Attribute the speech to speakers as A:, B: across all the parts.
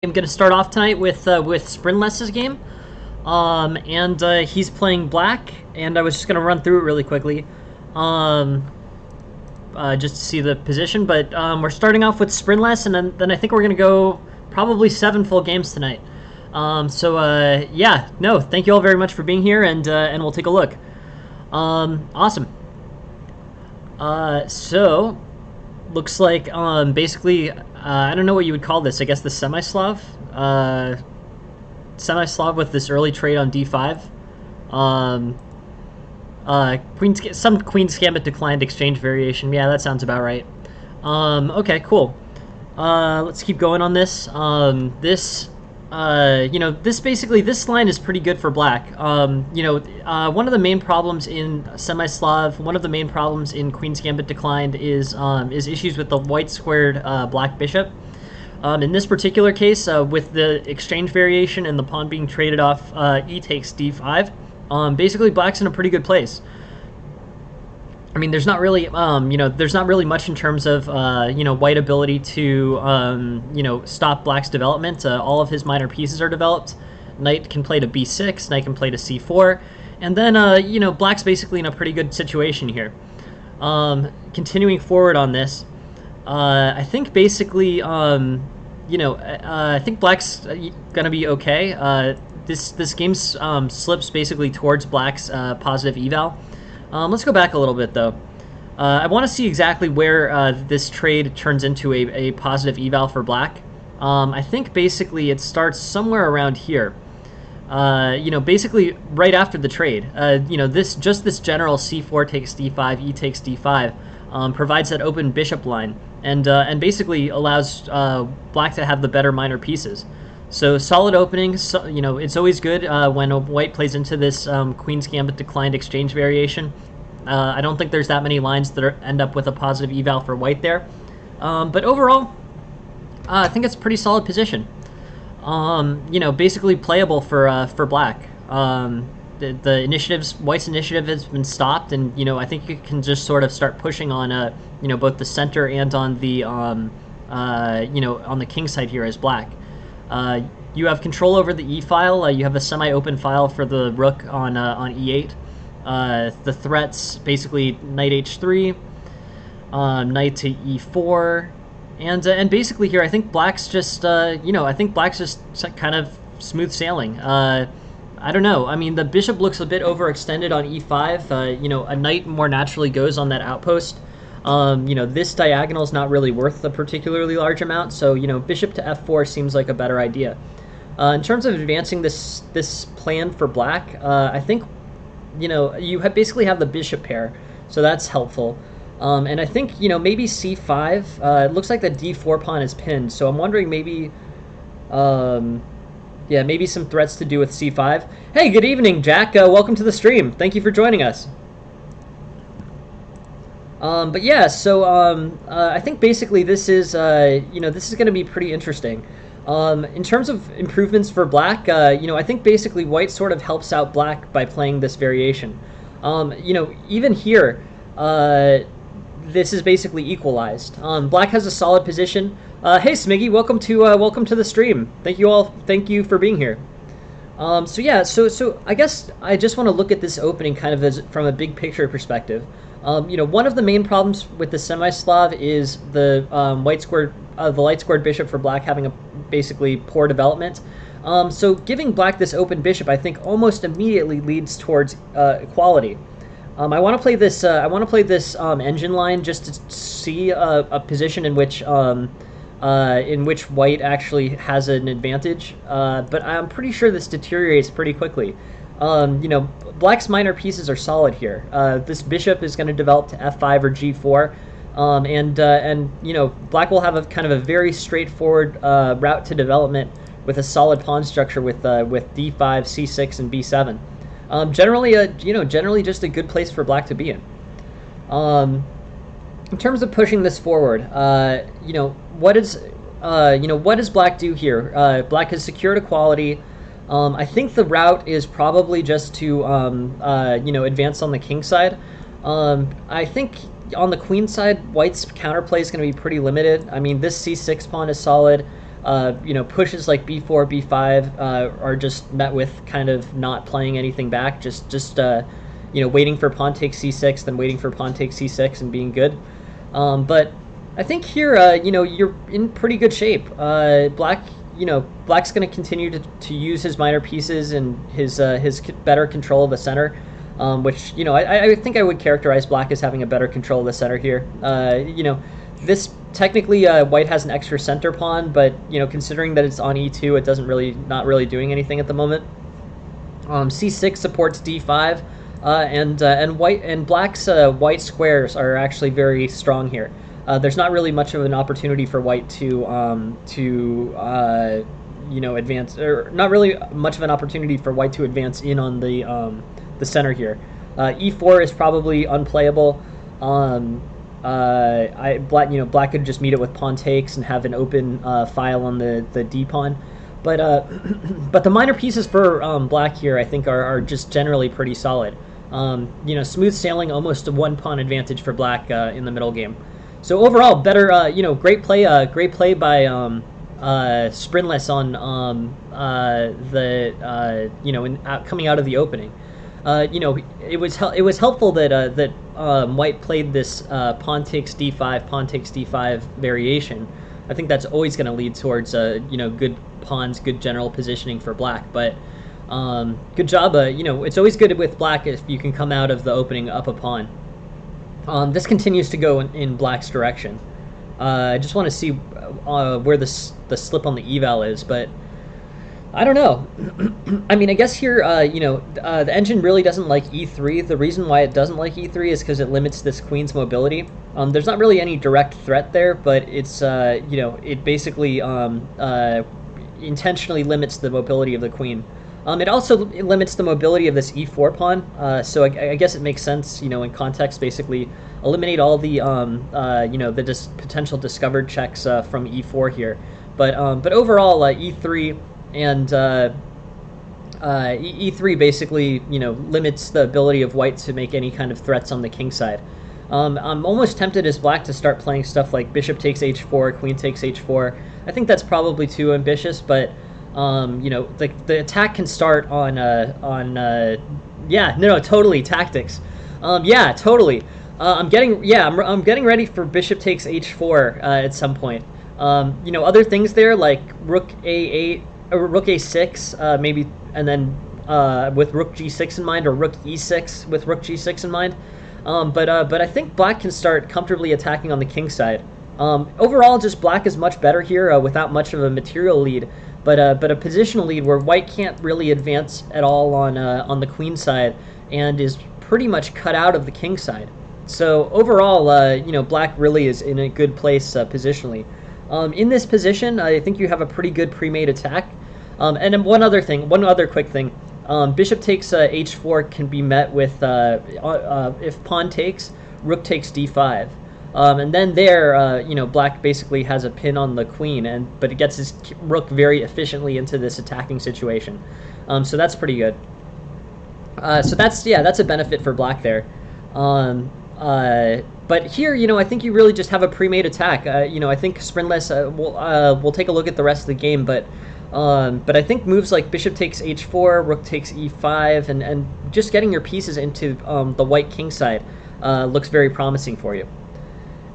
A: I'm going to start off tonight with Sprinless's game, and he's playing black, and I was just going to run through it really quickly, um, just to see the position. But we're starting off with Sprinless, and then I think we're going to go probably 7 full games tonight. Yeah, no, thank you all very much for being here, and we'll take a look. Awesome. So looks like basically I don't know what you would call this. I guess the semi-Slav, semi-Slav with this early trade on d5. Some Queen's Gambit declined exchange variation. Yeah, that sounds about right. Okay, cool. Let's keep going on this. This line is pretty good for black. One of the main problems in semi-Slav, one of the main problems in Queen's Gambit declined is issues with the white squared black bishop. In this particular case, with the exchange variation and the pawn being traded off, e takes d5. Basically, black's in a pretty good place. I mean, there's not really, there's not really much in terms of, white ability to, stop black's development. All of his minor pieces are developed. Knight can play to b6, knight can play to c4, and then, black's basically in a pretty good situation here. Continuing forward on this, I think basically, I think black's gonna be okay. This game slips basically towards black's positive eval. Let's go back a little bit, though. I want to see exactly where this trade turns into a positive eval for black. I think basically it starts somewhere around here. Basically right after the trade. This general c4 takes d5, e takes d5 provides that open bishop line and basically allows black to have the better minor pieces. So solid opening. So, it's always good when white plays into this Queen's Gambit declined exchange variation. I don't think there's that many lines that end up with a positive eval for white there. But overall, I think it's a pretty solid position. Basically playable for black. White's initiative has been stopped, and I think you can just sort of start pushing on both the center and on the on the king side here as black. You have control over the e-file. You have a semi-open file for the rook on e8. The threats basically knight h3, knight to e4, and basically here I think black's just kind of smooth sailing. I don't know. I mean, the bishop looks a bit overextended on e5. A knight more naturally goes on that outpost. This diagonal is not really worth a particularly large amount, so bishop to f4 seems like a better idea. In terms of advancing this plan for black, I think you basically have the bishop pair, so that's helpful. And I think maybe c5. It looks like the d4 pawn is pinned, so I'm wondering maybe maybe some threats to do with c5. Hey, good evening, Jack. Welcome to the stream. Thank you for joining us. But yeah, so I think basically this is this is going to be pretty interesting. In terms of improvements for black, I think basically white sort of helps out black by playing this variation. Even here, this is basically equalized. Black has a solid position. Hey Smiggy, welcome to the stream. Thank you for being here. So I guess I just want to look at this opening kind of as from a big picture perspective. One of the main problems with the semi-Slav is the light squared bishop for black having a basically poor development. So giving black this open bishop, I think, almost immediately leads towards equality. I want to play this. Engine line just to see a position in which white actually has an advantage. But I'm pretty sure this deteriorates pretty quickly. Black's minor pieces are solid here. This bishop is going to develop to f5 or g4, and black will have a kind of a very straightforward route to development with a solid pawn structure with d5, c6, and b7. Generally just a good place for black to be in. In terms of pushing this forward, what does black do here? Black has secured equality. I think the route is probably just to advance on the king side. I think on the queen side, white's counterplay is going to be pretty limited. I mean, this c6 pawn is solid. you know, pushes like b4, b5 are just met with kind of not playing anything back, just you know, waiting for pawn takes c6, then waiting for pawn takes c6 and being good. But I think here, you know, you're in pretty good shape. Black, you know, Black's going to continue to use his minor pieces and his better control of the center, which, you know, I think I would characterize Black as having a better control of the center here. You know, this technically White has an extra center pawn, but, you know, considering that it's on e2, it doesn't really, not really doing anything at the moment. c6 supports d5. And White and Black's white squares are actually very strong here. There's not really much of an opportunity for White to you know, advance, or not really much of an opportunity for White to advance in on the center here. e4 is probably unplayable. Black could just meet it with pawn takes and have an open file on the d pawn. But but the minor pieces for Black here, I think, are just generally pretty solid. You know, smooth sailing, almost a one pawn advantage for Black in the middle game. So overall, better, you know, great play by Sprinless on you know, coming out of the opening. You know, it was helpful that White played this pawn takes d5, pawn takes d5 variation. I think that's always going to lead towards you know, good pawns, good general positioning for Black. But good job. You know, it's always good with Black if you can come out of the opening up a pawn. This continues to go in Black's direction. I just want to see where the slip on the eval is, but I don't know. I mean, I guess here, you know, the engine really doesn't like e3. The reason why it doesn't like e3 is because it limits this queen's mobility. There's not really any direct threat there, but it's, you know, it basically intentionally limits the mobility of the queen. It also limits the mobility of this e4 pawn, so I guess it makes sense, you know, in context, basically eliminate all the, you know, the potential discovered checks from e4 here. But overall, e3 and e3 basically, you know, limits the ability of White to make any kind of threats on the king side. I'm almost tempted as Black to start playing stuff like bishop takes h4, queen takes h4. I think that's probably too ambitious, but you know, the attack can start on yeah, no, totally tactics. Yeah, totally. I'm getting ready for bishop takes h4 at some point. You know, other things there like rook a8 or rook a6 maybe, and then with rook g6 in mind, or rook e6 with rook g6 in mind. But I think Black can start comfortably attacking on the king side. Overall, just Black is much better here without much of a material lead. But a positional lead where White can't really advance at all on the queen side and is pretty much cut out of the king side. So overall, you know, Black really is in a good place positionally. In this position, I think you have a pretty good pre-made attack. And then one other quick thing. Bishop takes h4 can be met with if pawn takes, rook takes d5. And then there, you know, Black basically has a pin on the queen, but it gets his rook very efficiently into this attacking situation. So that's pretty good. So that's a benefit for Black there. But here, you know, I think you really just have a pre-made attack. You know, I think Sprinless we'll take a look at the rest of the game, but I think moves like bishop takes h4, rook takes e5, and just getting your pieces into the white king side looks very promising for you.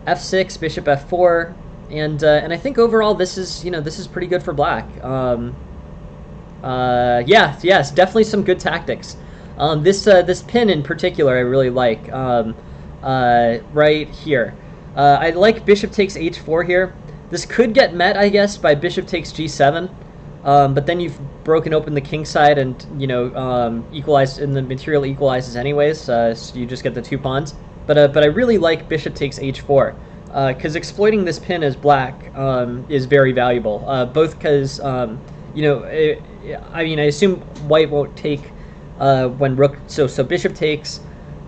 A: f6, bishop f4, and I think overall this is pretty good for Black. Yes, definitely some good tactics. This pin in particular I really like. Right here, I like bishop takes h4 here. This could get met, I guess, by bishop takes g7, but then you've broken open the king side and equalized, and the material equalizes anyways, so you just get the two pawns. But I really like bishop takes h4 because exploiting this pin as Black is very valuable. Both because I mean, I assume White won't take when rook. So bishop takes,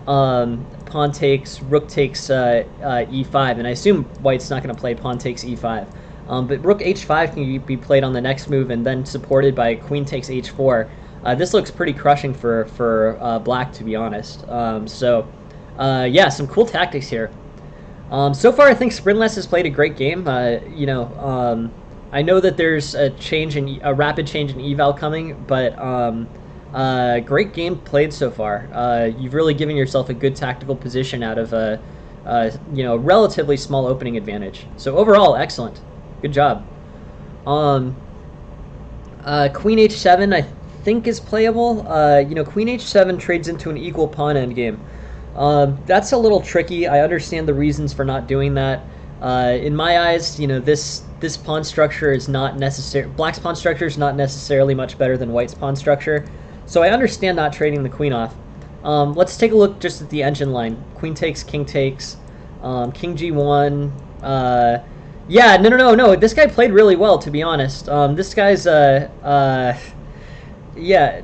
A: pawn takes, rook takes e5, and I assume White's not going to play pawn takes e5. But rook h5 can be played on the next move, and then supported by queen takes h4. This looks pretty crushing for Black, to be honest. Yeah, some cool tactics here. So far, I think Sprinless has played a great game. I know that there's a rapid change in eval coming, but great game played so far. You've really given yourself a good tactical position out of relatively small opening advantage. So overall, excellent. Good job. Um, Queen h7, I think, is playable. Queen h7 trades into an equal pawn endgame. That's a little tricky. I understand the reasons for not doing that. In my eyes, this pawn structure is not necessary. Black's pawn structure is not necessarily much better than White's pawn structure, so I understand not trading the queen off. Let's take a look just at the engine line. Queen takes, king takes, king g1. Yeah, no. This guy played really well, to be honest. This guy's yeah,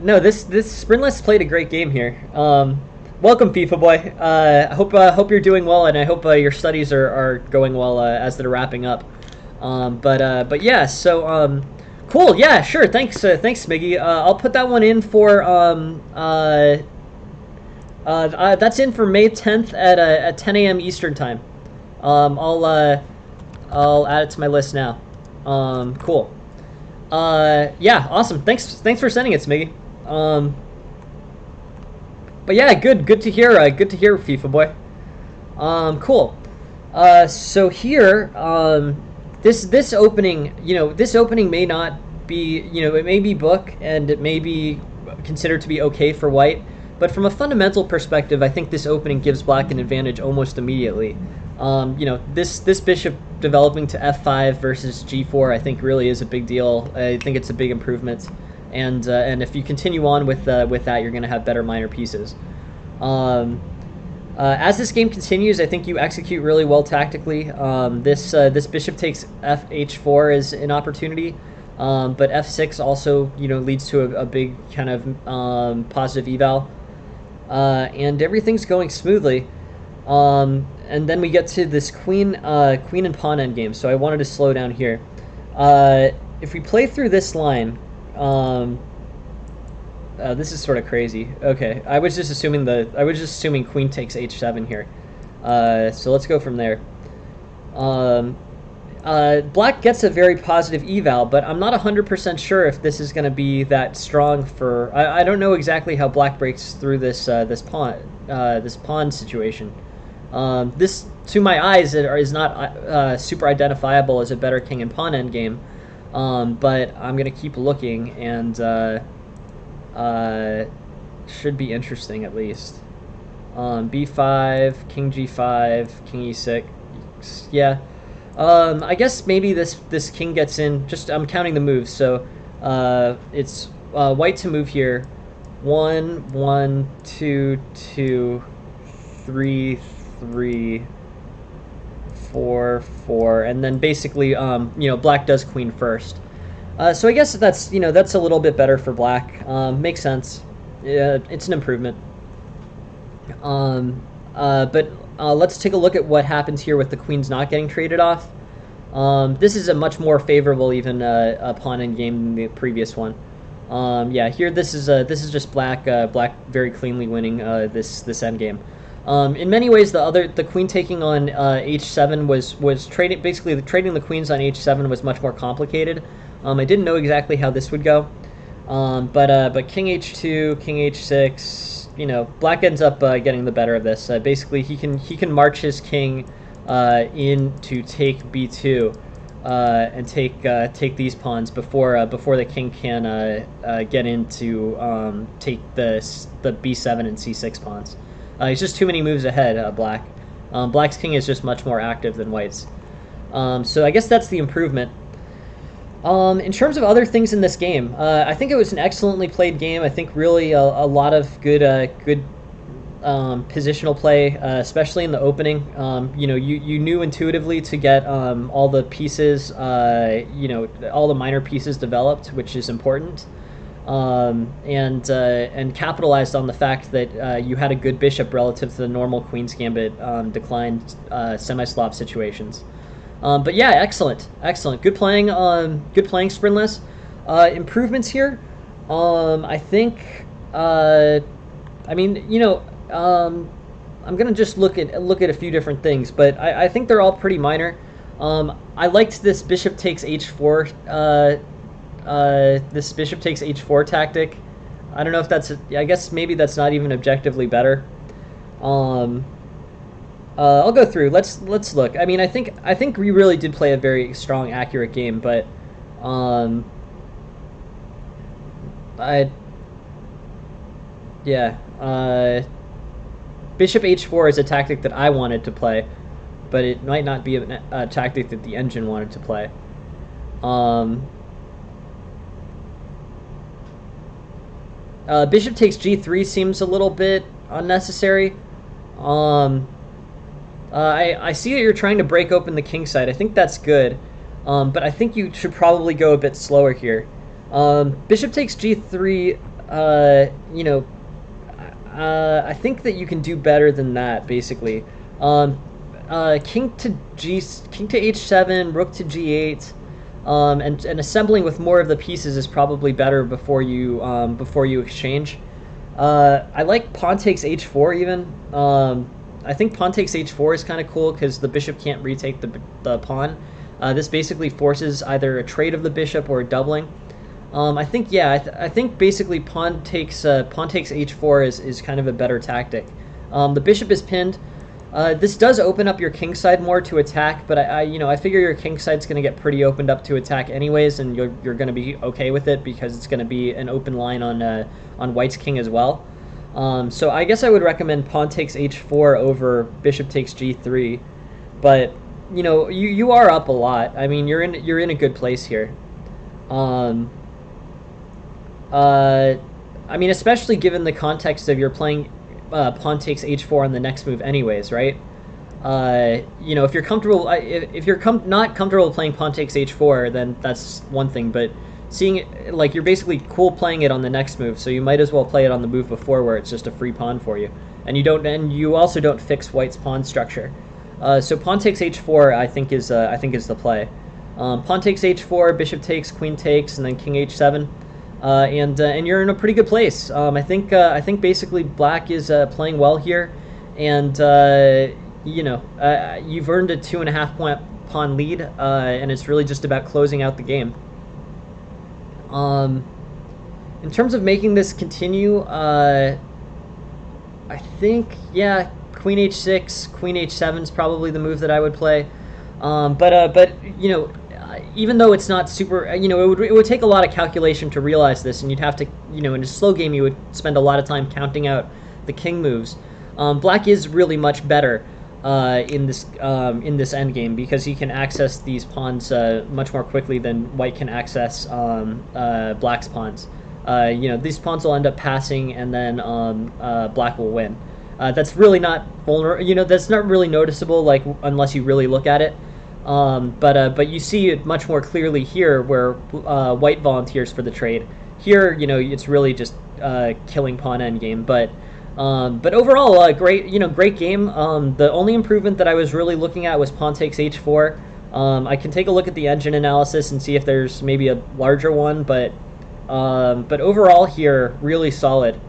A: no. This Sprintless played a great game here. Welcome, FIFA boy. I hope you're doing well, and I hope your studies are going well as they're wrapping up. But yeah, so cool. Yeah, sure. Thanks, Smiggy. I'll put that one in for that's in for May 10th at 10 a.m. Eastern time. I'll add it to my list now. Cool. Yeah, awesome. Thanks for sending it, Smiggy. But yeah, good to hear. Good to hear, FIFA boy. Cool. So here, this opening, this opening may not be, it may be book and it may be considered to be okay for White, but from a fundamental perspective, I think this opening gives Black an advantage almost immediately. This bishop developing to f5 versus g4, I think really is a big deal. I think it's a big improvement. And if you continue on with that, you're going to have better minor pieces. As this game continues, I think you execute really well tactically. This bishop takes f(h4) is an opportunity, but f6 also leads to a big kind of positive eval, and everything's going smoothly. And then we get to this queen and pawn endgame. So I wanted to slow down here. If we play through this line. This is sort of crazy. Okay, I was just assuming queen takes h7 here. So let's go from there. Black gets a very positive eval, but I'm not 100% sure if this is going to be that strong for. I don't know exactly how Black breaks through this pawn situation. This, to my eyes, is not super identifiable as a better king and pawn endgame. But I'm gonna keep looking, and should be interesting at least. b5, king g5, king e6. Yeah. I guess maybe this king gets in. I'm counting the moves, so it's White to move here. 1, 1, 2, 2, 3, 3. 4, 4, and then basically, Black does queen first. So I guess that's a little bit better for Black. Makes sense. Yeah, it's an improvement. But let's take a look at what happens here with the queens not getting traded off. This is a much more favorable even pawn endgame than the previous one. Yeah, here this is just Black very cleanly winning this endgame. In many ways, the queen taking on h7 was trading. Basically, trading the queens on h7 was much more complicated. I didn't know exactly how this would go, but king h2, king h6. Black ends up getting the better of this. Basically, he can march his king in to take b2 and take these pawns before the king can get in to take the b7 and c6 pawns. He's just too many moves ahead, Black. Black's king is just much more active than White's. So I guess that's the improvement. In terms of other things in this game, I think it was an excellently played game. I think really a lot of good positional play, especially in the opening. You knew intuitively to get all the pieces, all the minor pieces developed, which is important. And capitalized on the fact that you had a good bishop relative to the normal Queen's Gambit declined semi-Slav situations. But yeah, excellent. Good playing, Sprintless. Improvements here. I think. I'm gonna just look at a few different things, but I think they're all pretty minor. I liked this bishop takes h4. This bishop takes h4 tactic. I don't know if that's. I guess maybe that's not even objectively better. I'll go through. Let's look. I mean, I think we really did play a very strong, accurate game, but I yeah. Bishop h4 is a tactic that I wanted to play, but it might not be a tactic that the engine wanted to play. Bishop takes g3 seems a little bit unnecessary. I see that you're trying to break open the king side. I think that's good, but I think you should probably go a bit slower here. Bishop takes g3. You know, I think that you can do better than that. Basically, king to h7, rook to g8, and assembling with more of the pieces is probably better before you exchange. I like pawn takes h4 even. I think pawn takes h4 is kind of cool because the bishop can't retake the pawn. This basically forces either a trade of the bishop or a doubling. I think I think basically pawn takes h4 is kind of a better tactic. The bishop is pinned. This does open up your king side more to attack, but I figure your king side's going to get pretty opened up to attack anyways, and you're going to be okay with it because it's going to be an open line on white's king as well. So I guess I would recommend pawn takes h4 over bishop takes g3, but you are up a lot. I mean, you're in a good place here. I mean, especially given the context of you're playing pawn takes h4 on the next move anyways, right? If you're comfortable, if you're not comfortable playing pawn takes h4, then that's one thing, but seeing it, like, you're basically cool playing it on the next move, so you might as well play it on the move before where it's just a free pawn for you, and you also don't fix white's pawn structure. So pawn takes h4 I think is the play. Pawn takes h4, bishop takes, queen takes, and then king h7. And you're in a pretty good place. I think basically black is playing well here, and you've earned a 2.5 pawn lead, and it's really just about closing out the game. In terms of making this continue, I think queen h6, queen h7 is probably the move that I would play. But even though it's not super, it would take a lot of calculation to realize this, and you'd have to, in a slow game, you would spend a lot of time counting out the king moves. Black is really much better in this endgame because he can access these pawns much more quickly than white can access black's pawns. These pawns will end up passing, and then black will win. That's really not vulnerable. That's not really noticeable, like, unless you really look at it. But you see it much more clearly here, where white volunteers for the trade. Here, it's really just killing pawn endgame. But overall, great game. The only improvement that I was really looking at was pawn takes h4. I can take a look at the engine analysis and see if there's maybe a larger one, but overall here, really solid.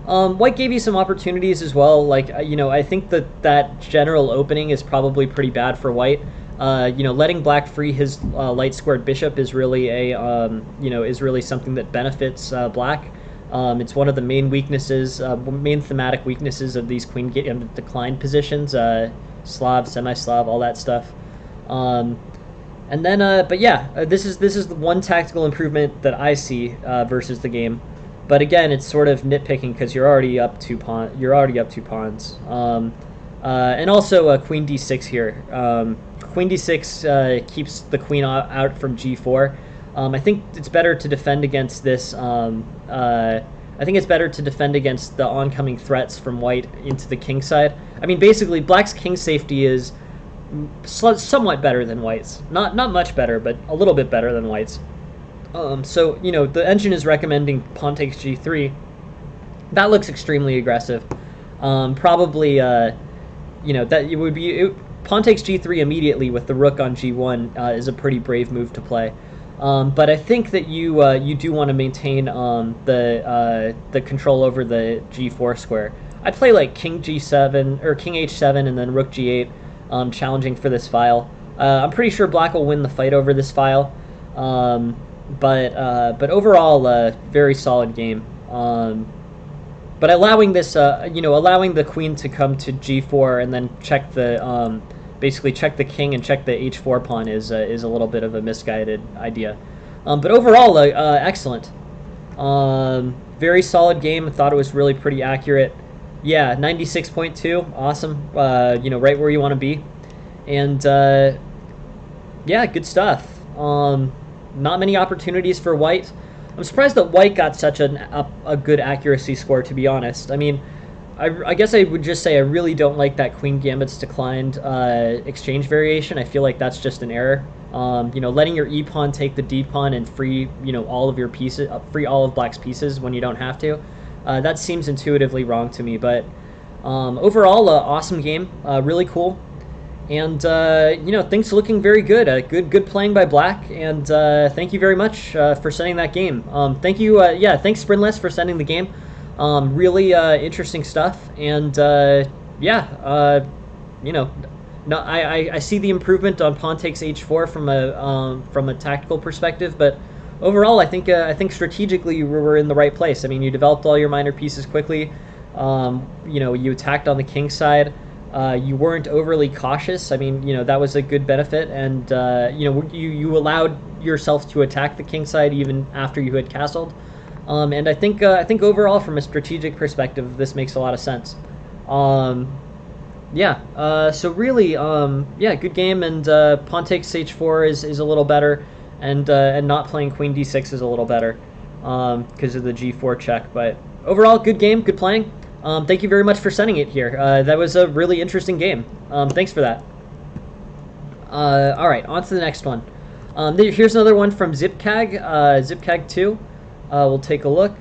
A: White gave you some opportunities as well. Like, I think that general opening is probably pretty bad for white. Letting black free his light squared bishop is really is really something that benefits black. It's one of the main weaknesses, main thematic weaknesses of these queen decline positions, Slav, semi-Slav, all that stuff. This is the one tactical improvement that I see versus the game. But again, it's sort of nitpicking because you're already up 2 pawns. And also queen d6 here. Queen d6 keeps the queen out from g4. I think it's better to defend against this. I think it's better to defend against the oncoming threats from white into the king side. I mean, basically, black's king safety is somewhat better than white's. Not much better, but a little bit better than white's. So the engine is recommending pawn takes g3. That looks extremely aggressive. Probably, that it would be pawn takes g3 immediately with the rook on g1 is a pretty brave move to play. But I think that you do want to maintain the control over the g4 square. I'd play like king g7 or king h7 and then rook g8, challenging for this file. I'm pretty sure black will win the fight over this file. But overall, very solid game. But allowing this, allowing the queen to come to g4 and then check the, basically check the king and check the h4 pawn is a little bit of a misguided idea. But overall, excellent. Very solid game. I thought it was really pretty accurate. Yeah, 96.2, awesome. Right where you want to be. And yeah, good stuff. Not many opportunities for white. I'm surprised that white got such a good accuracy score, to be honest. I mean, I guess I would just say I really don't like that Queen Gambit's declined exchange variation. I feel like that's just an error. Letting your e pawn take the d pawn and free all of your pieces, free all of black's pieces when you don't have to. That seems intuitively wrong to me, but overall, awesome game, really cool. And things looking very good. Good playing by black. And thank you very much for sending that game. Thank you. Thanks Sprinless for sending the game. Really interesting stuff. And no, I see the improvement on pawn takes h4 from a tactical perspective, but overall, I think strategically you were in the right place. I mean, you developed all your minor pieces quickly. You attacked on the king side. You weren't overly cautious. I mean, that was a good benefit, and you allowed yourself to attack the king side even after you had castled. And I think overall, from a strategic perspective, this makes a lot of sense. So really, good game, and pawn takes h4 is a little better, and not playing queen d6 is a little better because of the g4 check. But overall, good game, good playing. Thank you very much for sending it here. That was a really interesting game. Thanks for that. All right, on to the next one. Here's another one from Zipcag, Zipcag2. We'll take a look.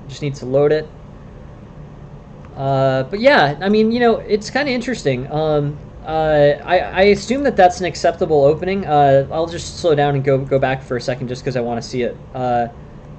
A: Just need to load it. But yeah, I mean, it's kind of interesting. I assume that that's an acceptable opening. I'll just slow down and go back for a second just because I want to see it.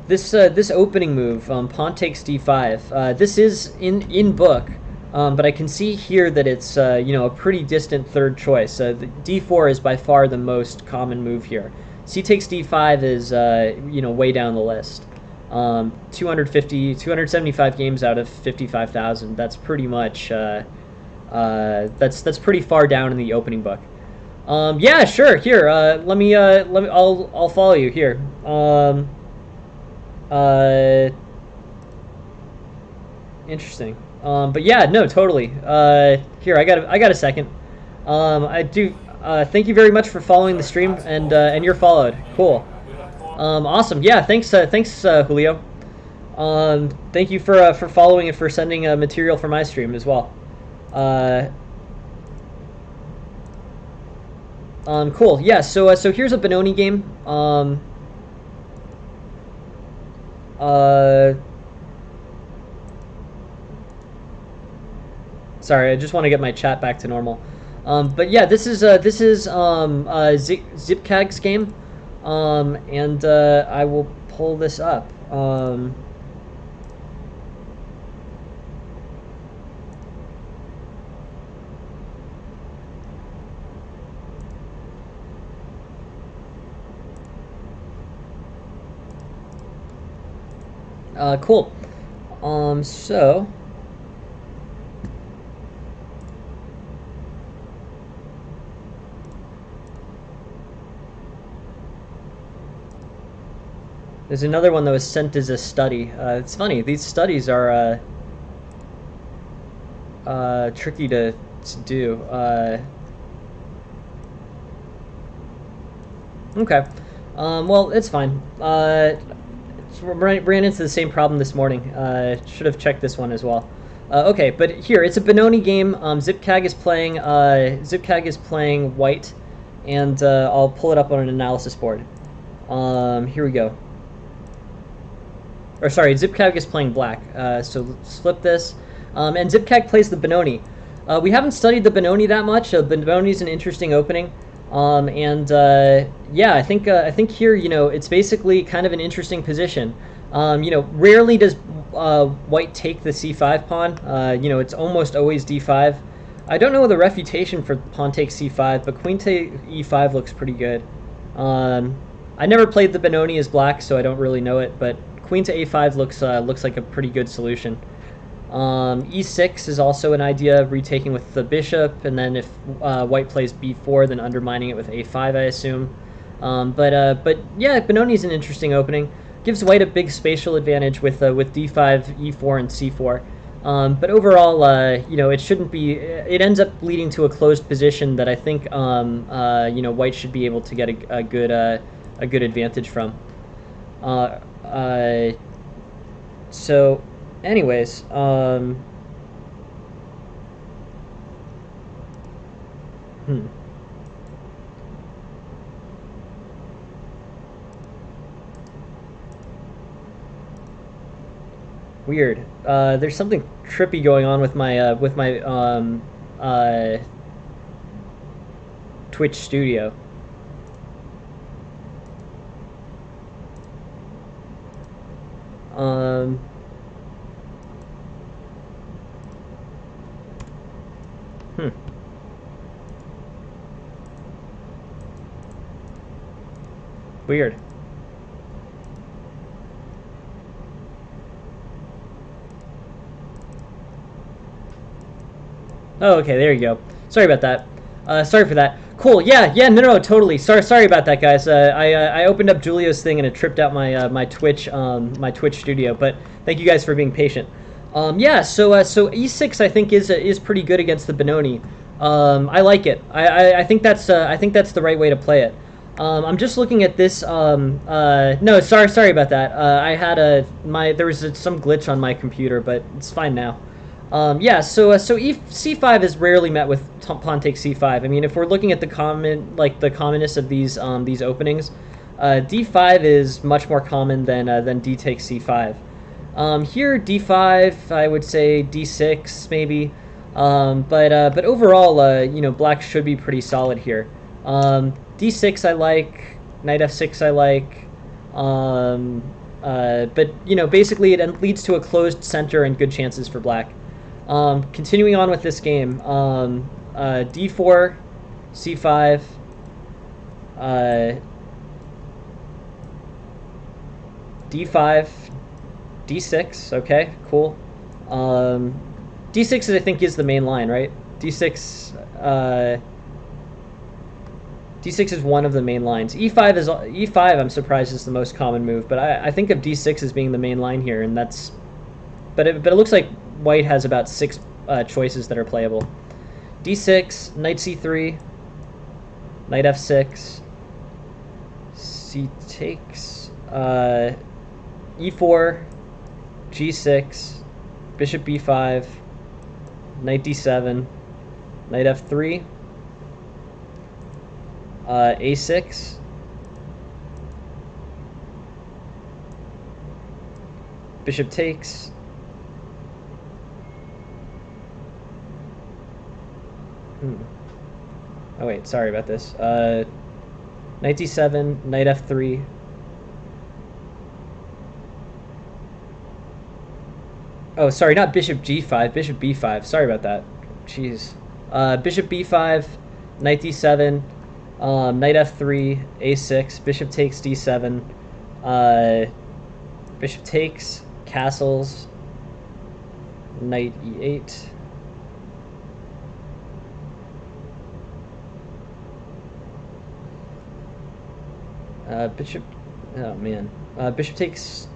A: This opening move, pawn takes d5. This is in book, but I can see here that it's a pretty distant third choice. The d4 is by far the most common move here. C takes d5 is way down the list. 275 games out of 55,000. That's pretty much that's pretty far down in the opening book. Yeah, sure. Here, let me. I'll follow you here. Interesting. But yeah, no, totally. Here, I got a second. I do. Thank you very much for following the stream, and you're followed. Cool. Awesome. Yeah, thanks, Julio. Thank you for following and for sending material for my stream as well. Cool. Yeah. So here's a Benoni game. Sorry, I just want to get my chat back to normal. But yeah, this is Zipcag's game. And I will pull this up. Cool. So there's another one that was sent as a study. It's funny, these studies are tricky to do. Okay. Well, it's fine. Ran into the same problem this morning. Should have checked this one as well. Okay, but here it's a Benoni game. Zipcag is playing white, and I'll pull it up on an analysis board. Here we go. Or sorry, Zipcag is playing black. So let's flip this. And Zipcag plays the Benoni. We haven't studied the Benoni that much. Benoni is an interesting opening. Yeah, I think here, it's basically kind of an interesting position. Rarely does white take the c5 pawn. It's almost always d5. I don't know the refutation for pawn takes c5, but queen take e5 looks pretty good. I never played the Benoni as black, so I don't really know it, but queen to a5 looks like a pretty good solution. E6 is also an idea, retaking with the bishop, and then if white plays b4, then undermining it with a5, I assume. But yeah, Benoni is an interesting opening. Gives white a big spatial advantage with d5, e4, and c4. But overall, you know, it shouldn't be. It ends up leading to a closed position that I think you know, white should be able to get a good advantage from. So, anyways, Weird. There's something trippy going on with my Twitch studio. Hmm. Weird. Oh, okay, there you go. Sorry about that. Sorry for that. Cool. Yeah, no, totally. Sorry about that, guys. I opened up Julio's thing and it tripped out my Twitch studio. But thank you guys for being patient. Yeah. So e6 I think is pretty good against the Benoni. I like it. I think that's the right way to play it. I'm just looking at this. No, sorry about that. I had there was some glitch on my computer, but it's fine now. Yeah, so c5 is rarely met with pawn takes c5. I mean, if we're looking at the commonness of these openings, d5 is much more common than d takes c5. Here d5, I would say d6 maybe, but overall, you know, black should be pretty solid here. D6 I like, knight f6 I like, but you know, basically it leads to a closed center and good chances for black. Continuing on with this game, d4, c5, d5, d6, okay, cool. D6 I think is the main line, right? D6 is one of the main lines. E5 I'm surprised is the most common move, but I think of d6 as being the main line here, and that's. But it looks like white has about 6 choices that are playable. d6, knight c3, knight f6, c takes, e4, g6, bishop b5, knight d7, knight f3, a6, bishop takes, oh wait, sorry about this, knight d7, knight f3, oh sorry, not bishop g5, bishop b5, sorry about that, jeez, bishop b5, knight d7, knight f3, a6, bishop takes d7, bishop takes, castles, knight e8, bishop, oh man, bishop takes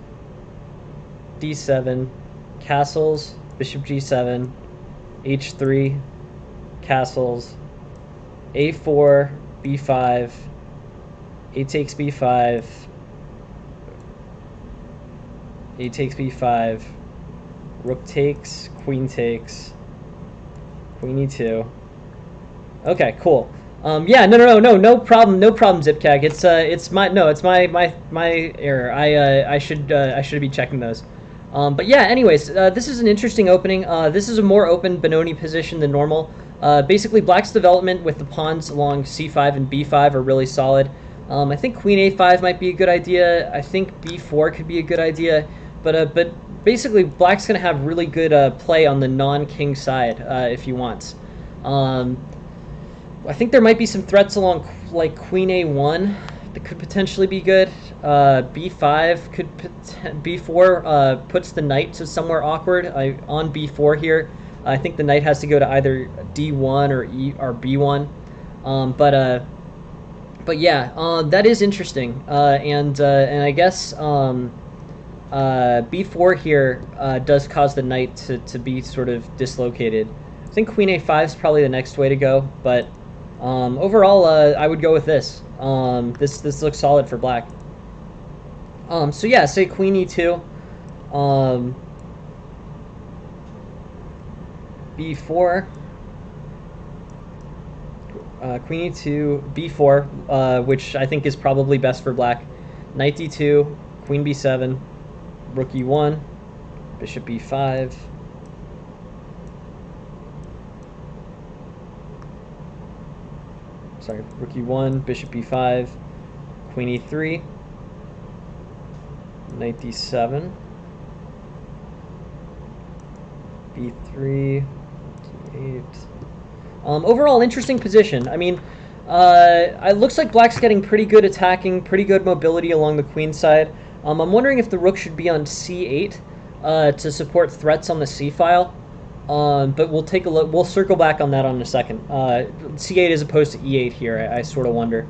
A: d7, castles, bishop g7, h3, castles, a4, b5, a takes b5, a takes b5, rook takes, queen e2. Okay, cool. Yeah, no problem, Zipcag. It's my error. I should be checking those. But yeah, anyways, this is an interesting opening. This is a more open Benoni position than normal. Basically, black's development with the pawns along c5 and b5 are really solid. I think queen a5 might be a good idea. I think b4 could be a good idea. But basically, black's going to have really good play on the non-king side if he wants. I think there might be some threats along like Queen A1 that could potentially be good. B5 could B4 puts the knight to somewhere awkward. On B4 here, I think the knight has to go to either D1 or B1. But yeah, that is interesting. And I guess B4 here does cause the knight to be sort of dislocated. I think Queen A5 is probably the next way to go, but overall, I would go with this. This looks solid for black. So yeah, say Queen E2, B4, Queen E2, B4, which I think is probably best for black. Knight D2, Queen B7, Rook E1, Bishop B5. Sorry, Rook E1, Bishop E5, Queen E3, Knight D7, B3, D8. Overall, interesting position. I mean, it looks like black's getting pretty good attacking, pretty good mobility along the queen side. I'm wondering if the rook should be on C8 to support threats on the C file. But we'll take a look. We'll circle back on that on a second. C8 as opposed to E8 here. I sort of wonder.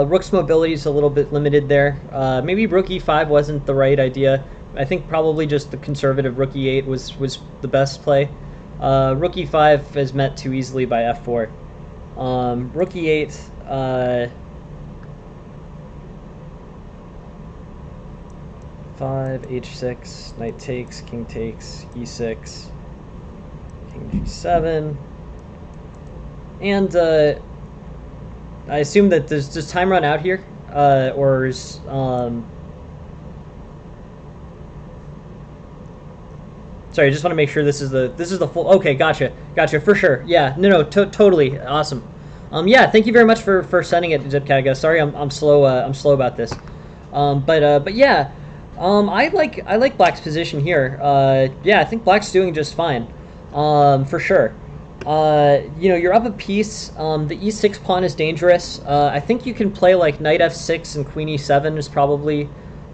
A: Rook's mobility is a little bit limited there. Maybe Rook E5 wasn't the right idea. I think probably just the conservative Rook E8 was the best play. Rook E5 is met too easily by F4. Rook E8. 5, H6, knight takes, king takes, E6, king G7, and I assume that does time run out here, or is sorry, I just want to make sure this is the full. Okay, gotcha for sure. Yeah, no, totally awesome. Yeah, thank you very much for sending it, Zipkaga. Sorry, I'm slow. I'm slow about this. But yeah. I like black's position here. Yeah, I think black's doing just fine, for sure. You know, you're up a piece. The e6 pawn is dangerous. I think you can play like knight f6 and queen e7 is probably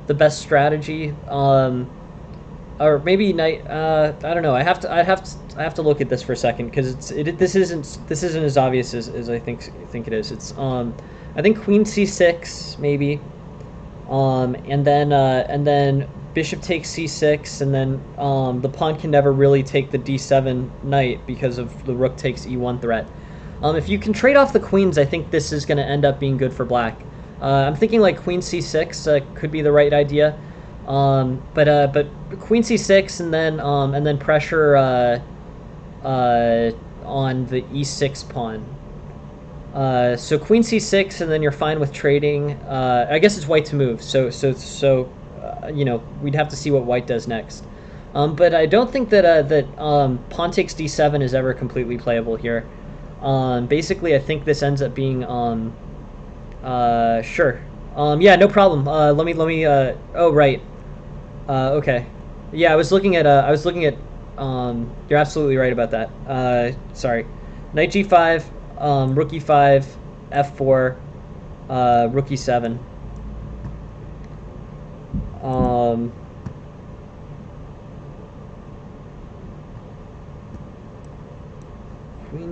A: the best strategy. Or maybe knight. I don't know. I have to look at this for a second because this isn't as obvious as I think it is. It's I think queen c6 maybe. And then bishop takes c6, and then the pawn can never really take the d7 knight because of the rook takes e1 threat. If you can trade off the queens, I think this is going to end up being good for black. I'm thinking like queen c6 could be the right idea, but queen c6 and then pressure on the e6 pawn. So queen c6, and then you're fine with trading. I guess it's white to move. So you know, we'd have to see what white does next. But I don't think that pawn takes d7 is ever completely playable here. Basically, I think this ends up being sure. Yeah, no problem. Let me. Oh right. Okay. Yeah, I was looking at. You're absolutely right about that. Sorry. Knight g5. Rook e5, f4, rook e7.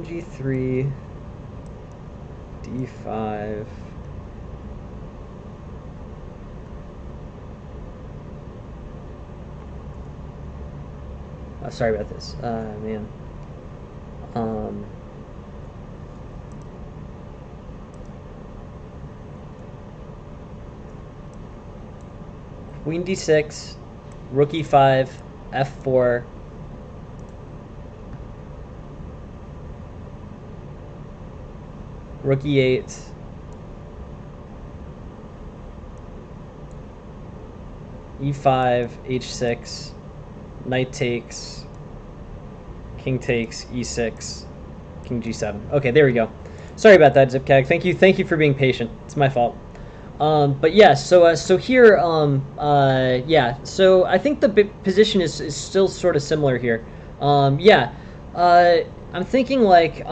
A: G3, D5. Oh, sorry about this. Man. Queen D6, Rook E5, F4. Rook E8. E5, H6, Knight takes, King takes, E6, King G7. Okay, there we go. Sorry about that, Zipcag. Thank you for being patient. It's my fault. But yeah, so here, yeah, so I think the position is still sort of similar here. Yeah, I'm thinking like,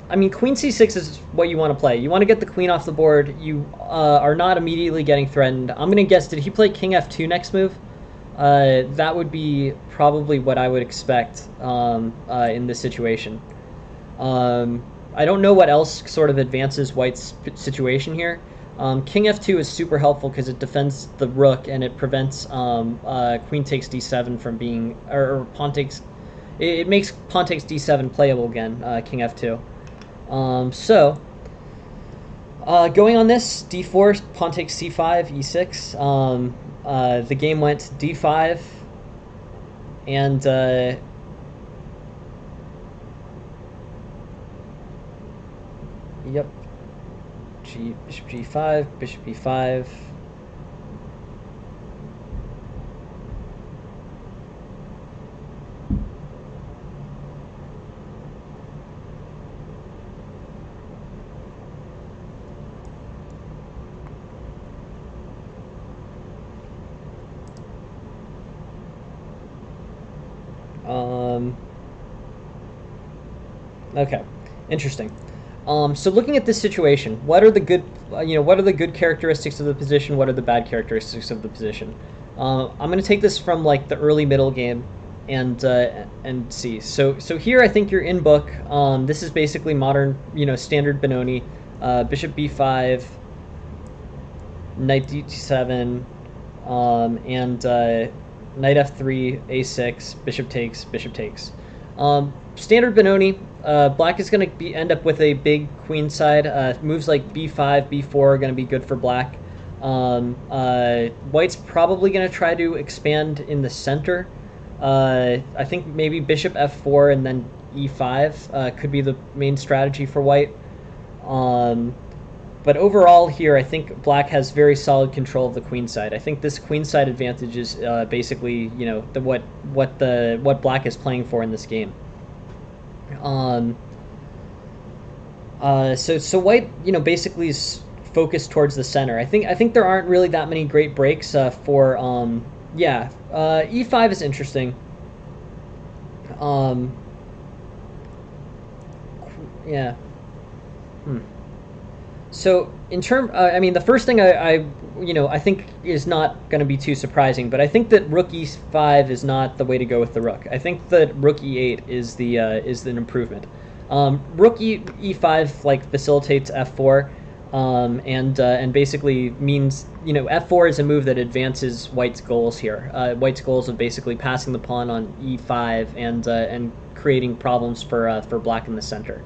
A: I mean, Queen C6 is what you want to play. You want to get the queen off the board. You are not immediately getting threatened. I'm going to guess, did he play King F2 next move? That would be probably what I would expect in this situation. I don't know what else sort of advances White's situation here. King F2 is super helpful because it defends the rook and it prevents Queen takes D7 from being, or Pawn takes, it makes Pawn takes D7 playable again, King F2. So, going on this, D4, Pawn takes C5, E6. The game went D5, and yep, Bishop G5, Bishop E5. Okay, interesting. So looking at this situation, what are the good, what are the good characteristics of the position? What are the bad characteristics of the position? I'm going to take this from like the early middle game, and see. So here I think you're in book. This is basically modern, standard Benoni. Bishop B5, Knight D7, and Knight F3, A6, Bishop takes, Bishop takes. Standard Benoni. Black is going to end up with a big queen side. Moves like B5, B4 are going to be good for black. White's probably going to try to expand in the center. I think maybe Bishop F4 and then E5 could be the main strategy for White. But overall here, I think black has very solid control of the queen side. I think this queen side advantage is basically, what black is playing for in this game. So white, basically is focused towards the center. I think there aren't really that many great breaks for E5 is interesting. Yeah. So in term, I mean, the first thing I think is not going to be too surprising, but I think that Rook E5 is not the way to go with the rook. I think that Rook E8 is an improvement. Rook E5 like facilitates F4, and basically means F4 is a move that advances White's goals here. White's goals of basically passing the pawn on E5 and creating problems for black in the center.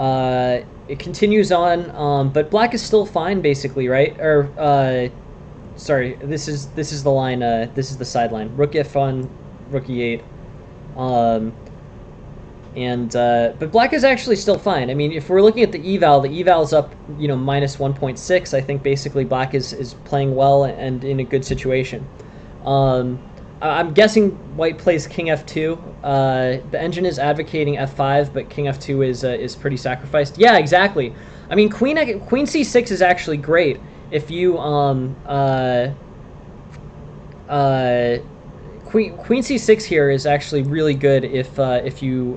A: It continues on, but black is still fine, basically, right? Or, sorry, this is the line. This is the sideline. Rook F1, Rook E8, but black is actually still fine. I mean, if we're looking at the eval's up, minus 1.6. I think basically black is playing well and in a good situation. I'm guessing white plays King F2. The engine is advocating F5, but King F2 is pretty sacrificed. Yeah, exactly. I mean, Queen C6 is actually great if you Queen C6 here is actually really good if you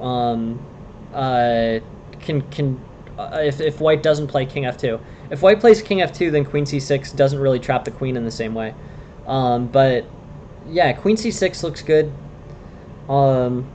A: if white doesn't play King F2. If white plays King F2, then Queen C6 doesn't really trap the queen in the same way. But yeah, Queen C6 looks good. Um,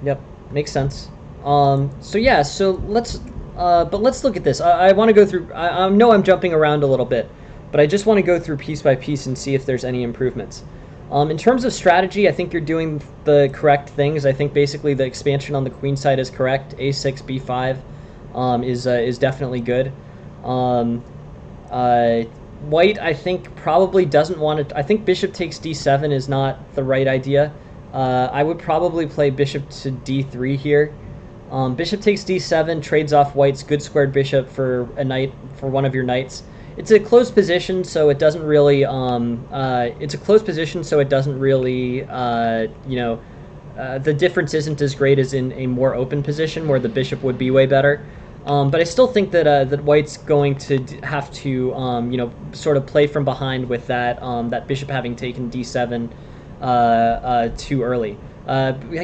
A: yep, makes sense. So yeah, so let's look at this. I want to go through. I know I'm jumping around a little bit, but I just want to go through piece by piece and see if there's any improvements. In terms of strategy, I think you're doing the correct things. I think basically the expansion on the queen side is correct. A6, B5 is definitely good. Um, uh, White, I think, probably doesn't want to. I think bishop takes d7 is not the right idea. I would probably play bishop to d3 here. Bishop takes d7, trades off white's good squared bishop for a knight, for one of your knights. It's a closed position, so it doesn't really. It's a closed position, so it doesn't really. The difference isn't as great as in a more open position where the bishop would be way better. But I still think that that White's going to have to, sort of play from behind with that that bishop having taken d7 too early,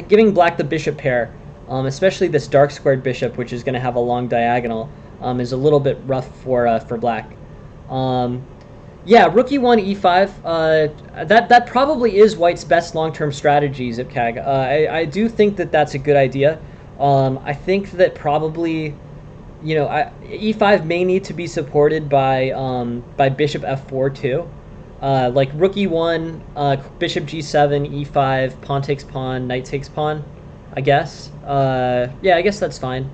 A: giving Black the bishop pair, especially this dark squared bishop, which is going to have a long diagonal, is a little bit rough for Black. Yeah, rook e1, e5. That probably is White's best long-term strategy, Zipcag. I do think that that's a good idea. I think that probably, e5 may need to be supported by bishop f4 too. Like rook e1, bishop g7, e5, pawn takes pawn, knight takes pawn, I guess. Yeah, I guess that's fine.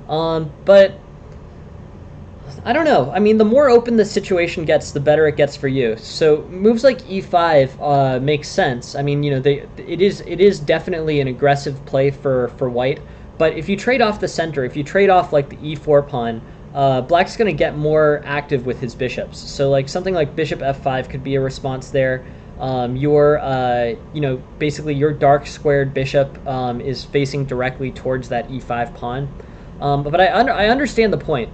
A: But I don't know. I mean, the more open the situation gets, the better it gets for you. So moves like e5 makes sense. I mean, it is definitely an aggressive play for White. But if you trade off the center, if you trade off like the e4 pawn, Black's going to get more active with his bishops. So like something like bishop f5 could be a response there. Basically your dark squared bishop is facing directly towards that e5 pawn. But I understand the point.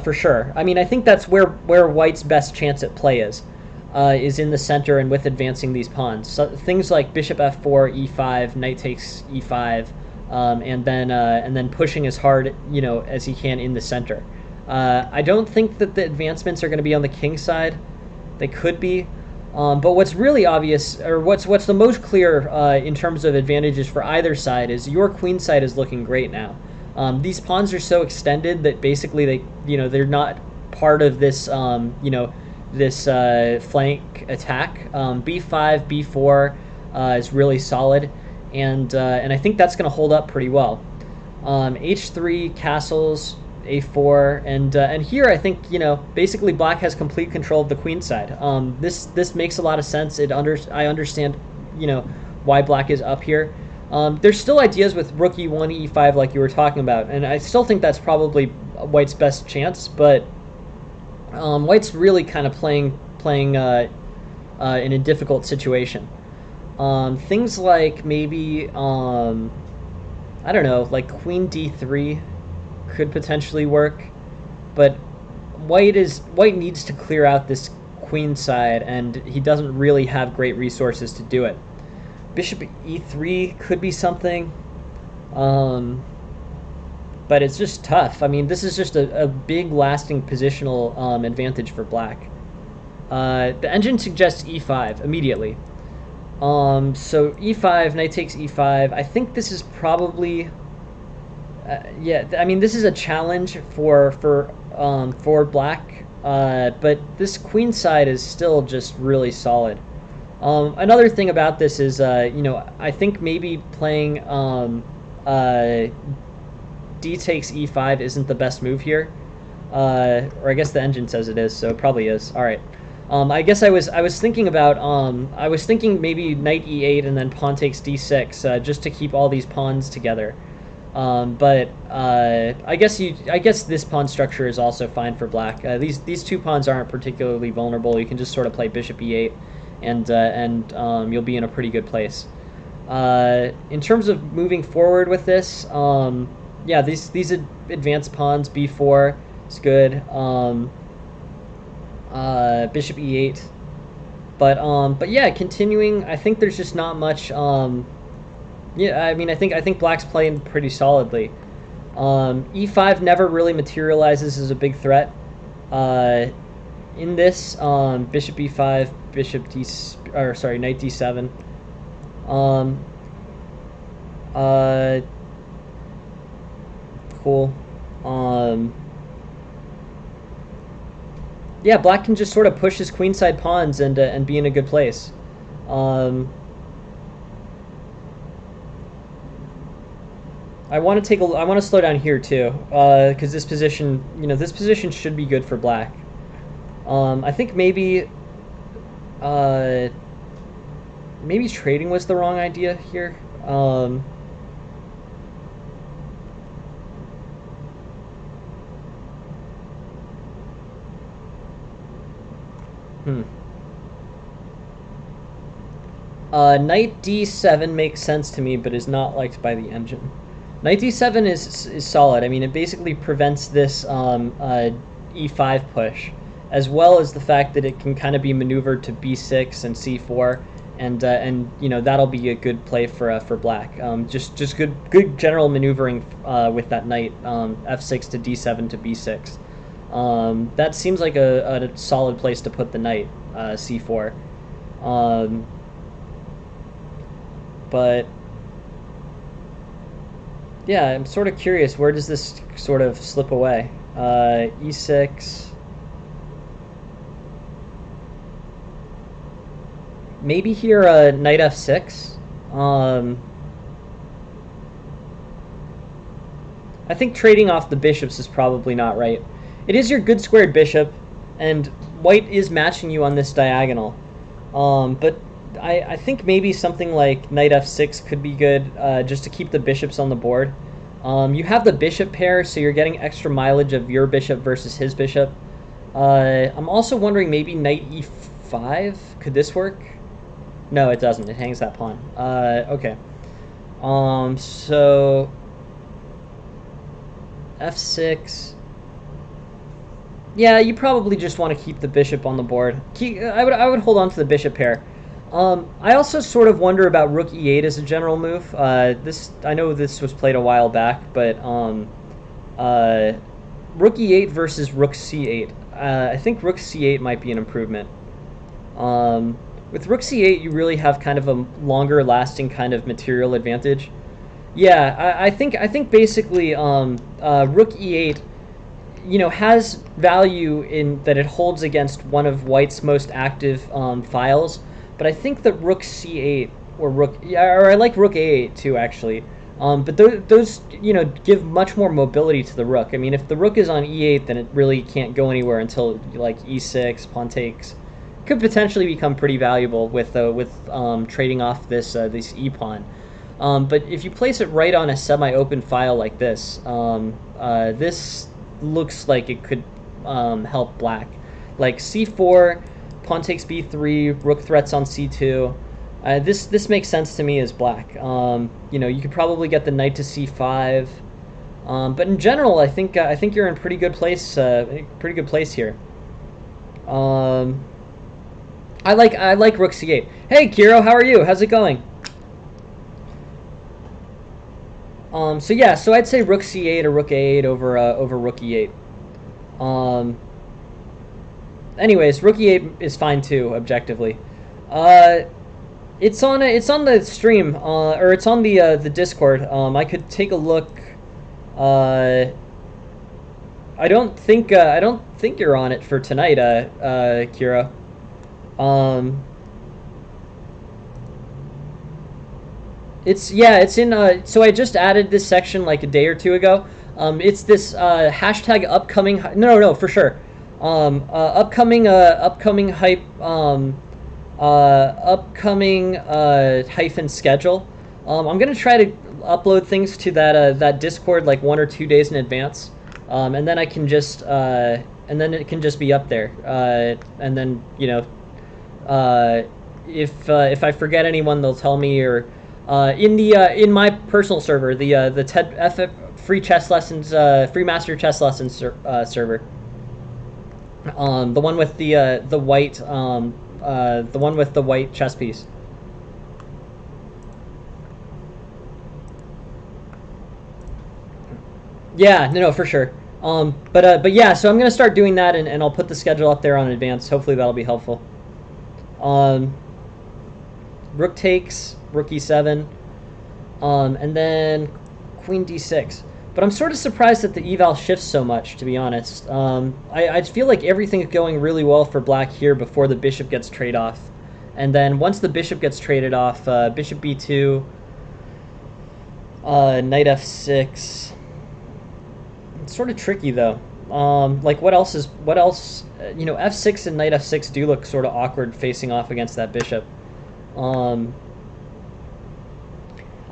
A: For sure. I mean, I think that's where White's best chance at play is in the center and with advancing these pawns. So things like bishop f4, e5, knight takes e5, and then pushing as hard as he can in the center. I don't think that the advancements are going to be on the king side. They could be, but what's really obvious, or what's the most clear in terms of advantages for either side, is your queen side is looking great now. These pawns are so extended that basically they're not part of this this flank attack. B5, B4 is really solid, and I think that's going to hold up pretty well. H3 castles, A4, and here I think basically Black has complete control of the queen side. This makes a lot of sense. I understand why Black is up here. There's still ideas with rook e1, e5 like you were talking about, and I still think that's probably White's best chance, but White's really kind of playing in a difficult situation. Things like maybe, I don't know, like queen d3 could potentially work, but White needs to clear out this queen side, and he doesn't really have great resources to do it. Bishop e3 could be something, but it's just tough. I mean, this is just a big lasting positional advantage for Black. The engine suggests e5 immediately. So e5, knight takes e5. I think this is probably, yeah. I mean, this is a challenge for Black, but this queen side is still just really solid. Another thing about this is, I think maybe playing d takes e5 isn't the best move here, or I guess the engine says it is, so it probably is. All right. I guess I was thinking about maybe knight e8 and then pawn takes d6 just to keep all these pawns together. But I guess this pawn structure is also fine for Black. These two pawns aren't particularly vulnerable. You can just sort of play bishop e8. And you'll be in a pretty good place. In terms of moving forward with this, yeah, these advanced pawns, b4 is good. Bishop e8, but yeah, continuing. I think there's just not much. Yeah, I mean, I think Black's playing pretty solidly. E5 never really materializes as a big threat. In this, bishop e5, bishop d, or sorry, knight d7. Cool. Yeah, black can just sort of push his queenside pawns and be in a good place. I want to slow down here too, because this position, this position should be good for black. I think maybe trading was the wrong idea here. Knight d7 makes sense to me, but is not liked by the engine. Knight d7 is solid. I mean, it basically prevents this e5 push, as well as the fact that it can kind of be maneuvered to b6 and c4, and that'll be a good play for black. Just good general maneuvering with that knight, f6 to d7 to b6. That seems like a solid place to put the knight, c4. But yeah, I'm sort of curious, where does this sort of slip away? E6. Maybe here knight f6. I think trading off the bishops is probably not right. It is your good squared bishop, and white is matching you on this diagonal. But I think maybe something like knight f6 could be good, just to keep the bishops on the board. You have the bishop pair, so you're getting extra mileage of your bishop versus his bishop. I'm also wondering maybe knight e5. Could this work? No, it doesn't. It hangs that pawn. Okay. So f6. Yeah, you probably just want to keep the bishop on the board. I would hold on to the bishop pair. I also sort of wonder about rook e8 as a general move. I know this was played a while back, but rook e8 versus rook c8. I think rook c8 might be an improvement. With rook c8, you really have kind of a longer lasting kind of material advantage. Yeah, I think basically rook e8, has value in that it holds against one of white's most active files. But I think that rook c8 or I like rook a8 too, actually. But those give much more mobility to the rook. I mean, if the rook is on e8, then it really can't go anywhere until like e6, pawn takes. Could potentially become pretty valuable with trading off this e pawn. But if you place it right on a semi-open file like this, this looks like it could help black. Like c4, pawn takes b3, rook threats on c2. This makes sense to me as black. You could probably get the knight to c5. But in general, I think you're in pretty good place. Pretty good place here. I like rook c8. Hey, Kiro, how are you? How's it going? So yeah, so I'd say rook c8 or rook a8 over rook e8. Anyways, rook e8 is fine too, objectively. It's on the stream, or it's on the Discord. I could take a look. I don't think you're on it for tonight, Kira. It's in. So I just added this section like a day or two ago. It's this hashtag upcoming. No, for sure. Upcoming hype. Upcoming hyphen schedule. I'm gonna try to upload things to that Discord like 1 or 2 days in advance, and then I can just and then it can just be up there. And then if I forget anyone, they'll tell me, or in my personal server, the TED FF free chess lessons, free master chess lessons server. The one with the white the one with the white chess piece. Yeah, no, for sure. But yeah, so I'm gonna start doing that, and I'll put the schedule up there on advance. Hopefully that'll be helpful. Um, rook takes, rook e7, and then queen d6. But I'm sort of surprised that the eval shifts so much, to be honest. I feel like everything is going really well for black here before the bishop gets trade off. And then once the bishop gets traded off, bishop b2, knight f6. It's sort of tricky, though. Like, what else? You know, f6 and knight f6 do look sort of awkward facing off against that bishop. I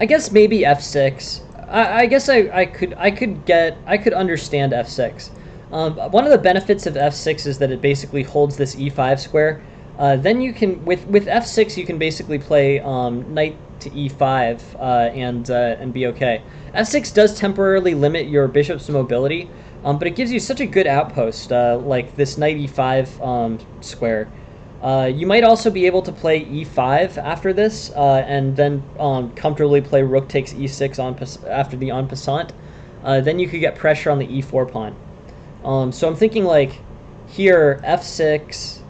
A: guess maybe f6. I guess I could understand f6. One of the benefits of f6 is that it basically holds this e5 square. Then you can with f6 you can basically play knight to e5 and be okay. f6 does temporarily limit your bishop's mobility, but it gives you such a good outpost, like this knight e5 square. You might also be able to play e5 after this, and then comfortably play rook takes e6 after the en passant. Then you could get pressure on the e4 pawn. So I'm thinking like here f6,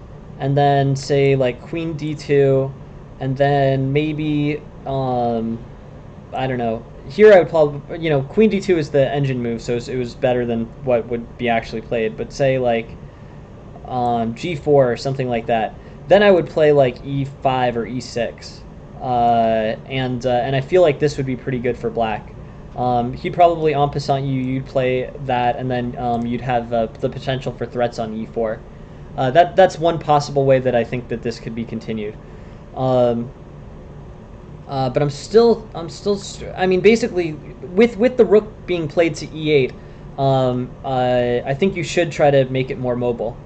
A: and then say like queen d2, and then maybe I don't know. Here I would probably, you know, queen d2 is the engine move, so it was better than what would be actually played. But say like g4 or something like that. Then I would play like e5 or e6, and I feel like this would be pretty good for black. He'd probably en passant you'd play that, and then you'd have the potential for threats on e4. That's one possible way that I think that this could be continued. But I'm still. I mean, basically, with the rook being played to e8, I think you should try to make it more mobile.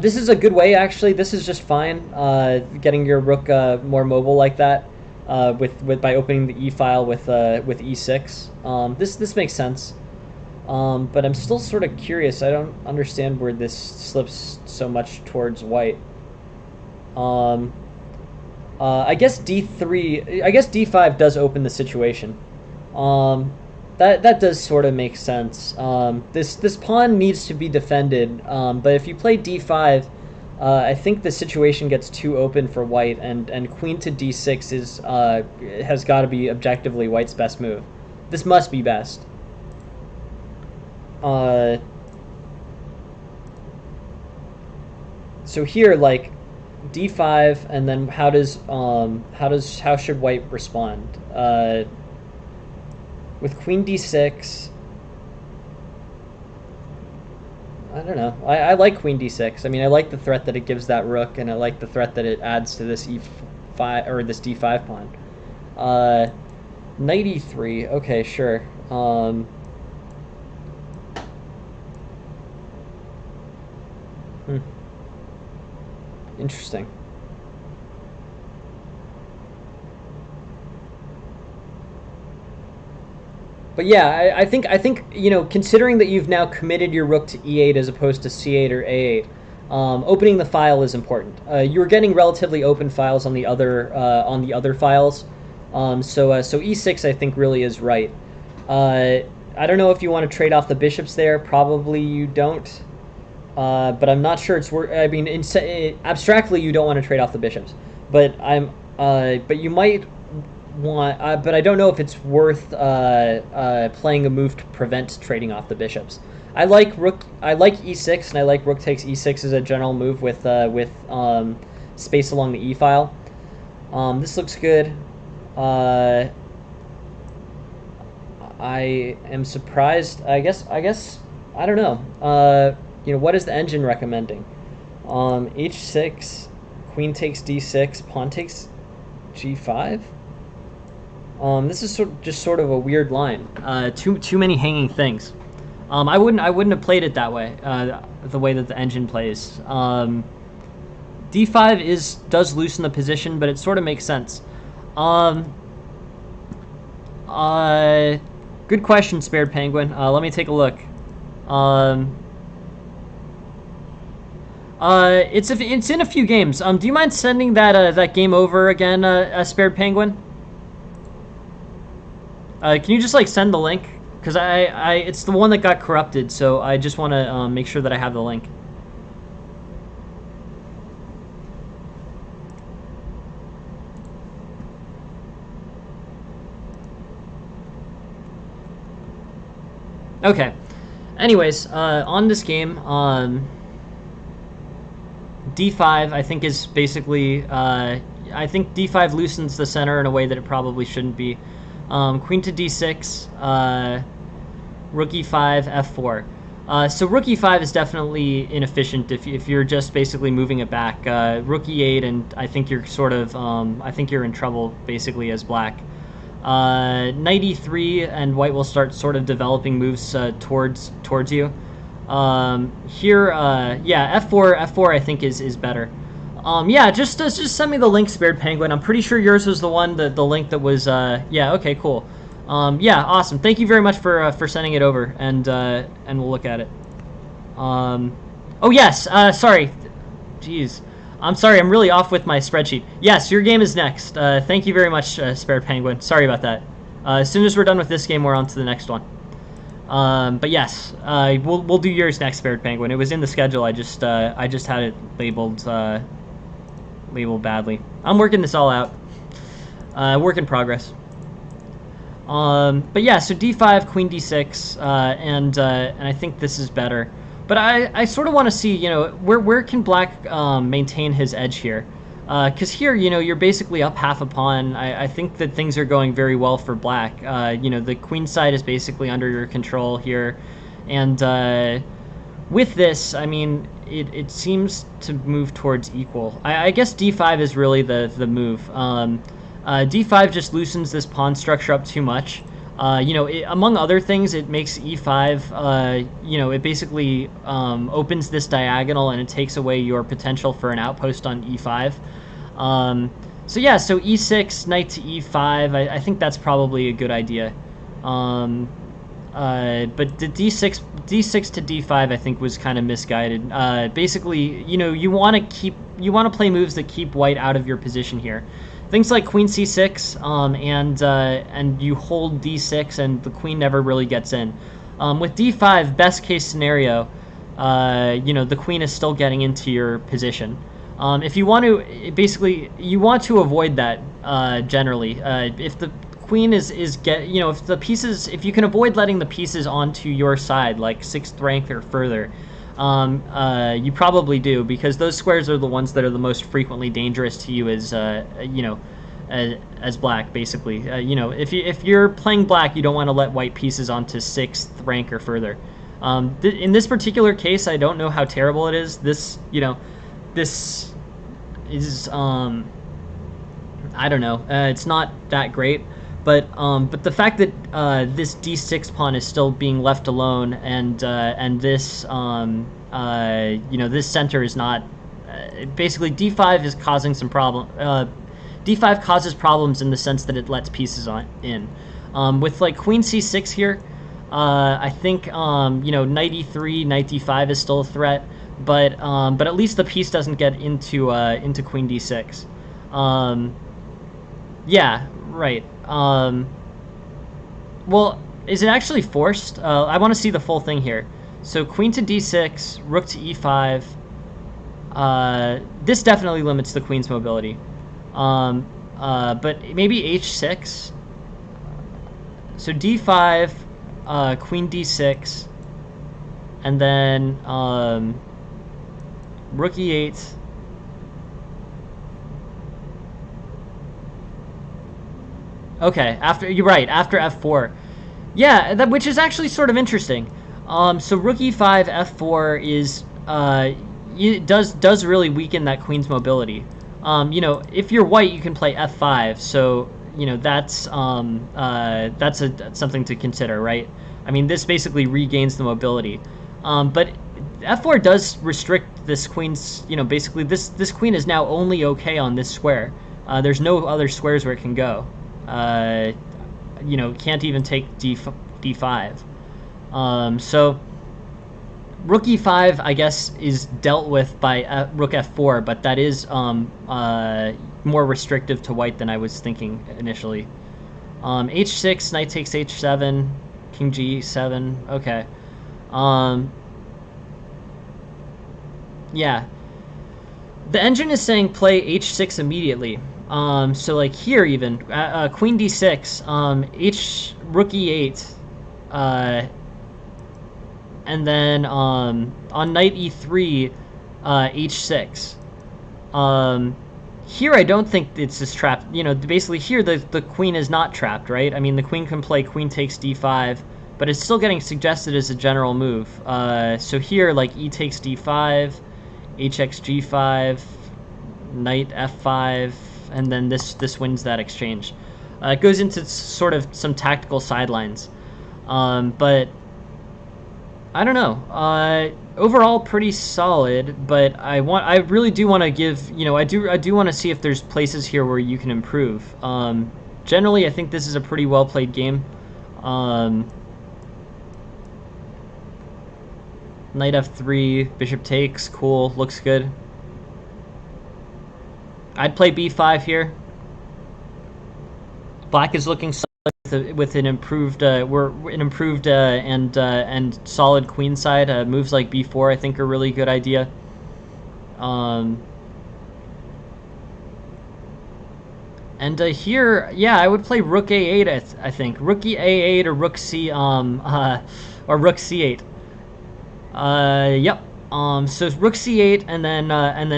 A: This is a good way, actually. This is just fine. Getting your rook more mobile like that, by opening the e file with e6. This makes sense. But I'm still sort of curious. I don't understand where this slips so much towards white. I guess d3. I guess d5 does open the situation. That does sort of make sense. This pawn needs to be defended, but if you play d5, I think the situation gets too open for white, and queen to d6 has got to be objectively white's best move. This must be best. So here, like d5, and then how should white respond? With queen d6, I don't know. I like queen d6. I mean, I like the threat that it gives that rook, and I like the threat that it adds to this e5 or this d5 pawn. Knight e3. Okay, sure. Interesting. But yeah, I think you know, considering that you've now committed your rook to e8 as opposed to c8 or a8, opening the file is important. You're getting relatively open files on the other files, so e6 I think really is right. I don't know if you want to trade off the bishops there. Probably you don't. But I'm not sure it's worth. I mean, abstractly, you don't want to trade off the bishops, but but you might want. But I don't know if it's worth playing a move to prevent trading off the bishops. I like e6, and I like rook takes e6 as a general move with space along the e file. This looks good. I am surprised. I guess I don't know. You know, what is the engine recommending? H6, queen takes d6, pawn takes g5. This is just sort of a weird line. Too many hanging things. I wouldn't have played it that way. The way that the engine plays. D5 does loosen the position, but it sort of makes sense. Good question, Spared Penguin. Let me take a look. It's in a few games. Do you mind sending that game over again, Spared Penguin? Can you just like send the link? Because it's the one that got corrupted, so I just want to make sure that I have the link. Okay. Anyways, on this game, d5 I think is basically, I think d5 loosens the center in a way that it probably shouldn't be. Queen to d6, rook e5, f4. So rook e5 is definitely inefficient if you're just basically moving it back. Rook e8, and I think you're sort of, I think you're in trouble basically as black. Knight e3, and white will start sort of developing moves towards you. Here, yeah, f4 I think is better. Yeah, just send me the link, Spared Penguin. I'm pretty sure yours was the one, the link that was, yeah, okay, cool. Yeah, awesome. Thank you very much for sending it over, and we'll look at it. Oh yes, sorry. Jeez. I'm sorry, I'm really off with my spreadsheet. Yes, your game is next. Thank you very much, Spared Penguin. Sorry about that. As soon as we're done with this game, we're on to the next one. But yes, we'll do yours next, Spared Penguin. It was in the schedule. I just had it labeled badly. I'm working this all out. Work in progress. But yeah, so d5, queen d6, and I think this is better. But I sort of want to see, you know, where can black maintain his edge here? Because here, you know, you're basically up half a pawn. I think that things are going very well for black. You know, the queen side is basically under your control here. And with this, I mean, it seems to move towards equal. I guess d5 is really the move. D5 just loosens this pawn structure up too much. You know, among other things, it makes e5, you know, it basically opens this diagonal and it takes away your potential for an outpost on e5. So yeah, so e6, knight to e5, I think that's probably a good idea. But the d6 to d5 I think was kind of misguided. Basically, you know, you want to play moves that keep white out of your position here. Things like queen c6, and you hold d6, and the queen never really gets in. With d5, best case scenario, you know, the queen is still getting into your position. If you want to, basically, you want to avoid that generally. If the queen is you know, if you can avoid letting the pieces onto your side, like 6th rank or further, you probably do, because those squares are the ones that are the most frequently dangerous to you as, you know, as black, basically. You know, if you're playing black, you don't want to let white pieces onto 6th rank or further. In this particular case, I don't know how terrible it is. This, you know, this is, I don't know. It's not that great. But the fact that this d6 pawn is still being left alone, and this you know, this center is not, basically d5 is causing some problem. D5 causes problems in the sense that it lets pieces in. With like queen c6 here, I think you know, knight e3, knight d5 is still a threat, but at least the piece doesn't get into queen d6. Yeah, right. Well, is it actually forced? I want to see the full thing here. So queen to d6, rook to e5. This definitely limits the queen's mobility. But maybe h6. So d5, queen d6, and then rook e8. Okay, you're right, after f4. Yeah, which is actually sort of interesting. So rook e5, f4 is it does really weaken that queen's mobility. You know, if you're white, you can play f5. So you know, that's something to consider, right? I mean, this basically regains the mobility. But f4 does restrict this queen's. You know, basically this queen is now only okay on this square. There's no other squares where it can go. You know, can't even take d5. So rook e5, I guess, is dealt with by rook f4, but that is more restrictive to white than I was thinking initially. h6, knight takes h7, king g7. Okay. Yeah. The engine is saying play h6 immediately. So like here even, queen d6, rook e8, and then on knight e3, h6. Here I don't think it's just trapped. You know, basically here the queen is not trapped, right? I mean, the queen can play queen takes d5, but it's still getting suggested as a general move. So here, like e takes d5, hx g5, knight f5, and then this wins that exchange. It goes into sort of some tactical sidelines, but I don't know. Overall, pretty solid, but I really do want to give, you know, I do want to see if there's places here where you can improve. Generally, I think this is a pretty well played game. Knight f3, bishop takes, cool, looks good. I'd play b5 here. Black is looking solid with an improved, and solid queen side. Moves like b4 I think are really good idea. And here, yeah, I would play rook a8. I think rook a8 or rook c or rook c8. Yep. So rook c8 and then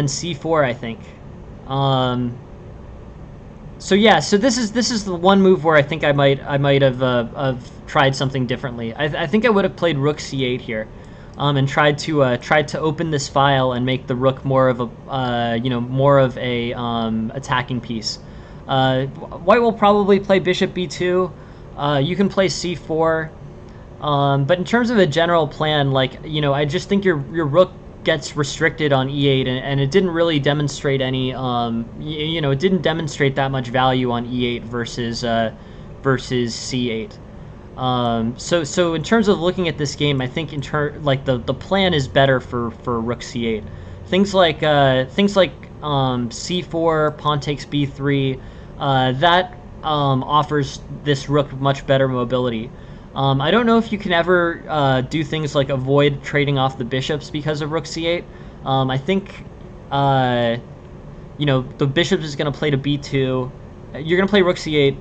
A: c4 I think. So yeah, so this is the one move where I think I might have tried something differently. I think I would have played rook c8 here, and tried to open this file and make the rook more of a more of a attacking piece. White will probably play bishop b2. You can play c4, but in terms of a general plan, like, you know, I just think your rook gets restricted on e8, and it didn't really demonstrate any it didn't demonstrate that much value on e8 versus c8. So in terms of looking at this game, I think the plan is better for rook c8. Things like c4, pawn takes b3, that offers this rook much better mobility. I don't know if you can ever do things like avoid trading off the bishops because of rook c8. I think, the bishop is going to play to b2. You're going to play rook c8.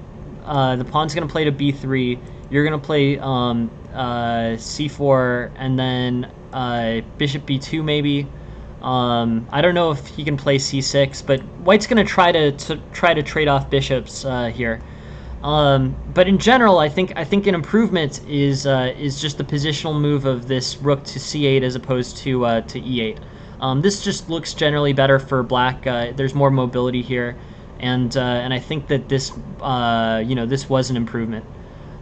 A: The pawn's going to play to b3. You're going to play c4, and then bishop b2 maybe. I don't know if he can play c6, but White's going to try to trade off bishops here. But in general, I think an improvement is just the positional move of this rook to c8 as opposed to e8. This just looks generally better for black. There's more mobility here, and I think that this this was an improvement,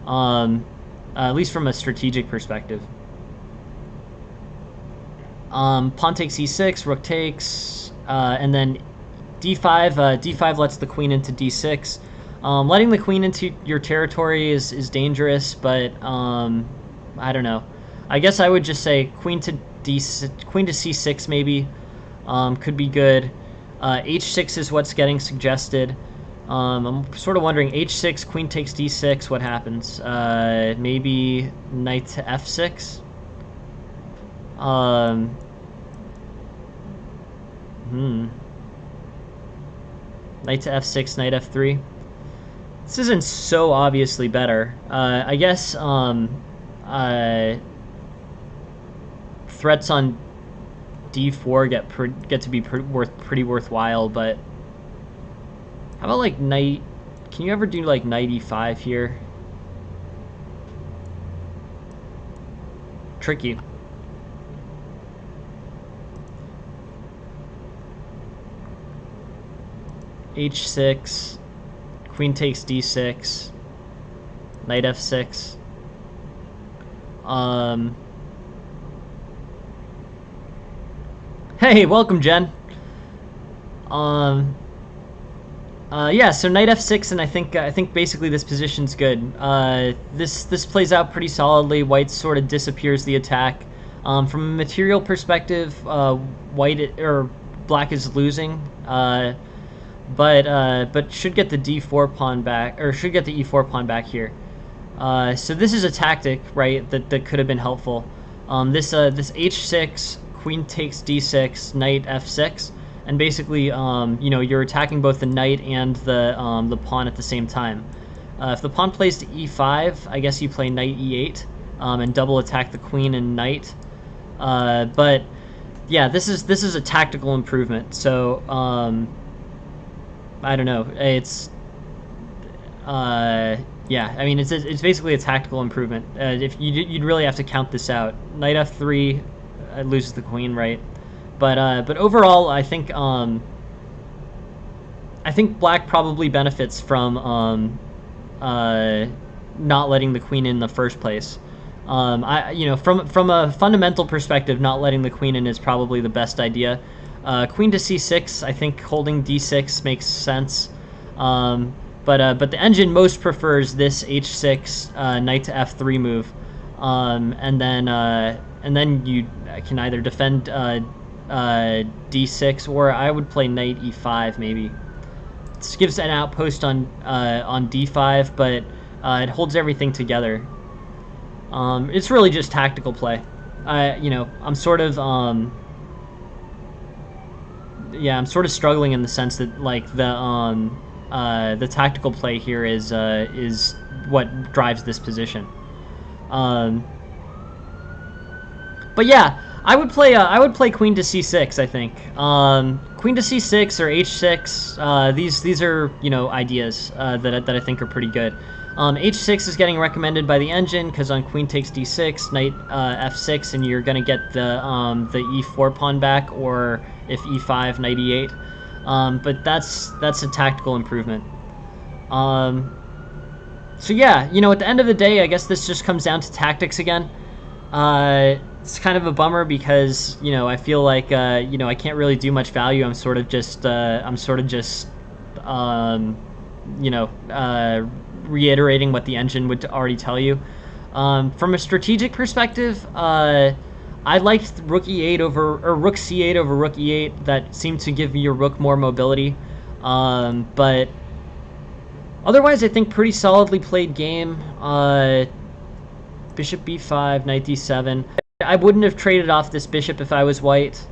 A: at least from a strategic perspective. Pawn takes e6, rook takes, and then d5. D5 lets the queen into d6. Letting the queen into your territory is dangerous, but I don't know. I guess I would just say queen to c6 maybe could be good. h6 is what's getting suggested. I'm sort of wondering, h6, queen takes d6, what happens? Maybe knight to f6. Knight to f6, knight f3. This isn't so obviously better. I guess threats on d4 get to be pretty worthwhile, but how about like knight? Can you ever do like knight e5 here? Tricky. h6, queen takes d6, knight f6. Hey, welcome, Jen. Yeah, so knight f6, and I think basically this position's good. This plays out pretty solidly. White sort of disappears the attack. From a material perspective, black is losing. But should get the d4 pawn back, or should get the e4 pawn back here. So this is a tactic, right, that could have been helpful. This h6, queen takes d6, knight f6, and basically, you're attacking both the knight and the pawn at the same time. If the pawn plays to e5, I guess you play knight e8. and double attack the queen and knight. But yeah, this is a tactical improvement. So I don't know. It's yeah. I mean, it's basically a tactical improvement. If you'd really have to count this out. Knight f3 loses the queen, right? But overall, I think black probably benefits from not letting the queen in the first place. From a fundamental perspective, not letting the queen in is probably the best idea. Queen to c6, I think holding d6 makes sense. But the engine most prefers this h6 knight to f3 move, and then you can either defend d6, or I would play knight e5 maybe. This gives an outpost on d5, but it holds everything together. It's really just tactical play. I'm sort of I'm sort of struggling in the sense that like the tactical play here is what drives this position. But yeah, I would play queen to c6. I think queen to c6 or h6. These are ideas that I think are pretty good. H6 is getting recommended by the engine because on queen takes d6, knight f6, and you're gonna get the e4 pawn back, or if e5, knight e8. But that's a tactical improvement. So yeah, at the end of the day, I guess this just comes down to tactics again. It's kind of a bummer because I feel like I can't really do much value. I'm sort of just reiterating what the engine would already tell you. From a strategic perspective, I liked rook e8 or rook c8 over rook e8. That seemed to give your rook more mobility. But otherwise, I think pretty solidly played game. Bishop b5, knight d7. I wouldn't have traded off this bishop if I was white.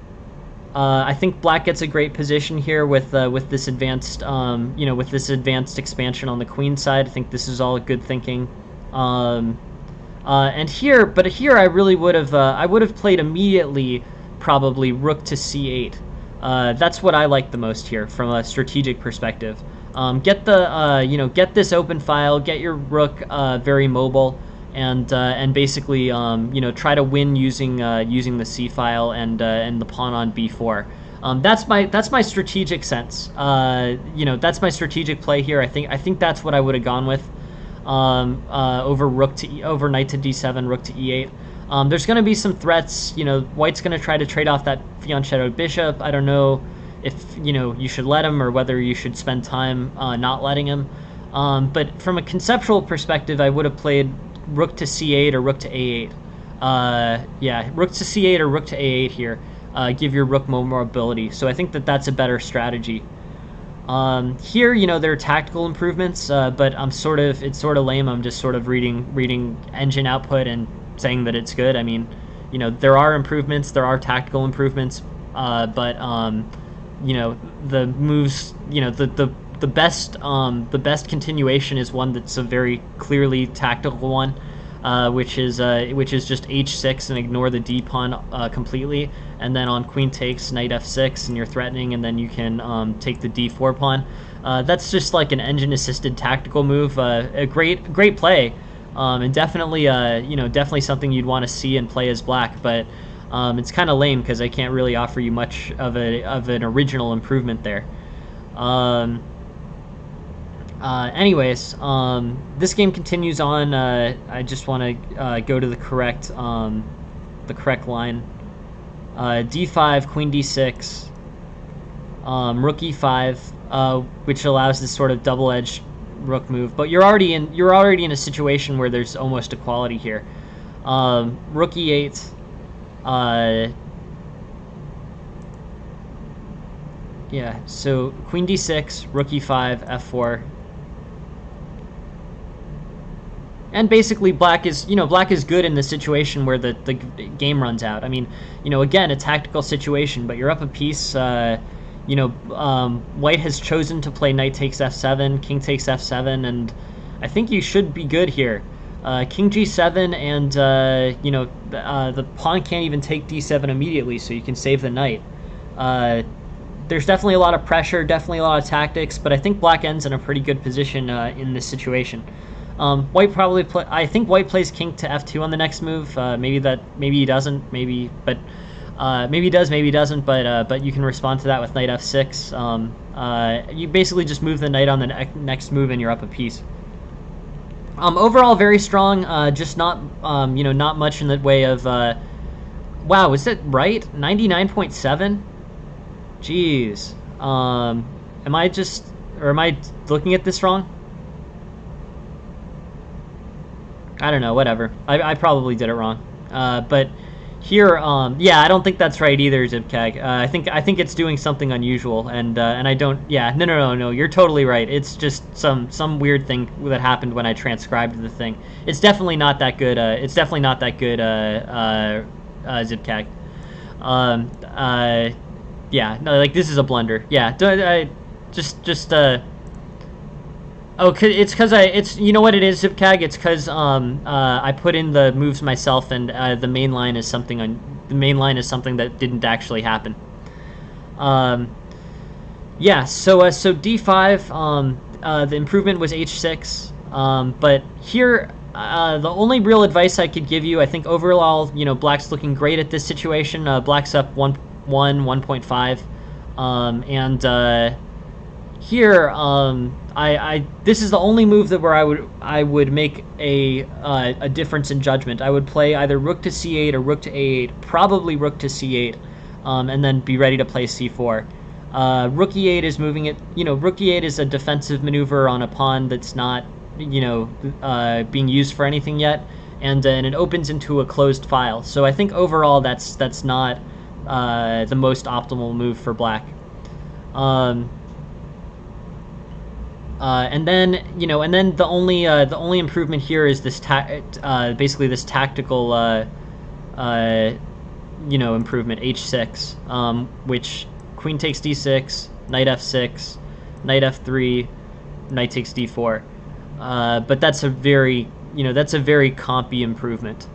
A: I think black gets a great position here with this advanced with this advanced expansion on the queen side. I think this is all good thinking. And here I really would have played immediately, probably rook to c8. That's what I like the most here from a strategic perspective. Get get this open file, get your rook very mobile, and basically try to win using the c file and the pawn on b4. That's my strategic sense. That's my strategic play here. I think that's what I would have gone with over knight to d7, rook to e8. There's going to be some threats. White's going to try to trade off that fianchettoed bishop. I don't know if you should let him or whether you should spend time not letting him. But from a conceptual perspective, I would have played rook to c8 or rook to a8. Rook to c8 or rook to a8 here. Give your rook more mobility. So I think that's a better strategy. Here, there are tactical improvements, but it's sort of lame. I'm just sort of reading engine output and saying that it's good. I mean, there are improvements, there are tactical improvements, but the moves, the best continuation is one that's a very clearly tactical one, which is just h6 and ignore the d pawn completely, and then on queen takes, knight f6, and you're threatening, and then you can take the d4 pawn. That's just like an engine assisted tactical move. A great play, and definitely definitely something you'd want to see and play as black, but it's kind of lame because I can't really offer you much of an original improvement there. Anyways, this game continues on. I just want to go to the correct line. D5, queen d6, rook e5, which allows this sort of double-edged rook move. But you're already in a situation where there's almost equality here. Rook e8. Yeah. So queen d6, rook e5, f4. And basically, black is good in the situation where the game runs out. I mean, again, a tactical situation, but you're up a piece. White has chosen to play knight takes f7, king takes f7, and I think you should be good here. King g7, and the pawn can't even take d7 immediately, so you can save the knight. There's definitely a lot of pressure, definitely a lot of tactics, but I think black ends in a pretty good position in this situation. White probably I think white plays king to f2 on the next move. Maybe he doesn't. Maybe he does. Maybe he doesn't. But you can respond to that with knight f6. You basically just move the knight on the next move, and you're up a piece. Overall, very strong. Just not not much in the way of. Wow, is that right? 99.7. Jeez. Am I looking at this wrong? I don't know, whatever. I probably did it wrong. But here, yeah, I don't think that's right either, Zipcag. I think it's doing something unusual, and I don't. Yeah, no. You're totally right. It's just some weird thing that happened when I transcribed the thing. It's definitely not that good. Zipcag. Yeah, no, like this is a blunder. Yeah, Oh, it's because you know what it is, Zipcag? It's because I put in the moves myself, and the main line is something that didn't actually happen. Yeah, so d5, the improvement was h6, but here the only real advice I could give you, I think overall, black's looking great at this situation. Black's up 1.5, and here, this is the only move where I would make a difference in judgment. I would play either rook to c8 or rook to a8, probably rook to c8, and then be ready to play c4. Rook e8 is moving it. Rook e8 is a defensive maneuver on a pawn that's not being used for anything yet, and it opens into a closed file. So I think overall that's not the most optimal move for black. And then the only improvement here is this basically this tactical improvement, h6, which queen takes d6, knight f6, knight f3, knight takes d4. But that's a very compy improvement.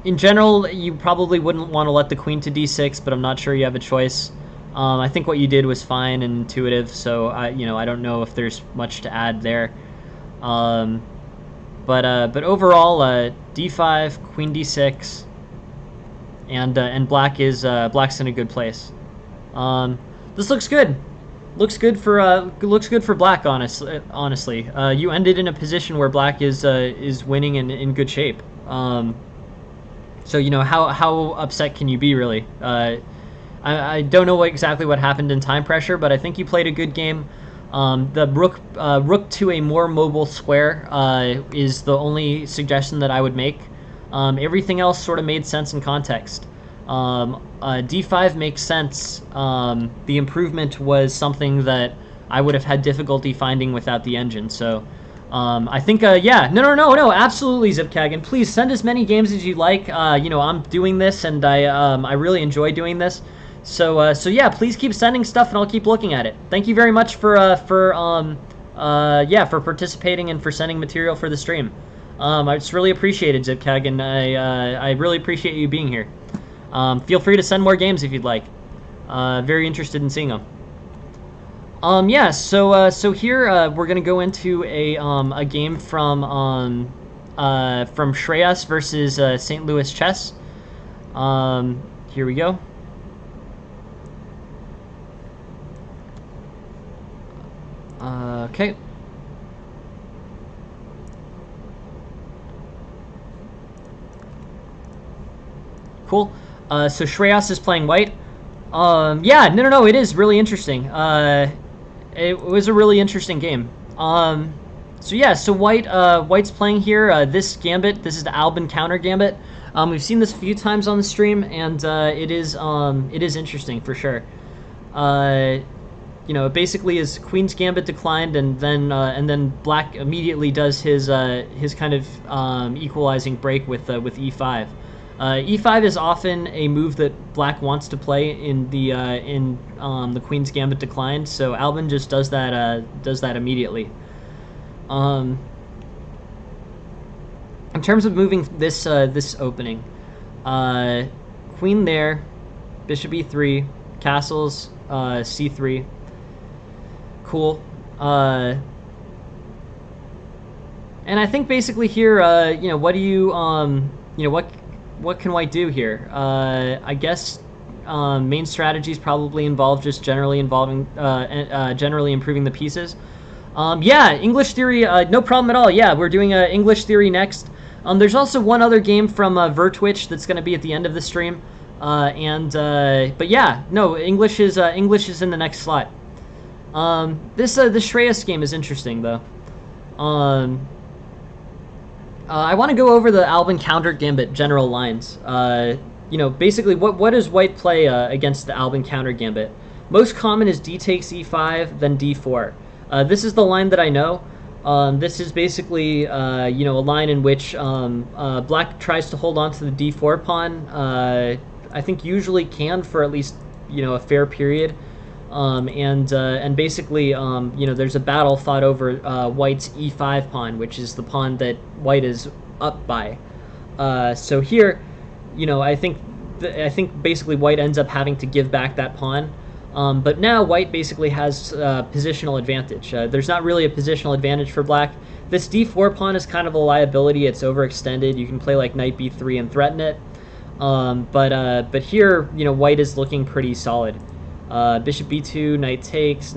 A: In general, you probably wouldn't want to let the queen to d6, but I'm not sure you have a choice. I think what you did was fine and intuitive, so I don't know if there's much to add there. But overall, d5, queen d6, and black's in a good place. This looks good. Looks good for black. Honestly, you ended in a position where black is winning and in good shape. So how upset can you be, really? I don't know exactly what happened in time pressure, but I think you played a good game. The rook to a more mobile square is the only suggestion that I would make. Everything else sort of made sense in context. D5 makes sense. The improvement was something that I would have had difficulty finding without the engine. So I think, yeah, no, absolutely, Zipcag, and please send as many games as you like. I'm doing this, and I really enjoy doing this. So yeah, please keep sending stuff, and I'll keep looking at it. Thank you very much for participating and for sending material for the stream. I just really appreciate it, Zipcag, and I really appreciate you being here. Feel free to send more games if you'd like. Very interested in seeing them. Yeah, so here we're gonna go into a game from Shreyas versus St. Louis Chess. Here we go. Okay. Cool. So Shreyas is playing white. Yeah, no, it is really interesting. It was a really interesting game. So yeah, so white's playing here. This gambit, this is the Albin counter gambit. We've seen this a few times on the stream, and it is interesting for sure. It basically is Queen's Gambit declined, and then Black immediately does his kind of equalizing break with E5. E5 is often a move that Black wants to play in the Queen's Gambit declined, so Albin just does that immediately. In terms of moving this opening, queen there, bishop e3, castles c3. Cool. And I think basically here, what do you, what can white do here? I guess main strategies probably involve just generally improving the pieces. Yeah, English theory, no problem at all. Yeah, we're doing English theory next. There's also one other game from Vertwitch that's going to be at the end of the stream. But yeah, no, English is in the next slot. This Shreyas game is interesting though. I want to go over the Albin counter gambit general lines. Basically what does white play against the Albin counter gambit? Most common is d takes e5, then d4. This is the line that I know. This is basically, a line in which black tries to hold on to the d4 pawn. I think usually can for at least, a fair period. And basically, there's a battle fought over white's e5 pawn, which is the pawn that white is up by. So here, I think basically white ends up having to give back that pawn. But now white basically has positional advantage. There's not really a positional advantage for black. This d4 pawn is kind of a liability. It's overextended. You can play like knight b3 and threaten it. But here, white is looking pretty solid. Bishop b2, knight takes,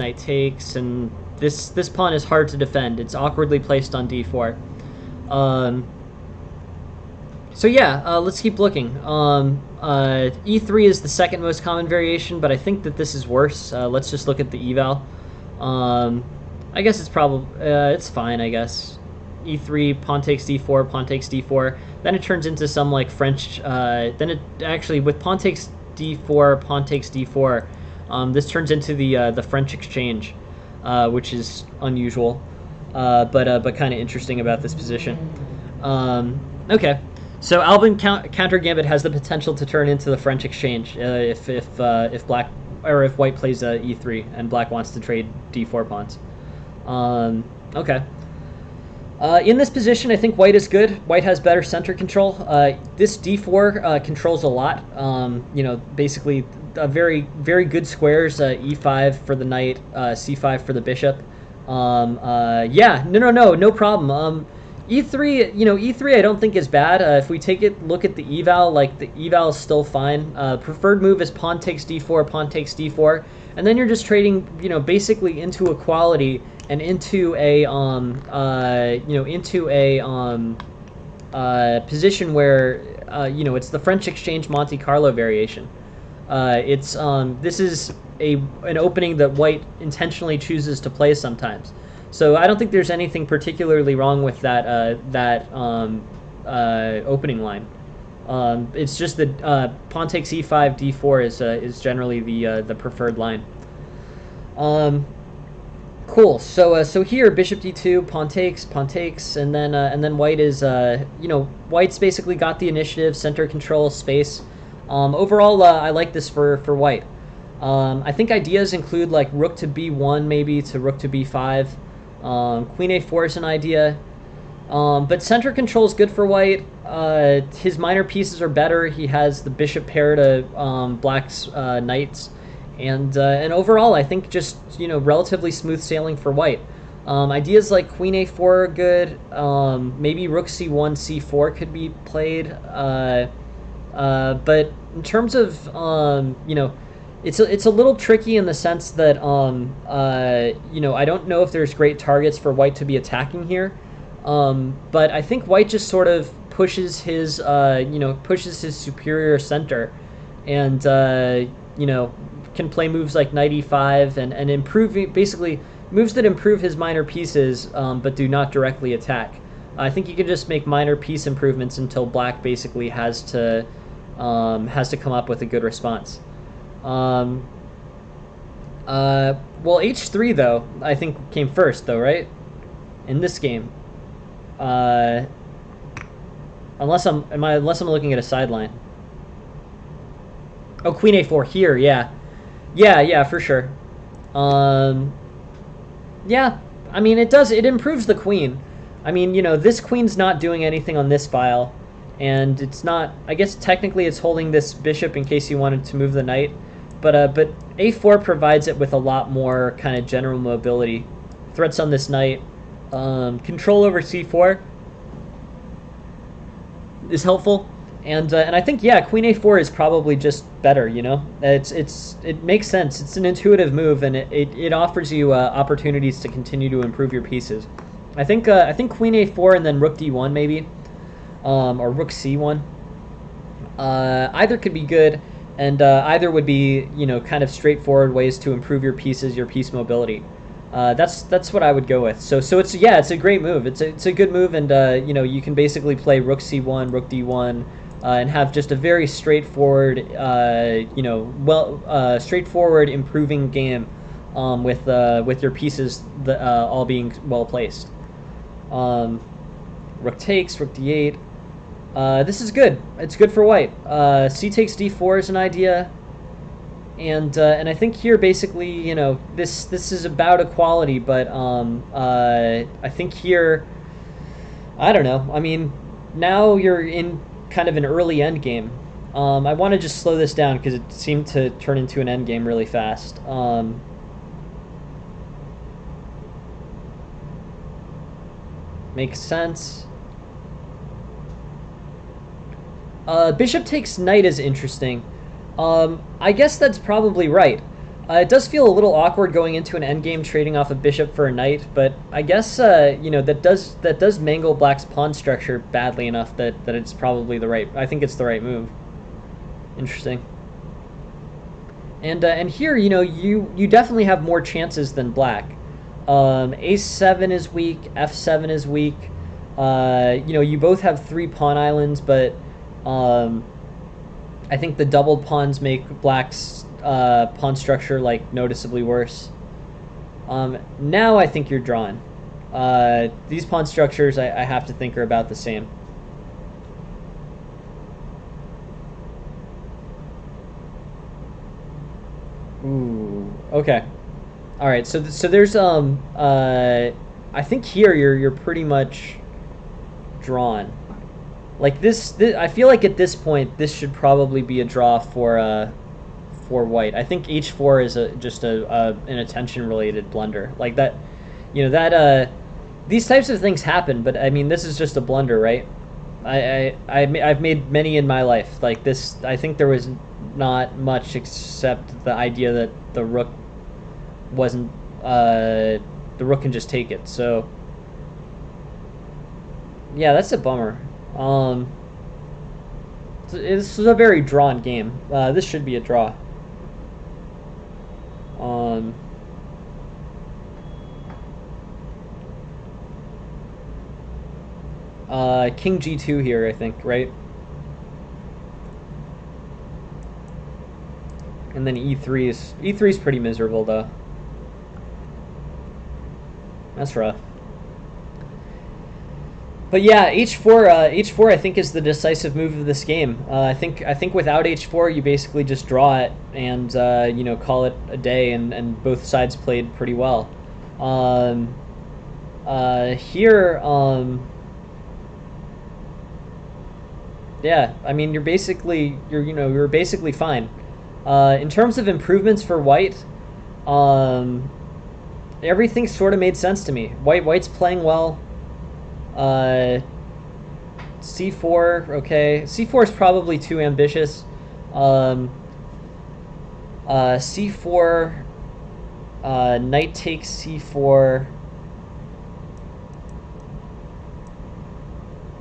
A: and this pawn is hard to defend. It's awkwardly placed on d4. So yeah, let's keep looking. E3 is the second most common variation, but I think that this is worse. Let's just look at the eval. I guess it's probably it's fine. I guess E3, pawn takes d4, pawn takes d4. Then it turns into some like French. Then it actually with pawn takes d4, pawn takes d4. This turns into the French exchange, which is unusual, but kind of interesting about this position. Okay. So Albin counter gambit has the potential to turn into the French exchange if black or if white plays e3 and black wants to trade d4 pawns. Okay. In this position, I think white is good. White has better center control. This d4 controls a lot. Basically a very good squares. E5 for the knight, c5 for the bishop. Yeah, no problem. E3, E3 I don't think is bad. If we look at the eval, like the eval is still fine. Preferred move is pawn takes d4, pawn takes d4, and then you're just trading, basically into equality and into a position where it's the French exchange Monte Carlo variation. This is an opening that white intentionally chooses to play sometimes. So I don't think there's anything particularly wrong with that opening line. It's just that pawn takes e5, d4 is generally the preferred line. Cool. So here bishop d2, pawn takes, and then white is white's basically got the initiative, center control, space. Overall, I like this for white. I think ideas include like rook to b1 maybe to rook to b5. Queen a4 is an idea, but center control is good for white. His minor pieces are better. He has the bishop pair to black's knights, and overall I think just relatively smooth sailing for white. Ideas like queen a4 are good. Maybe rook c1, c4 could be played, but in terms of it's a little tricky in the sense that I don't know if there's great targets for white to be attacking here, but I think white just sort of pushes his superior center, and can play moves like knight e5 and improve basically moves that improve his minor pieces, but do not directly attack. I think you can just make minor piece improvements until black basically has to come up with a good response. Well, h3 though I think came first though, right? In this game, unless I'm looking at a sideline. Oh, queen a4 here, yeah, for sure. Yeah, I mean it improves the queen. I mean, you know, this queen's not doing anything on this file, and it's not. I guess technically it's holding this bishop in case you wanted to move the knight, but a4 provides it with a lot more kind of general mobility. Threats on this knight, control over c4 is helpful, and I think yeah, queen a4 is probably just better. You know, it makes sense. It's an intuitive move, and it offers you opportunities to continue to improve your pieces. I think queen a4 and then rook d1 maybe, or rook c1. Either could be good, and either would be, you know, kind of straightforward ways to improve your pieces, your piece mobility. That's what I would go with. So it's yeah, it's a great move. It's a good move, and you know, you can basically play rook c1, rook d1, and have just a very straightforward, you know, straightforward improving game, with your pieces all being well placed. Rook takes, rook d8. This is good. It's good for white. C takes d4 is an idea, and I think here basically, you know, this is about equality, but I think here, I don't know. I mean, now you're in kind of an early end game. I want to just slow this down because it seemed to turn into an end game really fast. Makes sense. Bishop takes knight is interesting. I guess that's probably right. It does feel a little awkward going into an endgame trading off a bishop for a knight, but I guess you know, that does mangle black's pawn structure badly enough that it's probably the right. I think it's the right move. Interesting. And here, you know, you definitely have more chances than black. A7 is weak, f7 is weak. You know, you both have 3 pawn islands, but I think the doubled pawns make black's pawn structure like noticeably worse. Now I think you're drawn. These pawn structures I have to think are about the same. Ooh, okay. All right, so there's I think here you're pretty much drawn. Like this I feel like at this point this should probably be a draw for white. I think h4 is just an attention related blunder. Like that, you know, that these types of things happen, but I mean, this is just a blunder, right? I've made many in my life. Like this, I think there was not much except the idea that the rook wasn't the rook can just take it. So yeah, that's a bummer. This is a very drawn game. This should be a draw. King g2 here, I think, right? And then e3 is pretty miserable though. That's rough. But yeah, h4 I think is the decisive move of this game. I think without h4 you basically just draw it and you know, call it a day, and both sides played pretty well. Here yeah, I mean, you're basically fine. In terms of improvements for white, everything sort of made sense to me. White's playing well. C4, okay. C4 is probably too ambitious. C4, knight takes c4.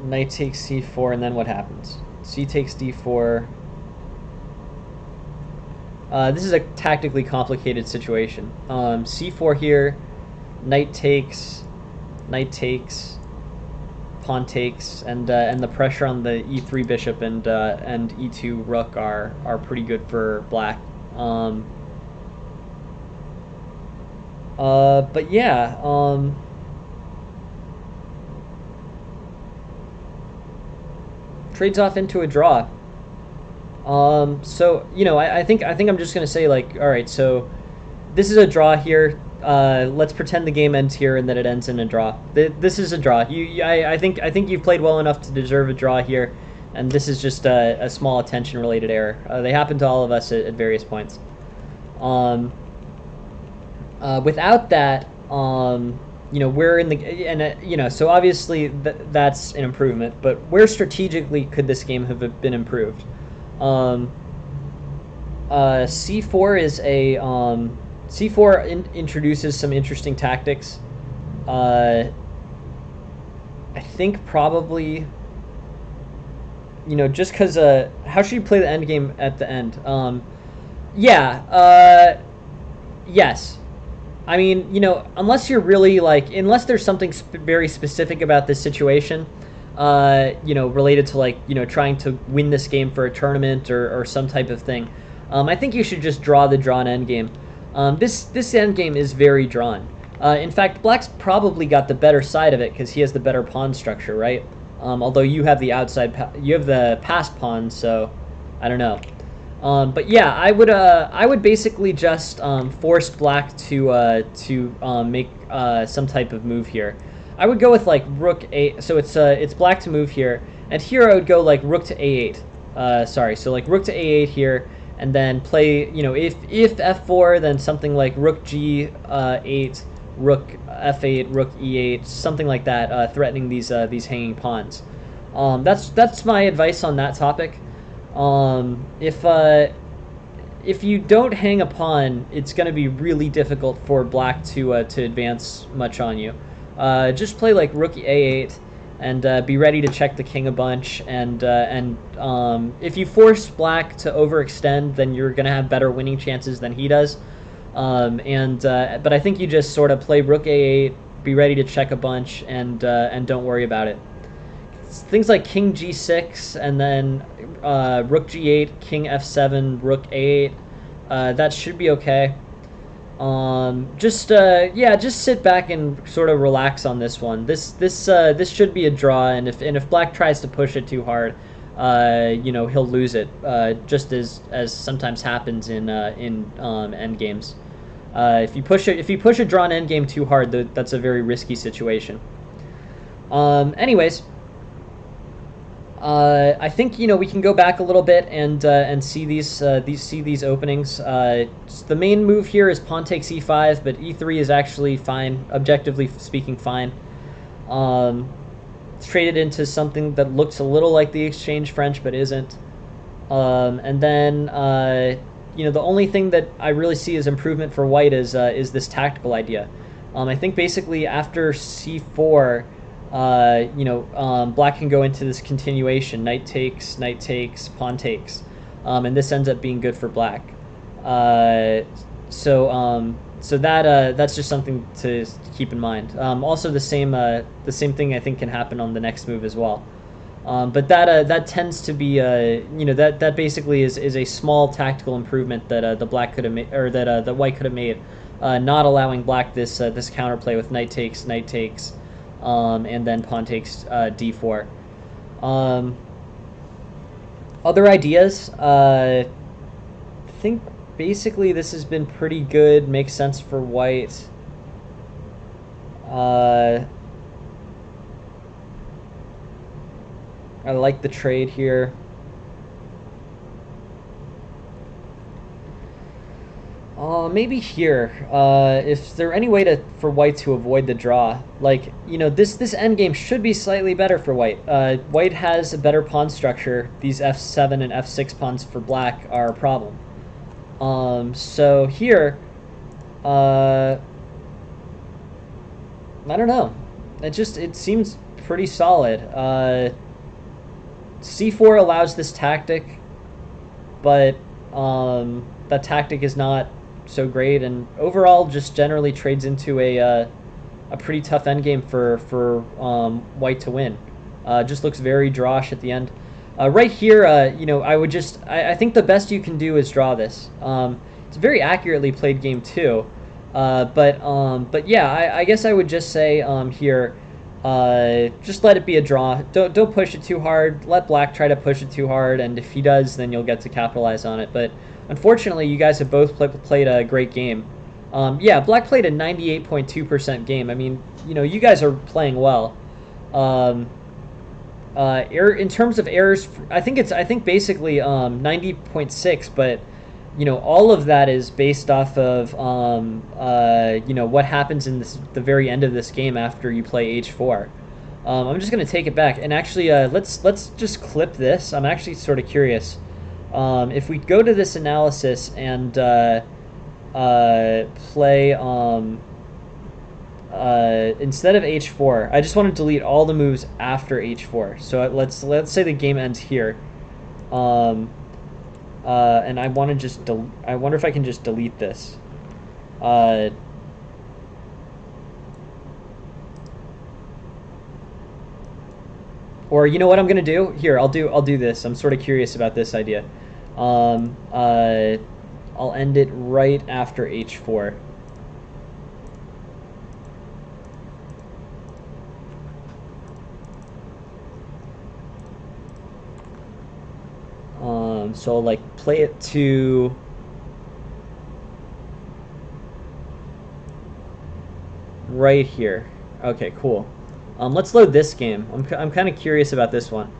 A: Knight takes c4, and then what happens? C takes d4. This is a tactically complicated situation. C4 here, knight takes, pawn takes, and the pressure on the e3 bishop and e2 rook are pretty good for black. But yeah, trades off into a draw. So you know, I think I'm just gonna say, like, all right, so this is a draw here. let's pretend the game ends here and that it ends in a draw. This is a draw. I think you've played well enough to deserve a draw here, and this is just a small attention-related error. They happen to all of us at various points. Without that, we're in the so obviously that's an improvement. But where strategically could this game have been improved? C4 is a C4 introduces some interesting tactics. I think probably, just because how should you play the endgame at the end? Yes. I mean, unless you're really unless there's something very specific about this situation, related to trying to win this game for a tournament or some type of thing, I think you should just draw the drawn endgame. This endgame is very drawn. In fact, Black's probably got the better side of it because he has the better pawn structure, right? Although you have the you have the passed pawn, so I don't know. But yeah, I would basically just force Black to make some type of move here. I would go with rook a. So it's Black to move here, and here I would go rook to a8. So rook to a8 here, and then play if f4, then something like rook g8, rook f8, rook e8, something like that, threatening these hanging pawns. That's my advice on that topic. If you don't hang a pawn, it's going to be really difficult for Black to advance much on you. Just play rook a8 and be ready to check the king a bunch. And if you force Black to overextend, then you're going to have better winning chances than he does. But I think you just sort of play rook a8, be ready to check a bunch, and don't worry about it. Things like king g6 and then rook g8, king f7, rook a8. That should be okay. Just sit back and sort of relax on this one. This should be a draw, and if Black tries to push it too hard, he'll lose it. Just as sometimes happens in end games. If you push a drawn endgame too hard, that's a very risky situation. Anyways. I think we can go back a little bit and see these openings. The main move here is pawn takes e5, but e3 is actually fine, objectively speaking, fine. It's traded into something that looks a little like the exchange French, but isn't. And then the only thing that I really see as improvement for White is this tactical idea. I think basically after c4. Black can go into this continuation, knight takes, pawn takes, and this ends up being good for Black. So that's just something to keep in mind. Also, the same thing I think can happen on the next move as well. But that tends to be that basically is a small tactical improvement that the Black could have made, or that the White could have made, not allowing Black this counterplay with knight takes. And then pawn takes d4. Other ideas, I think basically this has been pretty good, makes sense for White. I like the trade here. Maybe here, if there any way for White to avoid the draw, this endgame should be slightly better for White. White has a better pawn structure. These f7 and f6 pawns for Black are a problem. So here, I don't know. It seems pretty solid. c4 allows this tactic, but that tactic is not so great, and overall just generally trades into a pretty tough endgame for White to win. Just looks very drawish at the end. Right here, I think the best you can do is draw this. It's a very accurately played game too, but yeah, I guess I would just say here, just let it be a draw. Don't push it too hard. Let Black try to push it too hard, and if he does, then you'll get to capitalize on it. But unfortunately, you guys have both played a great game. Yeah, Black played a 98.2% game. I mean, you know, you guys are playing well. Um, in terms of errors, I think basically 90.6, but you know, all of that is based off of you know, what happens in the very end of this game after you play h4. I'm just gonna take it back and actually let's just clip this. I'm actually sort of curious. If we go to this analysis and play instead of h4, I just want to delete all the moves after h4. So let's say the game ends here, and I want to just I wonder if I can just delete this. Or you know what I'm gonna do? Here, I'll do this. I'm sort of curious about this idea. I'll end it right after h4. So I'll like play it to right here. Okay, cool. Let's load this game. I'm kind of curious about this one.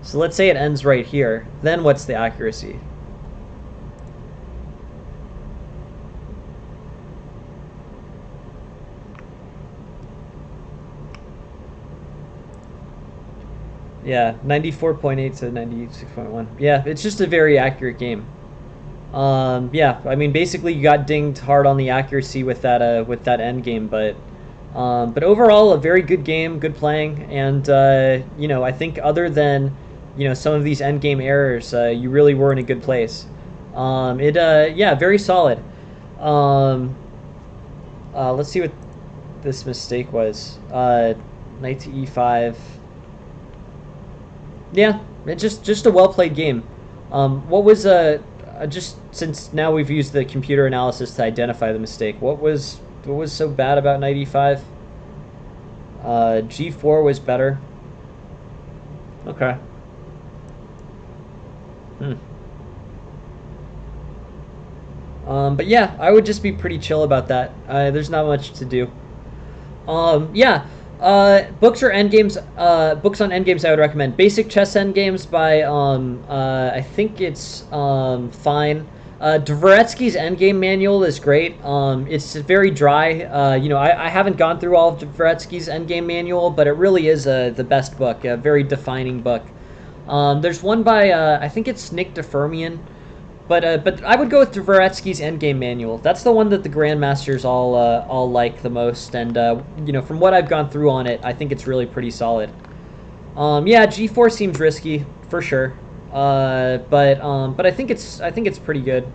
A: So let's say it ends right here. Then what's the accuracy? Yeah, 94.8 to 96.1. Yeah, it's just a very accurate game. Yeah, I mean, basically you got dinged hard on the accuracy with that end game, but overall a very good game, good playing, and you know, I think other than, you know, some of these end game errors, you really were in a good place. Yeah, very solid. Let's see what this mistake was. Knight to e5. Yeah, it's just a well played game. What was just since now we've used the computer analysis to identify the mistake. What was so bad about knight e5? G4 was better. Okay. But yeah, I would just be pretty chill about that. There's not much to do. Yeah. Books or endgames. Books on endgames I would recommend. Basic Chess Endgames by I think it's fine. Dvoretsky's Endgame Manual is great. It's very dry. You know, I haven't gone through all of Dvoretsky's Endgame Manual, but it really is the best book. A very defining book. There's one by I think it's Nick DeFermian. But I would go with Dvoretsky's Endgame Manual. That's the one that the Grandmasters all like the most, and you know, from what I've gone through on it, I think it's really pretty solid. Yeah, G4 seems risky for sure, but I think it's pretty good.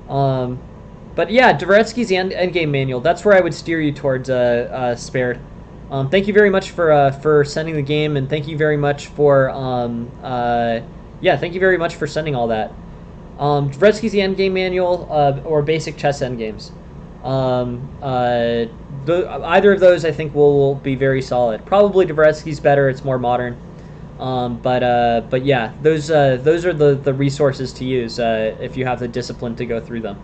A: But yeah, Dvoretsky's Endgame Manual. That's where I would steer you towards Spared. Thank you very much for sending the game, and thank you very much for yeah, thank you very much for sending all that. Dvoretsky's the Endgame Manual, or Basic Chess Endgames. Either of those I think will be very solid. Probably Dvoretsky's better; it's more modern. But yeah, those are the resources to use if you have the discipline to go through them.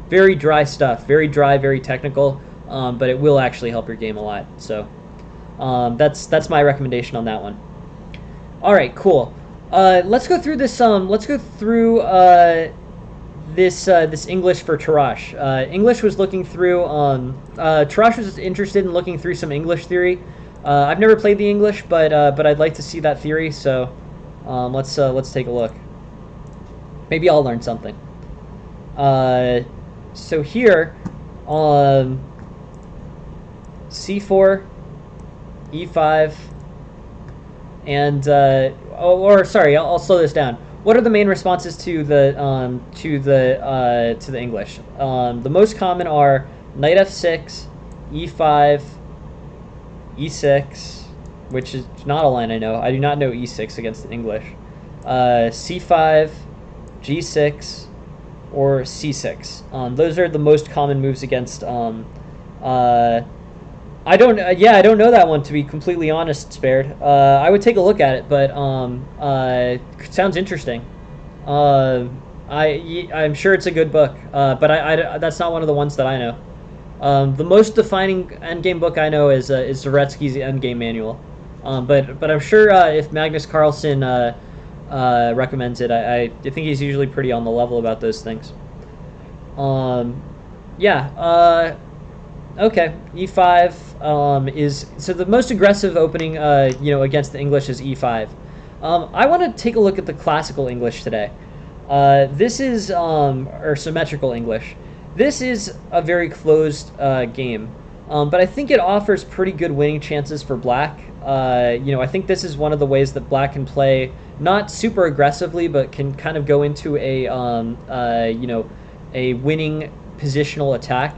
A: Very dry stuff, very dry, very technical, but it will actually help your game a lot. So that's my recommendation on that one. All right, cool. Let's go through this. Let's go through this English for Tarash. English was looking through. Tarash was interested in looking through some English theory. I've never played the English, but I'd like to see that theory. So let's take a look. Maybe I'll learn something. So here, C4, E5, and sorry, I'll slow this down. What are the main responses to the English? The most common are knight f6, e5, e6, which is not a line I know. I do not know e6 against the English. C5, g6, or c6. Those are the most common moves against I don't. Yeah, I don't know that one, to be completely honest, Spared. I would take a look at it, but sounds interesting. Uh, I'm sure it's a good book, but that's not one of the ones that I know. The most defining endgame book I know is Zaretsky's Endgame Manual. But I'm sure if Magnus Carlsen recommends it, I think he's usually pretty on the level about those things. Um, yeah. Okay. E5 is so the most aggressive opening against the English is E5. I want to take a look at the classical English today. This is or symmetrical English. This is a very closed game, but I think it offers pretty good winning chances for Black. I think this is one of the ways that Black can play not super aggressively, but can kind of go into a winning positional attack.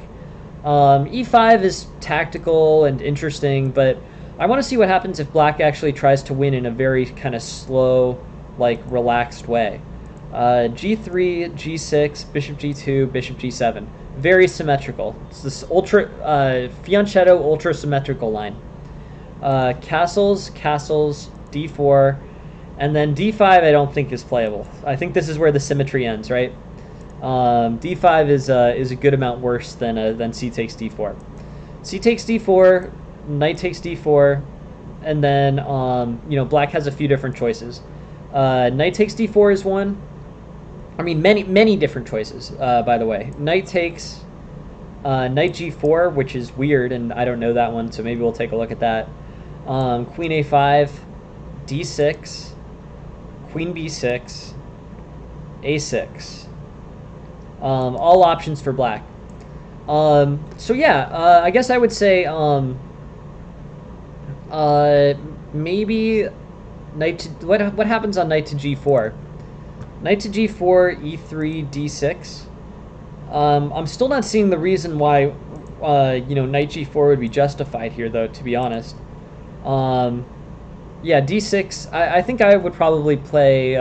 A: E5 is tactical and interesting, but I want to see what happens if Black actually tries to win in a very kind of slow, like relaxed way. G3, G6, Bishop G2, Bishop G7. Very symmetrical. It's this fianchetto ultra symmetrical line. Castles, D4, and then D5 I don't think is playable. I think this is where the symmetry ends, right? D5 is a good amount worse than C takes D4. C takes D4, Knight takes D4, and then Black has a few different choices. Knight takes D4 is one. I mean, many different choices. By the way, Knight takes Knight G4, which is weird, and I don't know that one, so maybe we'll take a look at that. Queen A5, D6, Queen B6, A6. All options for Black. So yeah, I guess I would say maybe Knight to, what happens on Knight to G4? Knight to G4, E3, D6. I'm still not seeing the reason why Knight G4 would be justified here, though, to be honest. Yeah, D6. I think I would probably play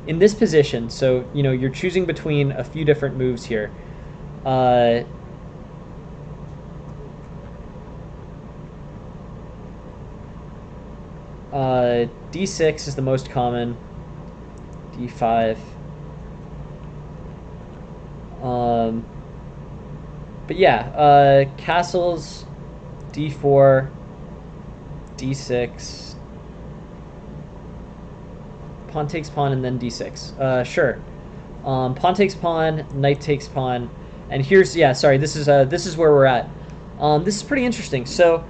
A: in this position. So you're choosing between a few different moves here. D6 is the most common. D5. But yeah, castles, D4, D6, pawn takes pawn, and then D6. Sure. Pawn takes pawn, knight takes pawn, and here's this is where we're at. This is pretty interesting. So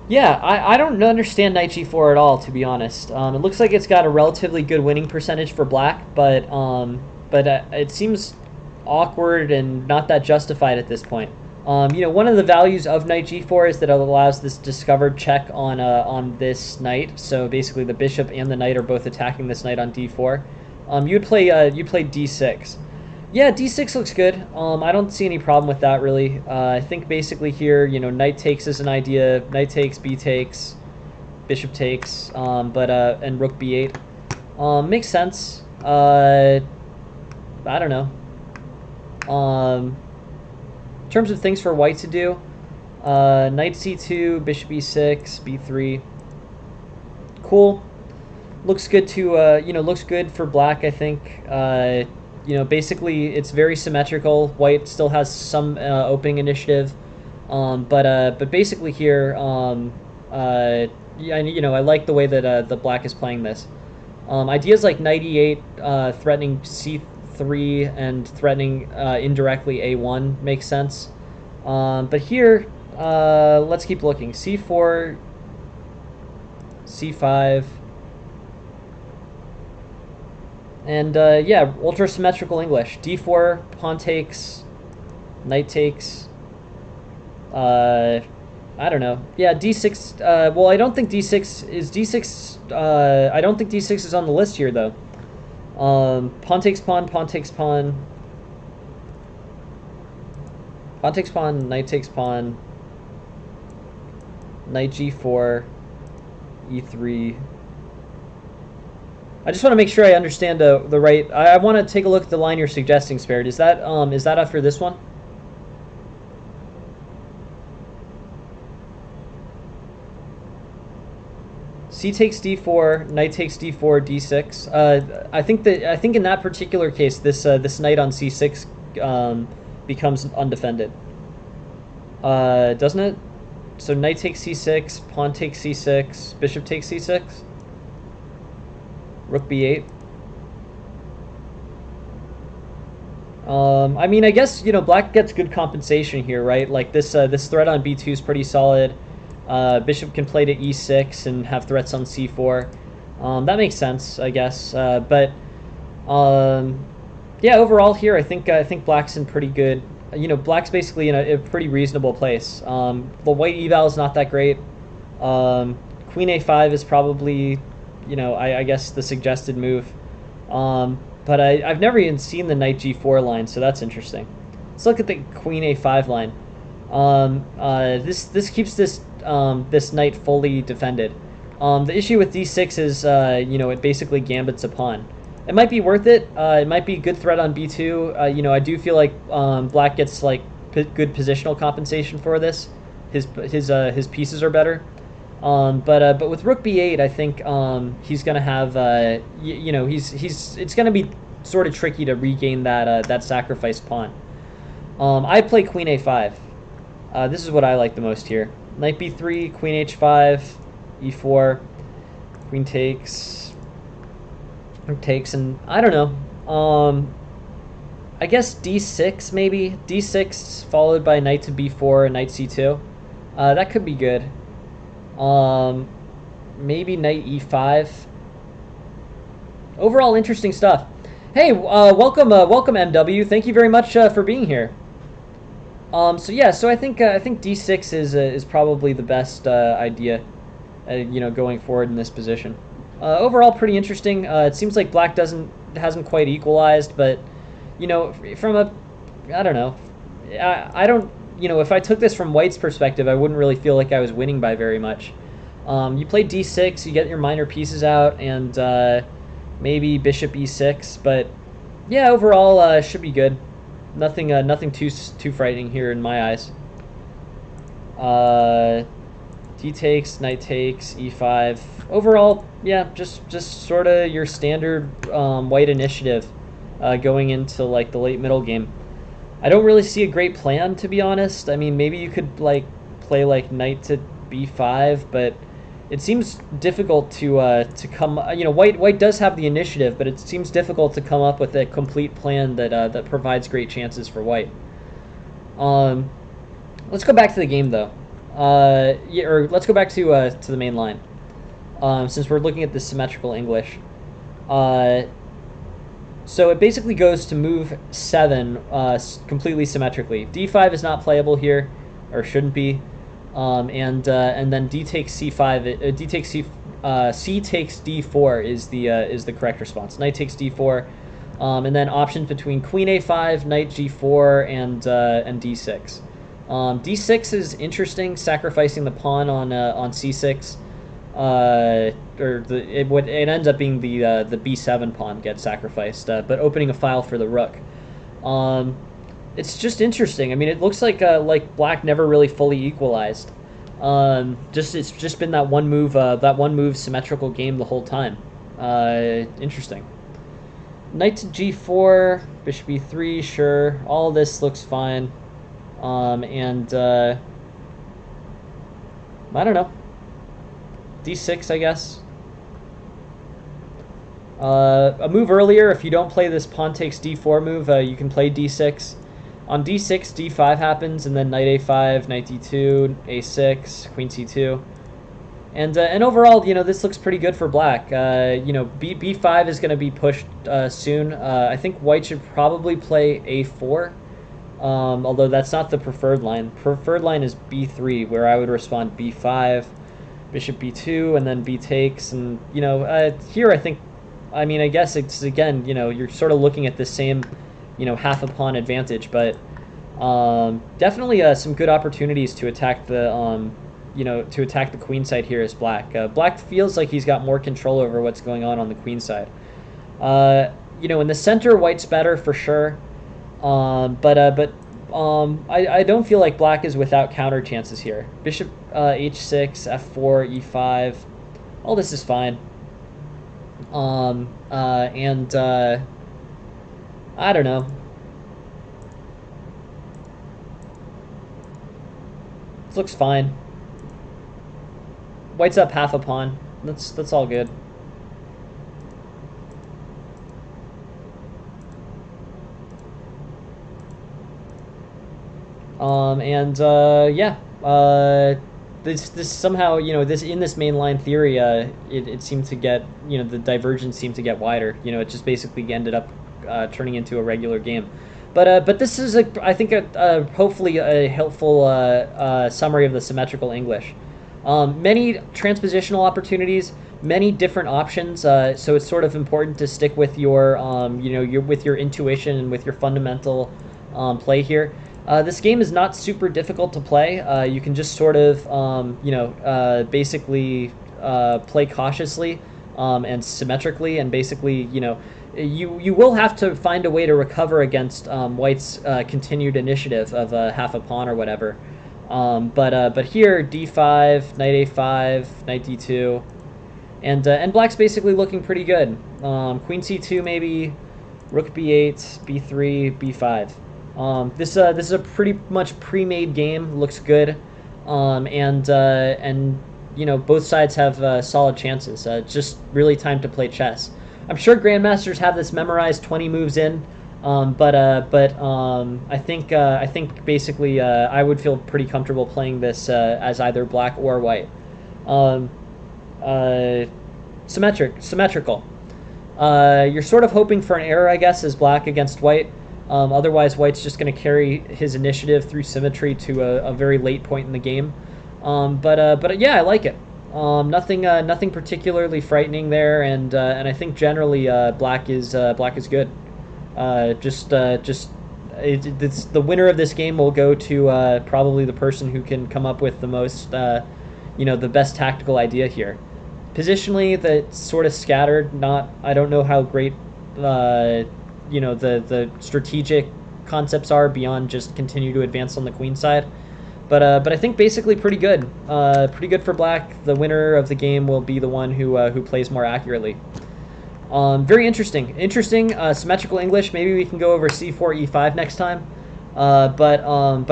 A: yeah, I don't understand Knight G4 at all, to be honest. It looks like it's got a relatively good winning percentage for Black, but it seems awkward and not that justified at this point. One of the values of Knight G4 is that it allows this discovered check on this knight. So basically, the bishop and the knight are both attacking this knight on D4. You'd play D6. Yeah, D6 looks good. I don't see any problem with that, really. I think basically here, knight takes is an idea. Knight takes, B takes, bishop takes, and rook B8. Makes sense. I don't know. In terms of things for white to do, knight C2, bishop E6, B3. Cool. Looks good to, looks good for Black, I think. Basically it's very symmetrical. White still has some opening initiative, but basically here, I like the way that the Black is playing this. Ideas like knight E8, threatening C3 and threatening indirectly A1 makes sense. But here, let's keep looking. C4, C5. And yeah, ultra symmetrical English. D4, pawn takes, knight takes. I don't know. Yeah, D6. Well, I don't think D6 is D6. I don't think D6 is on the list here though. Pawn takes pawn, pawn takes pawn. Pawn takes pawn, knight takes pawn. Knight G4, E3. I just want to make sure I understand the right. I want to take a look at the line you're suggesting, Spared. Is that after this one? c takes d4, knight takes d4, d6. I think in that particular case, this knight on c6 becomes undefended. Doesn't it? So knight takes c6, pawn takes c6, bishop takes c6, rook b8. I mean, I guess, you know, black gets good compensation here, right? Like this threat on b2 is pretty solid. Bishop can play to e6 and have threats on c4. That makes sense, I guess. But yeah, overall here, I think black's in pretty good. You know, black's basically in a pretty reasonable place. The white eval is not that great. Queen a5 is probably, you know, I guess the suggested move. But I've never even seen the knight g4 line, so that's interesting. Let's look at the queen a5 line. This keeps this knight fully defended. The issue with d6 is, you know, it basically gambits a pawn. It might be worth it. It might be a good threat on b2. You know, I do feel like black gets like good positional compensation for this. His pieces are better. But with rook b8, I think he's gonna have you know, it's gonna be sort of tricky to regain that sacrificed pawn. I play queen a5. This is what I like the most here. Knight b3, queen h5, e4, queen takes, and I don't know. I guess d6 maybe. d6 followed by knight to b4 and knight c2. That could be good. Maybe knight e5. Overall, interesting stuff. Hey, welcome MW. Thank you very much for being here. So yeah, so I think d6 is probably the best idea, you know, going forward in this position. Overall, pretty interesting. It seems like black hasn't quite equalized, but you know, from a, I don't know, I don't. You know, if I took this from white's perspective, I wouldn't really feel like I was winning by very much. You play d6, you get your minor pieces out, and maybe bishop e6. But yeah, overall, should be good. Nothing too frightening here in my eyes. D takes, knight takes, e5. Overall, yeah, just sort of your standard white initiative going into like the late middle game. I don't really see a great plan, to be honest. I mean, maybe you could like play like knight to b5, but it seems difficult to come. You know, white does have the initiative, but it seems difficult to come up with a complete plan that provides great chances for white. Let's go back to the game though. Yeah, or let's go back to the main line. Since we're looking at the symmetrical English. So it basically goes to move 7 completely symmetrically. d5 is not playable here, or shouldn't be, and then d takes c5. C takes d4 is the correct response. Knight takes d4, and then options between queen a5, knight g4, and d6. d6 is interesting, sacrificing the pawn on c6. It ends up being the b7 pawn gets sacrificed, but opening a file for the rook. It's just interesting. I mean, it looks like black never really fully equalized. It's just been that one move symmetrical game the whole time. Interesting. Knight to g4, bishop e3, sure. All of this looks fine. And I don't know. d6, I guess. A move earlier, if you don't play this pawn takes d4 move, you can play d6. On d6, d5 happens, and then knight a5, knight d2, a6, queen c2. And overall, you know, this looks pretty good for black. You know, b5 is going to be pushed soon. I think white should probably play a4, although that's not the preferred line. Preferred line is b3, where I would respond b5, bishop b2, and then b takes. And, you know, here I mean, I guess it's, again, you know, you're sort of looking at the same, you know, half a pawn advantage, but definitely some good opportunities to attack the, you know, to attack the queen side here as black. Black feels like he's got more control over what's going on the queen side. You know, in the center, white's better for sure, but I don't feel like black is without counter chances here. Bishop h6, f4, e5. All this is fine. And I don't know. This looks fine. White's up half a pawn. That's all good. Yeah. This somehow, this in this mainline theory, it seemed to get, the divergence seemed to get wider. It just basically ended up turning into a regular game. But this is, I think, hopefully a helpful summary of the symmetrical English. Many transpositional opportunities, many different options. So it's sort of important to stick with your, with your intuition and with your fundamental play here. This game is not super difficult to play. You can just sort of, basically play cautiously and symmetrically, and basically, you will have to find a way to recover against White's continued initiative of half a pawn or whatever. But here, d5, knight a5, knight d2, and Black's basically looking pretty good. Queen c2 maybe, rook b8, b3, b5. This is a pretty much pre-made game. Looks good, and both sides have solid chances. Just really time to play chess. I'm sure grandmasters have this memorized 20 moves in, but I think basically I would feel pretty comfortable playing this as either black or white. Symmetrical. You're sort of hoping for an error, I guess, as black against white. Otherwise, White's just going to carry his initiative through symmetry to a very late point in the game. But yeah, I like it. Nothing particularly frightening there, and I think generally black is good. It's the winner of this game will go to probably the person who can come up with the most, the best tactical idea here. Positionally, that's sort of scattered. I don't know how great. The strategic concepts are beyond just continue to advance on the queen side, but I think basically pretty good for black. The winner of the game will be the one who plays more accurately. Very interesting symmetrical English. Maybe we can go over c4 e5 next time, but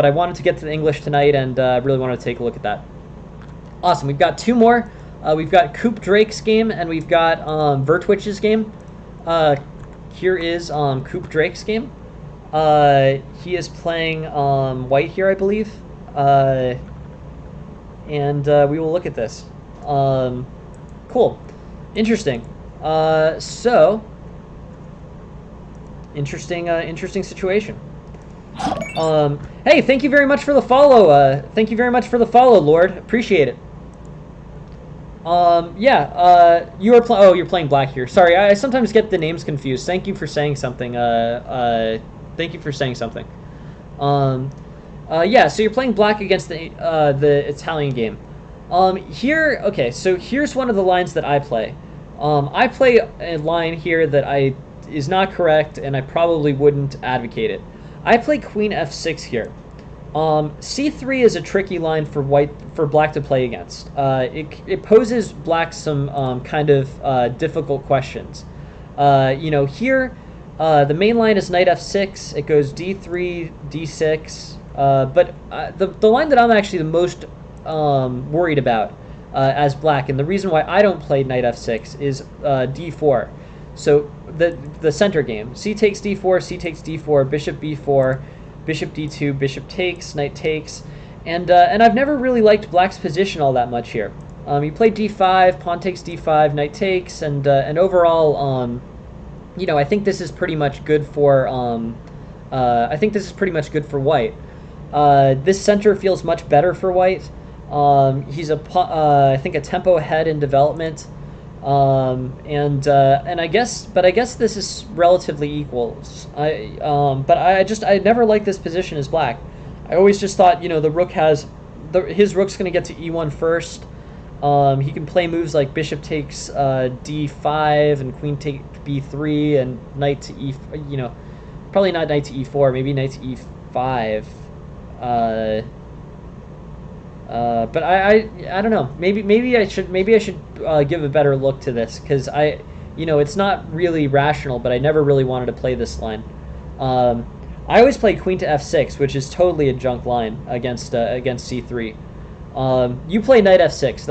A: I wanted to get to the English tonight, and really wanted to take a look at that. Awesome. We've got two more. We've got Coop Drake's game, and we've got Vertwich's game. Here is Coop Drake's game. He is playing white here, I believe. And we will look at this. Cool. Interesting. Interesting situation. Hey, thank you very much for the follow. Thank you very much for the follow, Lord. Appreciate it. Yeah, you're playing black here. Sorry, I sometimes get the names confused. Thank you for saying something. Thank you for saying something. Yeah, so you're playing black against the Italian game. Here, okay, so here's one of the lines that I play. I play a line here that is not correct, and I probably wouldn't advocate it. I play Queen f6 here. C3 is a tricky line for black to play against. It poses black some kind of difficult questions. Here the main line is knight f6. It goes d3, d6. But the line that I'm actually the most worried about as black, and the reason why I don't play knight f6 is d4. So the center game: c takes d4, c takes d4, bishop b4. Bishop d2, bishop takes, knight takes, and I've never really liked black's position all that much here. He played d5, pawn takes d5, knight takes, and overall, I think this is pretty much good for white. This center feels much better for white. He's I think a tempo ahead in development. And I guess this is relatively equal. But I never liked this position as black. I always just thought, the rook his rook's going to get to e1 first. He can play moves like bishop takes d5 and queen take b3 and knight to e, probably not knight to e4, maybe knight to e5. But I don't know. Maybe I should give a better look to this because it's not really rational, but I never really wanted to play this line. Um, I always play queen to f6, which is totally a junk line against c3. You play knight f6.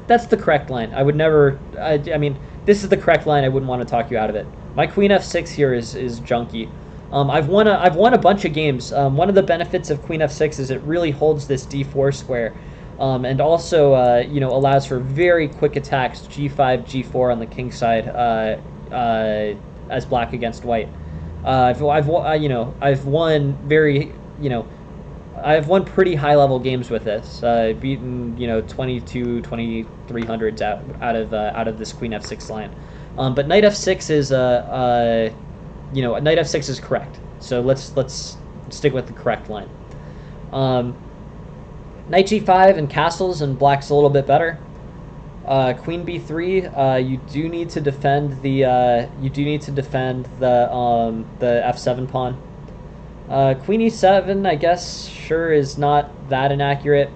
A: That's the correct line. I would never. I mean, this is the correct line. I wouldn't want to talk you out of it. My queen f6 here is junky. I've won a bunch of games. One of the benefits of queen f6 is it really holds this d4 square, and also allows for very quick attacks g5, g4 on the king side as black against white. I've won I've won pretty high level games with this. Beaten 2300s out of this queen f6 line. But knight f6 is knight f6 is correct. So let's stick with the correct line. Knight g5 and castles, and black's a little bit better. Queen b3. You do need to defend the f7 pawn. Queen e7, I guess, sure is not that inaccurate.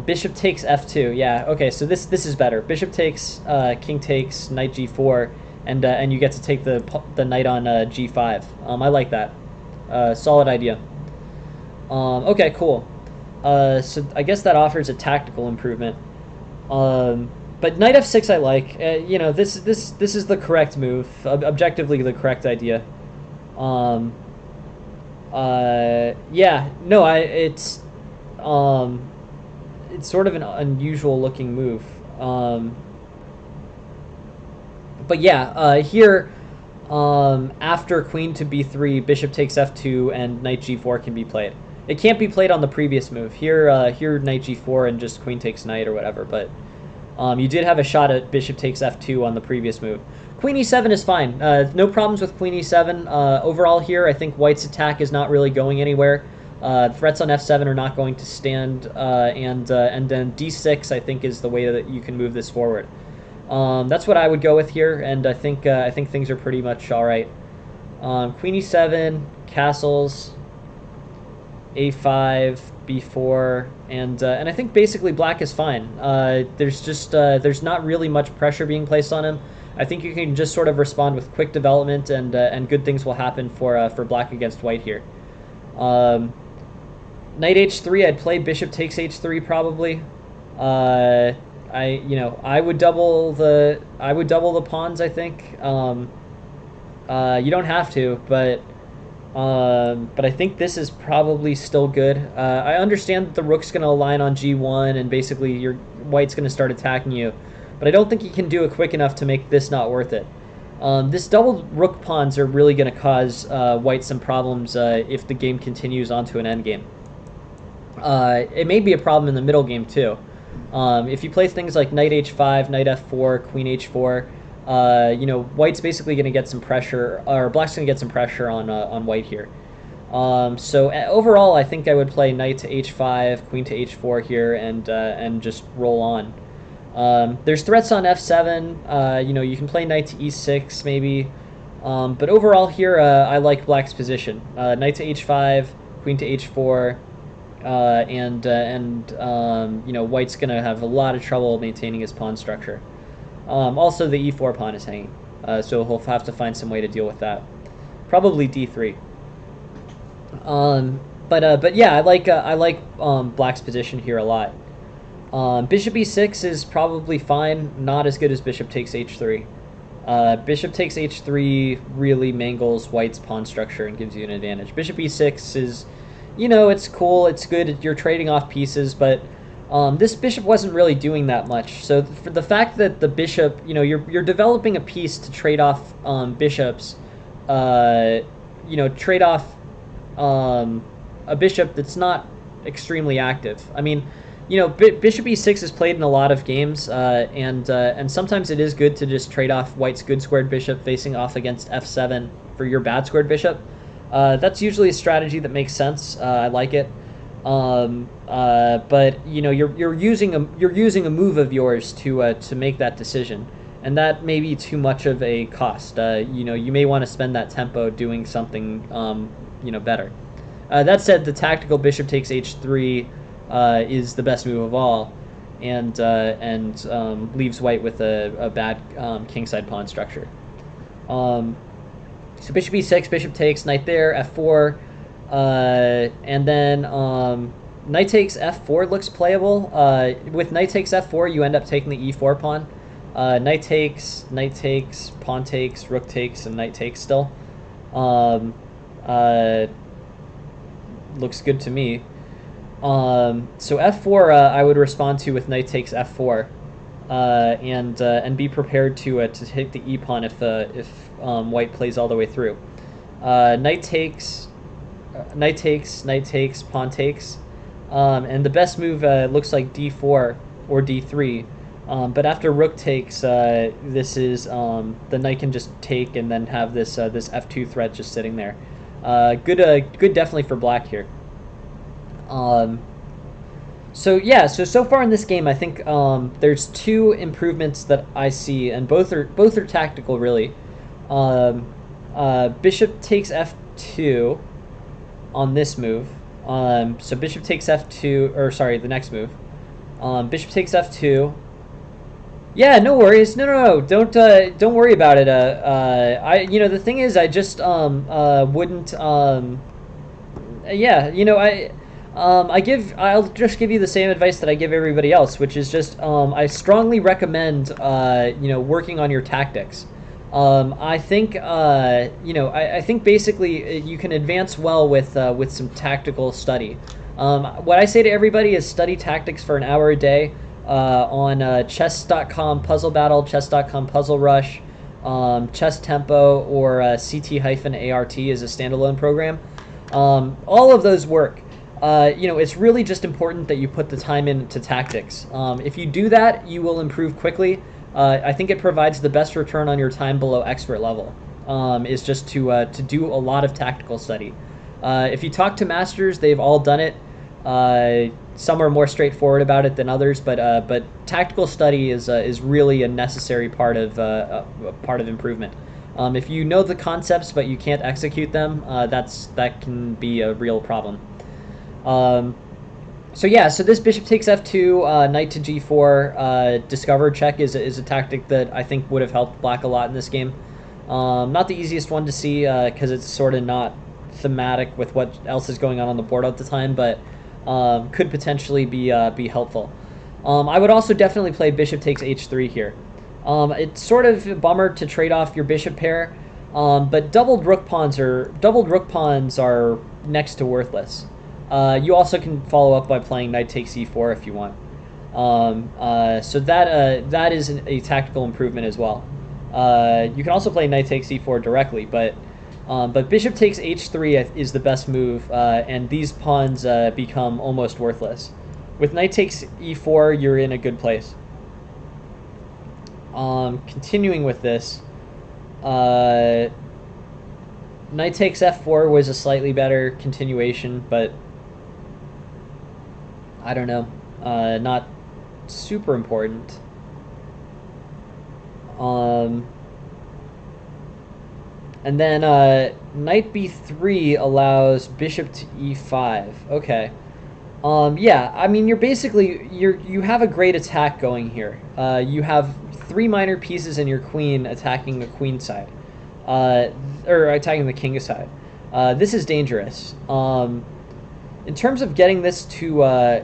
A: Bishop takes f2. Yeah, okay, so this is better. Bishop takes, king takes, knight g4, and you get to take the knight on g5. I like that. Solid idea. Okay, cool. So I guess that offers a tactical improvement. But knight f6 I like. This is the correct move. Objectively the correct idea. Yeah, no, it's sort of an unusual looking move. But yeah, here, after queen to b3, bishop takes f2, and knight g4 can be played. It can't be played on the previous move. Here, knight g4 and just queen takes knight or whatever, but you did have a shot at bishop takes f2 on the previous move. Queen e7 is fine. No problems with queen e7. Overall here, I think white's attack is not really going anywhere. Threats on f7 are not going to stand, and then d6 I think is the way that you can move this forward. That's what I would go with here, and I think things are pretty much all right. Queen e7, castles, a5, b4, and I think basically black is fine. There's not really much pressure being placed on him. I think you can just sort of respond with quick development, and good things will happen for black against white here. Knight h3, I'd play bishop takes h3 probably. I would double the pawns, I think. You don't have to, but I think this is probably still good. I understand that the rook's going to align on g1, and basically your white's going to start attacking you, but I don't think you can do it quick enough to make this not worth it. This double rook pawns are really going to cause white some problems if the game continues onto an endgame. It may be a problem in the middle game too. If you play things like knight h5, knight f4, queen h4, white's basically going to get some pressure, or black's going to get some pressure on white here. So overall, I think I would play knight to h5, queen to h4 here, and just roll on. There's threats on f7. You can play knight to e6 maybe, but overall here, I like black's position. Knight to h5, queen to h4. White's going to have a lot of trouble maintaining his pawn structure. Also, the e4 pawn is hanging, so he'll have to find some way to deal with that. Probably d3. But yeah, I like black's position here a lot. Bishop e6 is probably fine, not as good as bishop takes h3. Bishop takes h3 really mangles white's pawn structure and gives you an advantage. Bishop e6 is, it's cool, it's good, you're trading off pieces, but this bishop wasn't really doing that much. So for the fact that the bishop, you're developing a piece to trade off bishops, trade off a bishop that's not extremely active. I mean, bishop e6 is played in a lot of games, and sometimes it is good to just trade off white's good squared bishop facing off against f7 for your bad squared bishop. That's usually a strategy that makes sense. I like it. But you're using a move of yours to make that decision, and that may be too much of a cost. You may want to spend that tempo doing something better. That said, the tactical bishop takes h3 is the best move of all, and leaves white with a bad kingside pawn structure. So bishop e6, bishop takes, knight there, f4, and then knight takes f4 looks playable. With knight takes f4, you end up taking the e4 pawn. Knight takes, pawn takes, rook takes, and knight takes still. Looks good to me. So f4 I would respond to with knight takes f4, and be prepared to hit the e pawn if white plays all the way through. Knight takes, pawn takes, and the best move looks like d4 or d3. But after rook takes, this is the knight can just take and then have this this f2 threat just sitting there. Good definitely for black here. So yeah, so far in this game, I think there's two improvements that I see, and both are tactical really. Bishop takes f2 on this move. So bishop takes f2, or sorry, the next move. Bishop takes f2. Yeah, no worries. No. Don't worry about it. The thing is, I just wouldn't. Yeah, I'll just give you the same advice that I give everybody else, which is just I strongly recommend working on your tactics. I think I think basically you can advance well with some tactical study. What I say to everybody is study tactics for an hour a day on chess.com Puzzle Battle, chess.com Puzzle Rush, Chess Tempo, or CT-ART is a standalone program. All of those work. It's really just important that you put the time into tactics. If you do that, you will improve quickly. I think it provides the best return on your time below expert level, is just to do a lot of tactical study. If you talk to masters, they've all done it. Some are more straightforward about it than others, but tactical study is really a necessary part of improvement. If you know the concepts but you can't execute them, that can be a real problem. So this bishop takes f2, knight to g4, discover check is a tactic that I think would have helped black a lot in this game. Not the easiest one to see because it's sort of not thematic with what else is going on the board at the time, but could potentially be helpful. I would also definitely play bishop takes h3 here. It's sort of a bummer to trade off your bishop pair, but doubled rook pawns are next to worthless. You also can follow up by playing knight takes e4 if you want. So that is a tactical improvement as well. You can also play knight takes e4 directly, but bishop takes h3 is the best move, and these pawns become almost worthless. With knight takes e4, you're in a good place. Continuing with this, knight takes f4 was a slightly better continuation, but I don't know, not super important. And then knight b3 allows bishop to e5. Okay. Yeah, I mean, you have a great attack going here. You have 3 minor pieces in your queen attacking the queen side, or attacking the king side. This is dangerous. In terms of getting this to,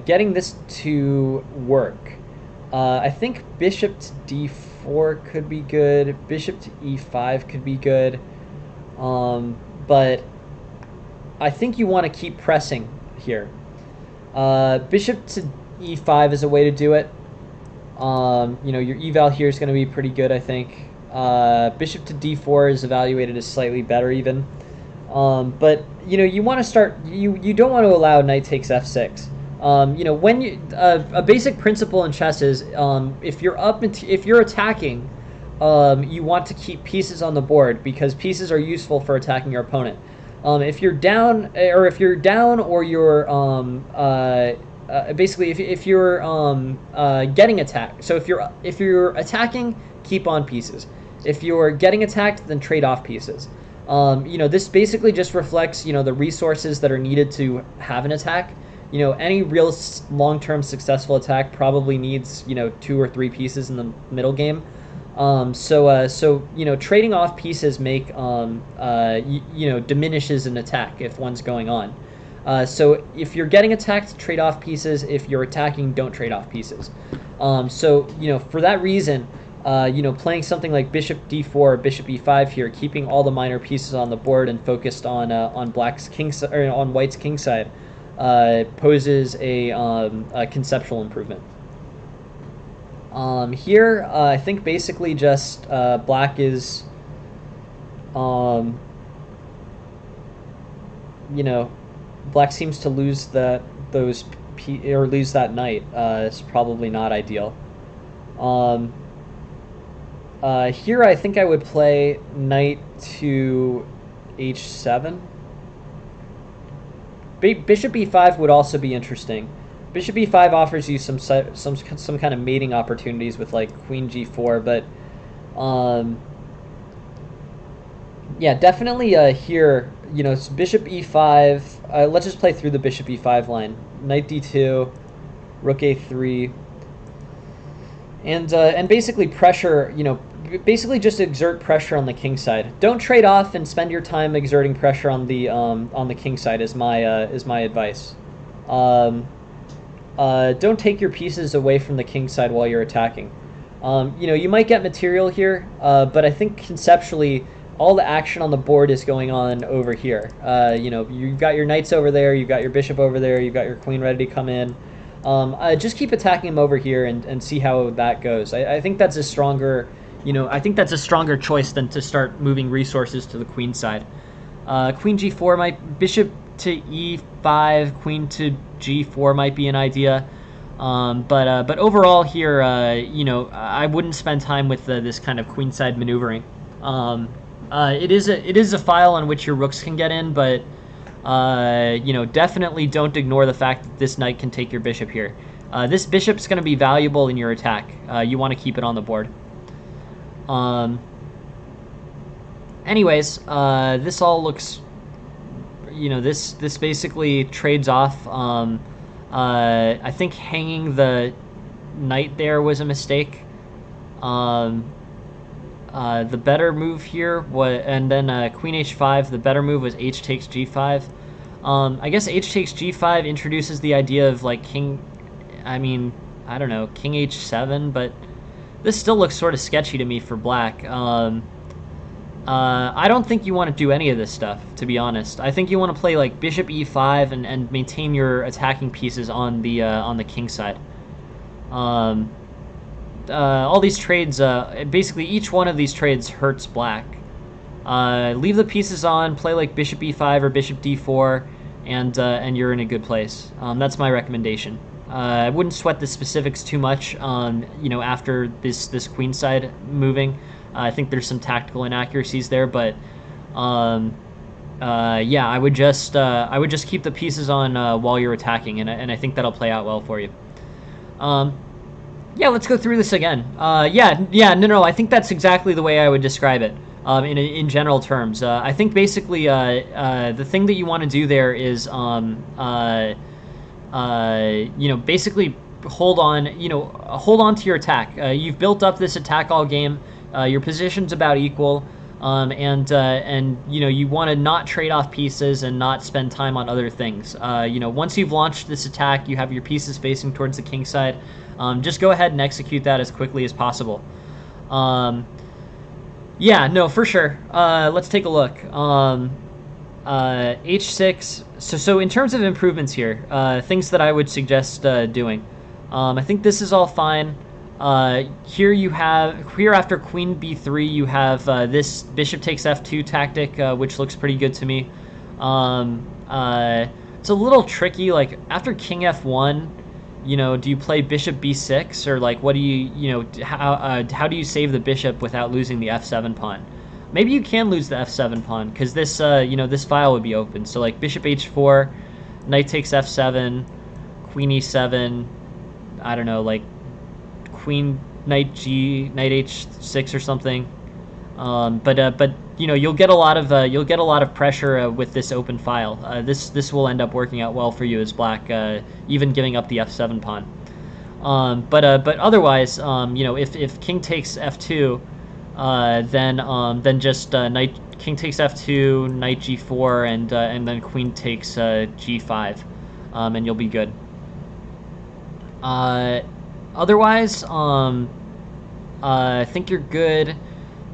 A: getting this to work, I think bishop to d4 could be good. Bishop to e5 could be good, but I think you want to keep pressing here. Bishop to e5 is a way to do it. Your eval here is going to be pretty good, I think. Bishop to d4 is evaluated as slightly better even. But you want to start. You don't want to allow knight takes f6. When a basic principle in chess is if you're attacking, you want to keep pieces on the board because pieces are useful for attacking your opponent. If you're down, or you're basically if you're getting attacked. So if you're attacking, keep on pieces. If you're getting attacked, then trade off pieces. This basically just reflects, the resources that are needed to have an attack. Any real long-term successful attack probably needs, 2 or 3 pieces in the middle game. Trading off pieces diminishes an attack if one's going on. So if you're getting attacked, trade off pieces. If you're attacking, don't trade off pieces. For that reason, playing something like Bishop D4 or Bishop E5 here, keeping all the minor pieces on the board and focused on Black's king or on White's king side, poses a conceptual improvement. Here, I think basically just Black is, Black seems to lose lose that knight. It's probably not ideal. Here, I think I would play knight to h7. Bishop e5 would also be interesting. Bishop e5 offers you some kind of mating opportunities with like queen g4, but yeah, definitely here, it's bishop e5. Let's just play through the bishop e5 line. Knight d2, rook a3, and basically pressure, basically just exert pressure on the king side. Don't trade off and spend your time exerting pressure on the king side is my advice. Don't take your pieces away from the king side while you're attacking. You might get material here, but I think conceptually all the action on the board is going on over here. You've got your knights over there, you've got your bishop over there, you've got your queen ready to come in. Just keep attacking him over here and see how that goes. I think that's a stronger, I think that's a stronger choice than to start moving resources to the queen side. Queen g4 bishop to e5, queen to g4 might be an idea. But overall here, I wouldn't spend time with this kind of queenside maneuvering. It is a file on which your rooks can get in, but definitely don't ignore the fact that this knight can take your bishop here. This bishop's going to be valuable in your attack. You want to keep it on the board. Anyways, this all looks, this basically trades off. I think hanging the knight there was a mistake. The better move here was, and then queen h5, the better move was h takes g5. I guess h takes g5 introduces the idea of like king, I don't know, king h7, but this still looks sort of sketchy to me for Black. I don't think you want to do any of this stuff, to be honest. I think you want to play like bishop e5 and maintain your attacking pieces on the king side. All these trades, basically each one of these trades hurts Black. Leave the pieces on, play like bishop e5 or bishop d4, and you're in a good place. That's my recommendation. I wouldn't sweat the specifics too much. After this queen side moving, I think there's some tactical inaccuracies there, but yeah, I would just keep the pieces on while you're attacking, and I think that'll play out well for you. Yeah, let's go through this again. No, I think that's exactly the way I would describe it. In general terms, I think basically the thing that you want to do there is basically hold on to your attack. You've built up this attack all game. Your position's about equal, and you want to not trade off pieces and not spend time on other things. Once you've launched this attack, you have your pieces facing towards the king side. Just go ahead and execute that as quickly as possible. Yeah, no, for sure. Let's take a look. H6. So in terms of improvements here, things that I would suggest doing. I think this is all fine. Here after queen b3, you have this bishop takes f2 tactic, which looks pretty good to me. It's a little tricky. Like after king f1, do you play bishop b6, or like what do you, how do you save the bishop without losing the f7 pawn? Maybe you can lose the f7 pawn because this this file would be open. So like bishop h4, knight takes f7, queen e7. I don't know, like queen knight h6 or something. But you know, you'll get a lot of pressure with this open file. This will end up working out well for you as black, even giving up the f7 pawn. But otherwise, you know, if king takes f2, then just knight king takes f2, knight g4, and then queen takes g5, and you'll be good. Otherwise, I think you're good.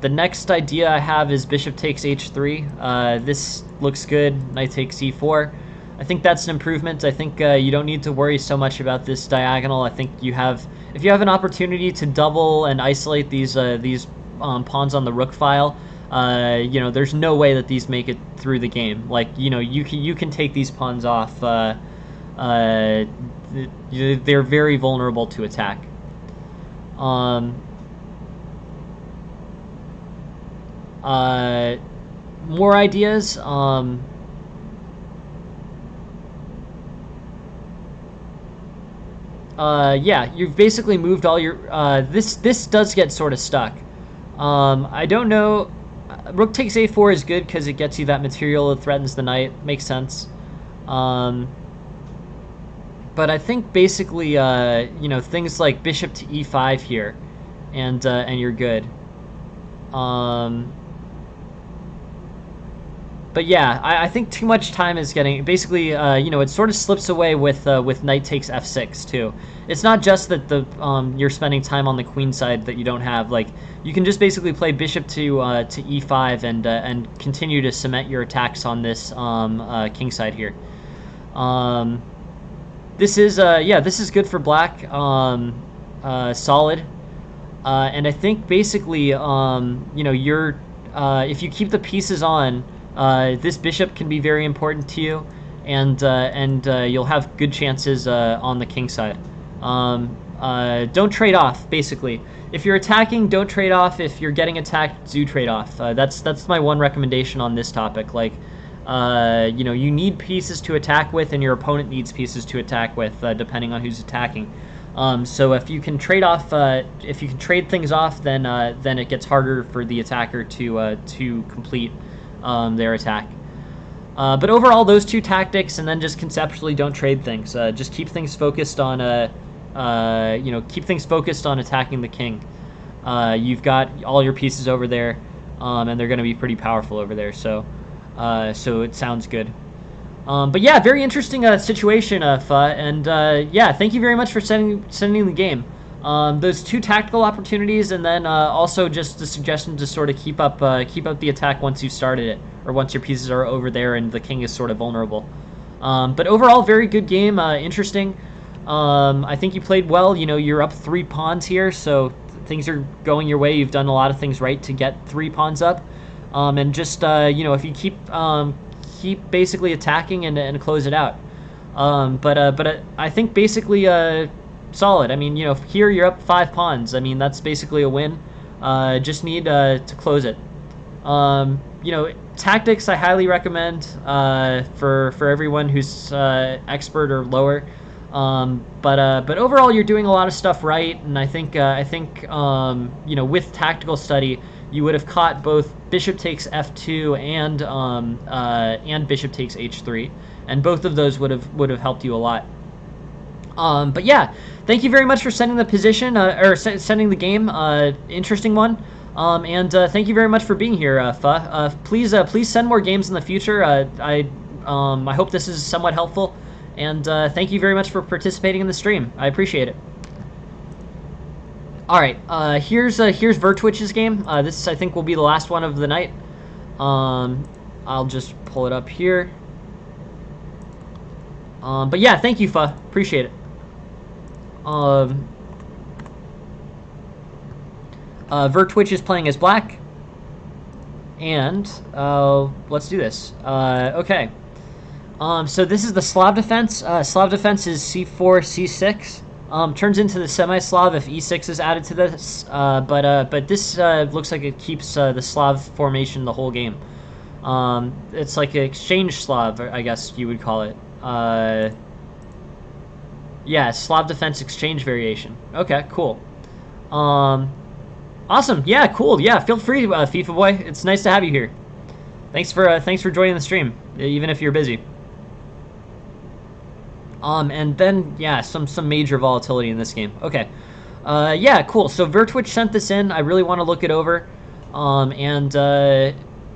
A: The next idea I have is bishop takes h3. This looks good. Knight takes e4. I think that's an improvement. I think you don't need to worry so much about this diagonal. I think if you have an opportunity to double and isolate these pawns on the rook file, you know, there's no way that these make it through the game. Like, you know, you can take these pawns off. They're very vulnerable to attack. More ideas. Yeah, you've basically moved all your. This does get sort of stuck. I don't know. Rook takes a4 is good because it gets you that material that threatens the knight. Makes sense. But I think basically, you know, things like bishop to e5 here, and you're good. But yeah, I think too much time is getting basically. You know, it sort of slips away with knight takes f6 too. It's not just that you're spending time on the queen side that you don't have. Like, you can just basically play bishop to e5 and continue to cement your attacks on this king side here. This is yeah, this is good for black. Solid. And I think basically, you know, you're if you keep the pieces on. This bishop can be very important to you, and you'll have good chances on the king side. Don't trade off, basically. If you're attacking, don't trade off. If you're getting attacked, do trade off. That's my one recommendation on this topic. Like, you know, you need pieces to attack with, and your opponent needs pieces to attack with, depending on who's attacking. So if you can trade off, if you can trade things off, then it gets harder for the attacker to complete their attack. But overall, those two tactics, and then just conceptually don't trade things. Just keep things focused on you know, keep things focused on attacking the king. You've got all your pieces over there, and they're going to be pretty powerful over there. So it sounds good. But yeah, very interesting situation, and yeah, thank you very much for sending the game. Those two tactical opportunities, and then also just the suggestion to sort of keep up the attack once you've started it, or once your pieces are over there and the king is sort of vulnerable. But overall, very good game, interesting. I think you played well. You know, you're up 3 pawns here, so things are going your way. You've done a lot of things right to get 3 pawns up, and just you know, if you keep basically attacking and close it out. But I think basically. Solid. I mean, you know, here you're up 5 pawns. I mean, that's basically a win. Just need to close it. You know, tactics I highly recommend for everyone who's expert or lower. But overall, you're doing a lot of stuff right, and I think you know, with tactical study, you would have caught both bishop takes f2 and bishop takes h3, and both of those would have helped you a lot. But yeah, thank you very much for sending the position, or sending the game. Interesting one. And thank you very much for being here, Please send more games in the future. I hope this is somewhat helpful. And thank you very much for participating in the stream. I appreciate it. All right, here's Vertwich's game. This, I think, will be the last one of the night. I'll just pull it up here. But yeah, thank you, appreciate it. Vertwich is playing as black, and let's do this. Okay. So this is the Slav defense. Slav defense is c4, c6. Turns into the semi-Slav if e6 is added to this. But this looks like it keeps the Slav formation the whole game. It's like an exchange Slav, I guess you would call it. Yeah, Slav defense exchange variation. Okay, cool. All Awesome. Yeah, cool. Yeah, feel free, FIFA boy. It's nice to have you here. Thanks for joining the stream, even if you're busy. And then yeah, some major volatility in this game. Okay. Yeah, cool. So Vertwitch sent this in. I really want to look it over. And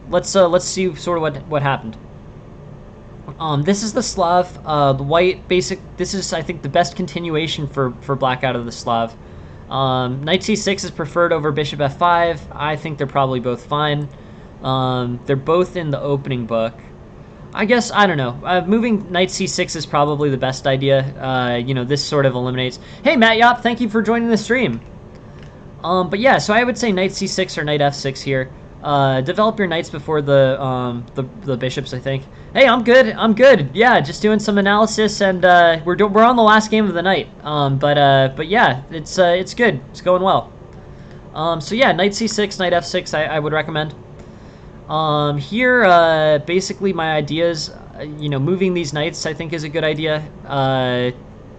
A: let's see sort of what happened. This is the Slav, the white basic. This is, I think, the best continuation for black out of the Slav. Knight c6 is preferred over bishop f5. I think they're probably both fine. They're both in the opening book. I guess, I don't know. Moving knight c6 is probably the best idea. You know, this sort of eliminates... Hey, Matt Yop, thank you for joining the stream. But yeah, so I would say knight c6 or knight f6 here. Develop your knights before the bishops, I think. Hey, I'm good. Yeah, just doing some analysis, and we're on the last game of the night. But yeah, it's good. It's going well. So yeah, knight c6, knight f6, I would recommend. Here, basically my ideas, you know, moving these knights I think is a good idea.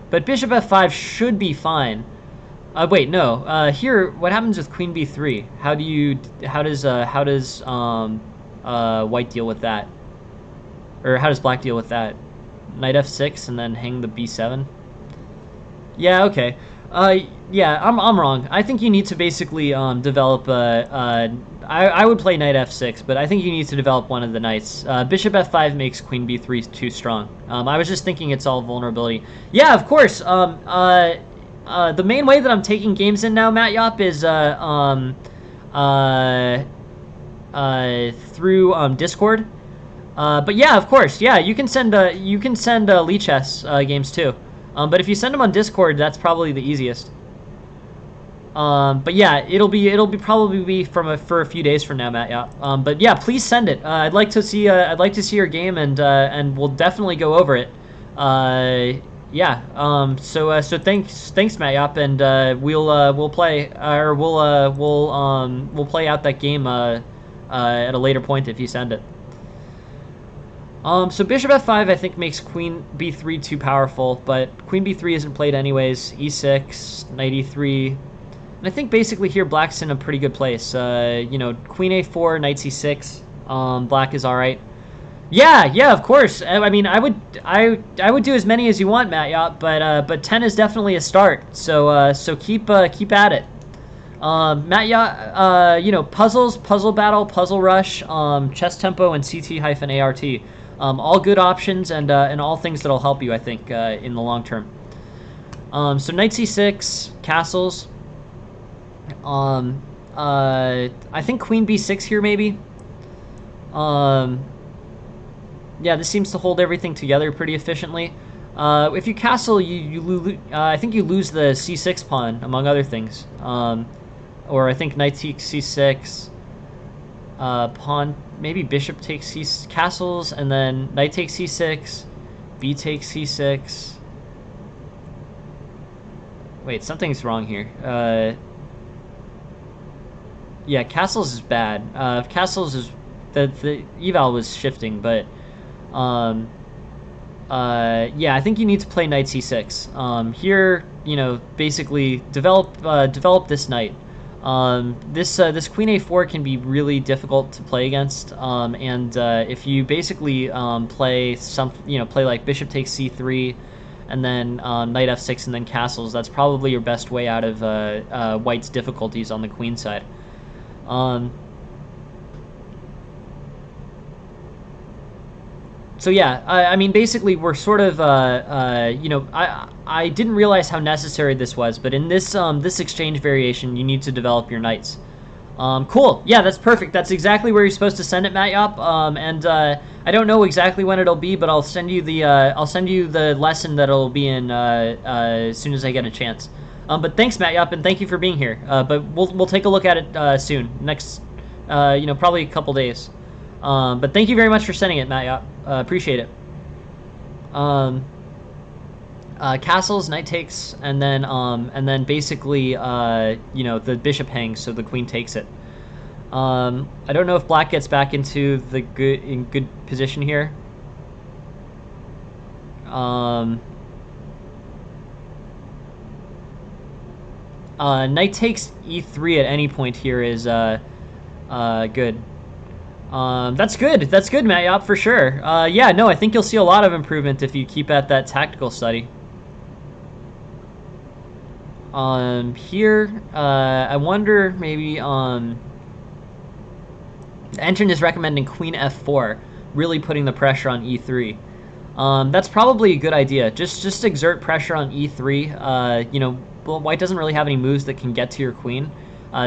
A: But bishop f5 should be fine. Wait, no. Here, what happens with queen b3? How does white deal with that? Or how does black deal with that? Knight f6 and then hang the b7? Yeah, okay. Yeah, I'm wrong. I think you need to basically develop I would play knight f6, but I think you need to develop one of the knights. Bishop f5 makes queen b3 too strong. I was just thinking it's all vulnerability. Yeah, of course. The main way that I'm taking games in now, Matt Yop, is through Discord. But yeah, of course. Yeah, you can send Lee Chess games too. But if you send them on Discord, that's probably the easiest. But yeah, it'll probably be for a few days from now, Matt. Yeah. But yeah, please send it. I'd like to see your game, and we'll definitely go over it. Yeah. So thanks, Matt Yop, and we'll play we'll play out that game at a later point if you send it. So bishop f5 I think makes queen b3 too powerful, but queen b3 isn't played anyways. e6, knight e3, and I think basically here black's in a pretty good place. You know, queen a4, knight c6. Black is all right. Yeah, of course. I mean, I would do as many as you want, Matt Yop, but 10 is definitely a start. So keep at it. Matt Yop, you know, puzzles, puzzle battle, puzzle rush, chess tempo, and CT-ART. All good options and all things that'll help you, I think, in the long term. So knight c6, castles. I think queen b6 here maybe. Yeah, this seems to hold everything together pretty efficiently. If you castle, I think you lose the c6 pawn, among other things. Or I think knight takes c6, pawn, maybe bishop takes castles, and then knight takes c6, b takes c6. Wait, something's wrong here. Yeah, castles is bad. Castles is the eval was shifting, but yeah, I think you need to play knight c6. Here, you know, basically develop this knight. This queen a4 can be really difficult to play against, and if you basically play like bishop takes c3, and then knight f6 and then castles, that's probably your best way out of white's difficulties on the queen side. So yeah, I mean, basically we're sort of, you know, I didn't realize how necessary this was, but in this this exchange variation, you need to develop your knights. Cool. Yeah, that's perfect. That's exactly where you're supposed to send it, Matt Yop. And I don't know exactly when it'll be, but I'll send you the lesson that it'll be in as soon as I get a chance. But thanks, Matt Yop, and thank you for being here. But we'll take a look at it soon. Next, you know, probably a couple days. But thank you very much for sending it, Matt Yop. Appreciate it. Castles, knight takes, and then basically, you know, the bishop hangs, so the queen takes it. I don't know if black gets back into the good position here. Knight takes e3 at any point here is good. That's good. That's good, Matt Yop, for sure. Yeah, no, I think you'll see a lot of improvement if you keep at that tactical study. Here, I wonder maybe, the entrant is recommending queen f4, really putting the pressure on e3. That's probably a good idea. Just exert pressure on e3. You know, well, white doesn't really have any moves that can get to your queen.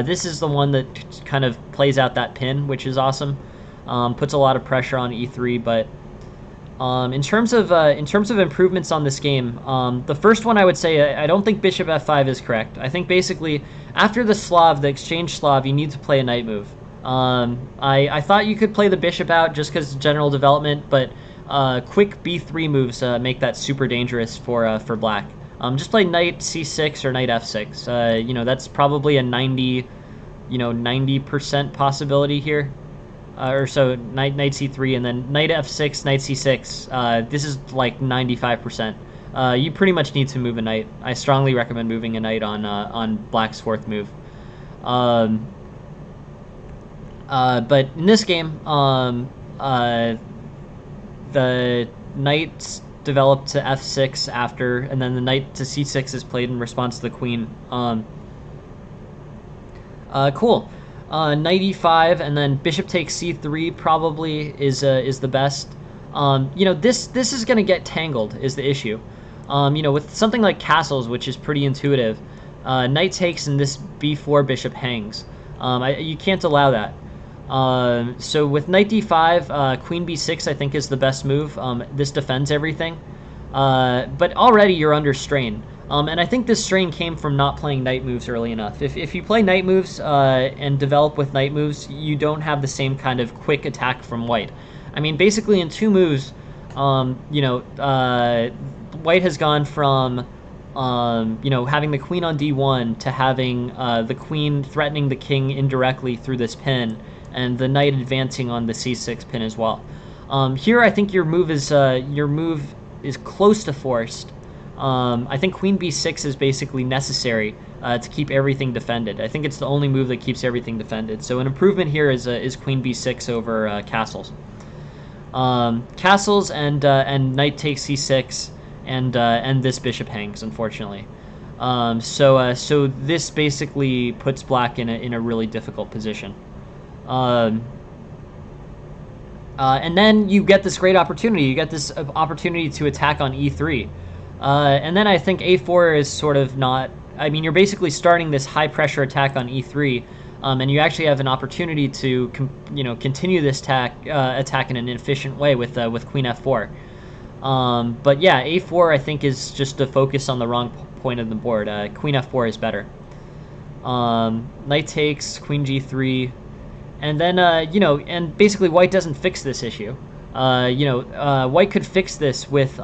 A: This is the one that kind of plays out that pin, which is awesome. Puts a lot of pressure on e3, but in terms of improvements on this game, the first one I would say I don't think bishop f5 is correct. I think basically after the Slav, the exchange Slav, you need to play a knight move. I thought you could play the bishop out just because general development, but quick b3 moves make that super dangerous for black. Just play knight c6 or knight f6. You know, that's probably a 90% possibility here. Or so knight c3 and then knight f6, knight c6. This is like 95%. You pretty much need to move a knight. I strongly recommend moving a knight on black's fourth move. But in this game, the knight developed to f6 after, and then the knight to c6 is played in response to the queen. Cool. Knight e5 and then bishop takes c3 probably is the best. You know, this is going to get tangled is the issue. You know, with something like castles, which is pretty intuitive, knight takes and this b4 bishop hangs. You can't allow that. So with knight d5, queen b6 I think is the best move. This defends everything. But already you're under strain. And I think this strain came from not playing knight moves early enough. If you play knight moves and develop with knight moves, you don't have the same kind of quick attack from white. I mean, basically in two moves, you know, white has gone from, you know, having the queen on d1 to having the queen threatening the king indirectly through this pin, and the knight advancing on the c6 pin as well. Here, I think your move is close to forced. I think queen b6 is basically necessary to keep everything defended. I think it's the only move that keeps everything defended. So an improvement here is queen b6 over castles. Castles and knight takes c6, and this bishop hangs, unfortunately. So this basically puts black in a really difficult position. And then you get this great opportunity. You get this opportunity to attack on e3. And then I think a4 is sort of not... I mean, you're basically starting this high-pressure attack on e3, and you actually have an opportunity to continue this attack in an efficient way with queen f4. But yeah, a4 I think is just to focus on the wrong point of the board. Queen f4 is better. Knight takes, queen g3, and then, and basically white doesn't fix this issue. White could fix this with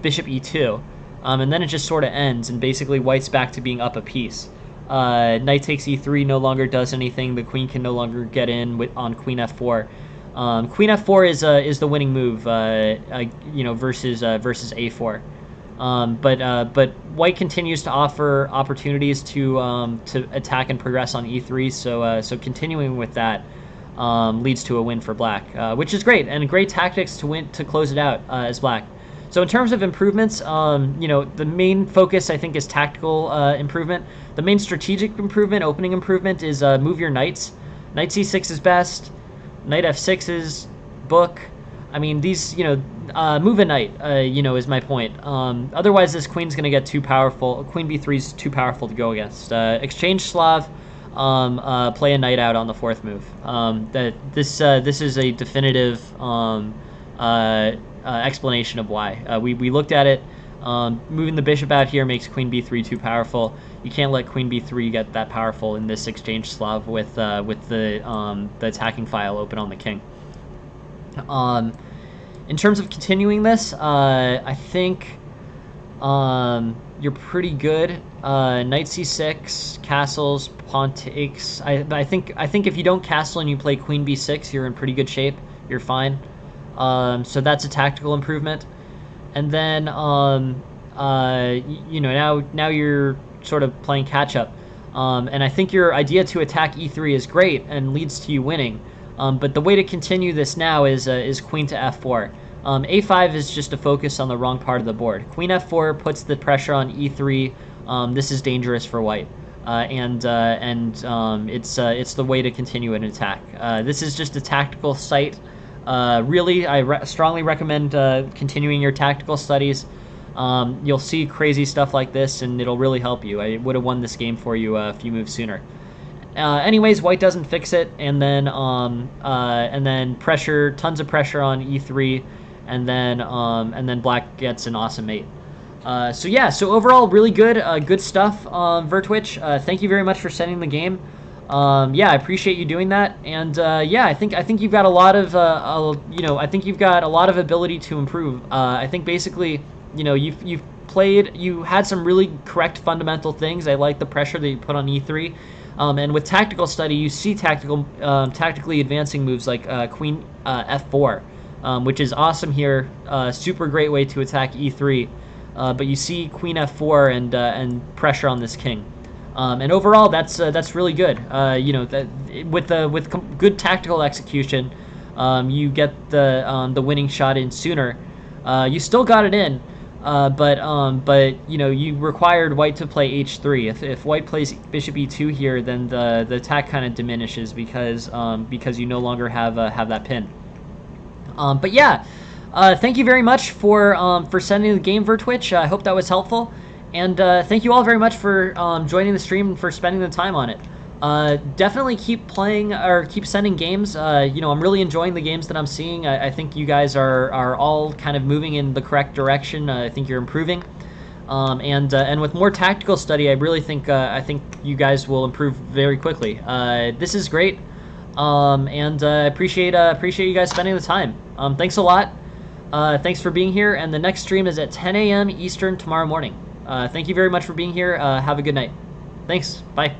A: bishop e2, and then it just sort of ends, and basically white's back to being up a piece. Knight takes e3 no longer does anything. The queen can no longer get in on queen f4. Queen f4 is the winning move, versus a4. But white continues to offer opportunities to attack and progress on e3. So continuing with that leads to a win for black, which is great, and great tactics to close it out as black. So in terms of improvements, the main focus I think is tactical improvement. The main strategic improvement, opening improvement, is move your knights. Knight c6 is best. Knight f6 is book. I mean, these, move a knight, is my point. Otherwise, this queen's going to get too powerful. Queen b3 is too powerful to go against. Exchange Slav, play a knight out on the fourth move. This is a definitive explanation of why. We looked at it. Moving the bishop out here makes queen b3 too powerful. You can't let queen b3 get that powerful in this exchange Slav with the attacking file open on the king. In terms of continuing this, I think you're pretty good. Knight c6, castles, pawn takes. I think if you don't castle and you play queen b6, you're in pretty good shape. You're fine. So that's a tactical improvement. And then now you're sort of playing catch up. And I think your idea to attack e3 is great and leads to you winning. But the way to continue this now is queen to f4. A5 is just a focus on the wrong part of the board. Queen f4 puts the pressure on e3. This is dangerous for white. It's the way to continue an attack. This is just a tactical site. Really, I strongly recommend continuing your tactical studies. You'll see crazy stuff like this, and it'll really help you. I would have won this game for you a few moves sooner. Anyways, white doesn't fix it, and then pressure, tons of pressure on e3, and then black gets an awesome mate. So yeah, so overall, really good stuff, Vertwitch. Thank you very much for sending the game. Yeah, I appreciate you doing that, and yeah, I think you've got a lot of I think you've got a lot of ability to improve. I think basically, you had some really correct fundamental things. I like the pressure that you put on e3, and with tactical study, you see tactically advancing moves like queen f4, which is awesome here. Super great way to attack e3. But you see queen f4 and pressure on this king, and overall that's really good. With good tactical execution, you get the winning shot in sooner. You still got it in, but you required white to play h3. If white plays bishop e2 here, then the attack kind of diminishes because you no longer have that pin. But yeah. Thank you very much for sending the game, Vertwitch. I hope that was helpful, and thank you all very much for joining the stream and for spending the time on it. Definitely keep playing or keep sending games. I'm really enjoying the games that I'm seeing. I think you guys are all kind of moving in the correct direction. I think you're improving, and with more tactical study, I really think I think you guys will improve very quickly. This is great, and appreciate you guys spending the time. Thanks a lot. Thanks for being here, and the next stream is at 10 a.m. Eastern tomorrow morning. Thank you very much for being here. Have a good night. Thanks. Bye.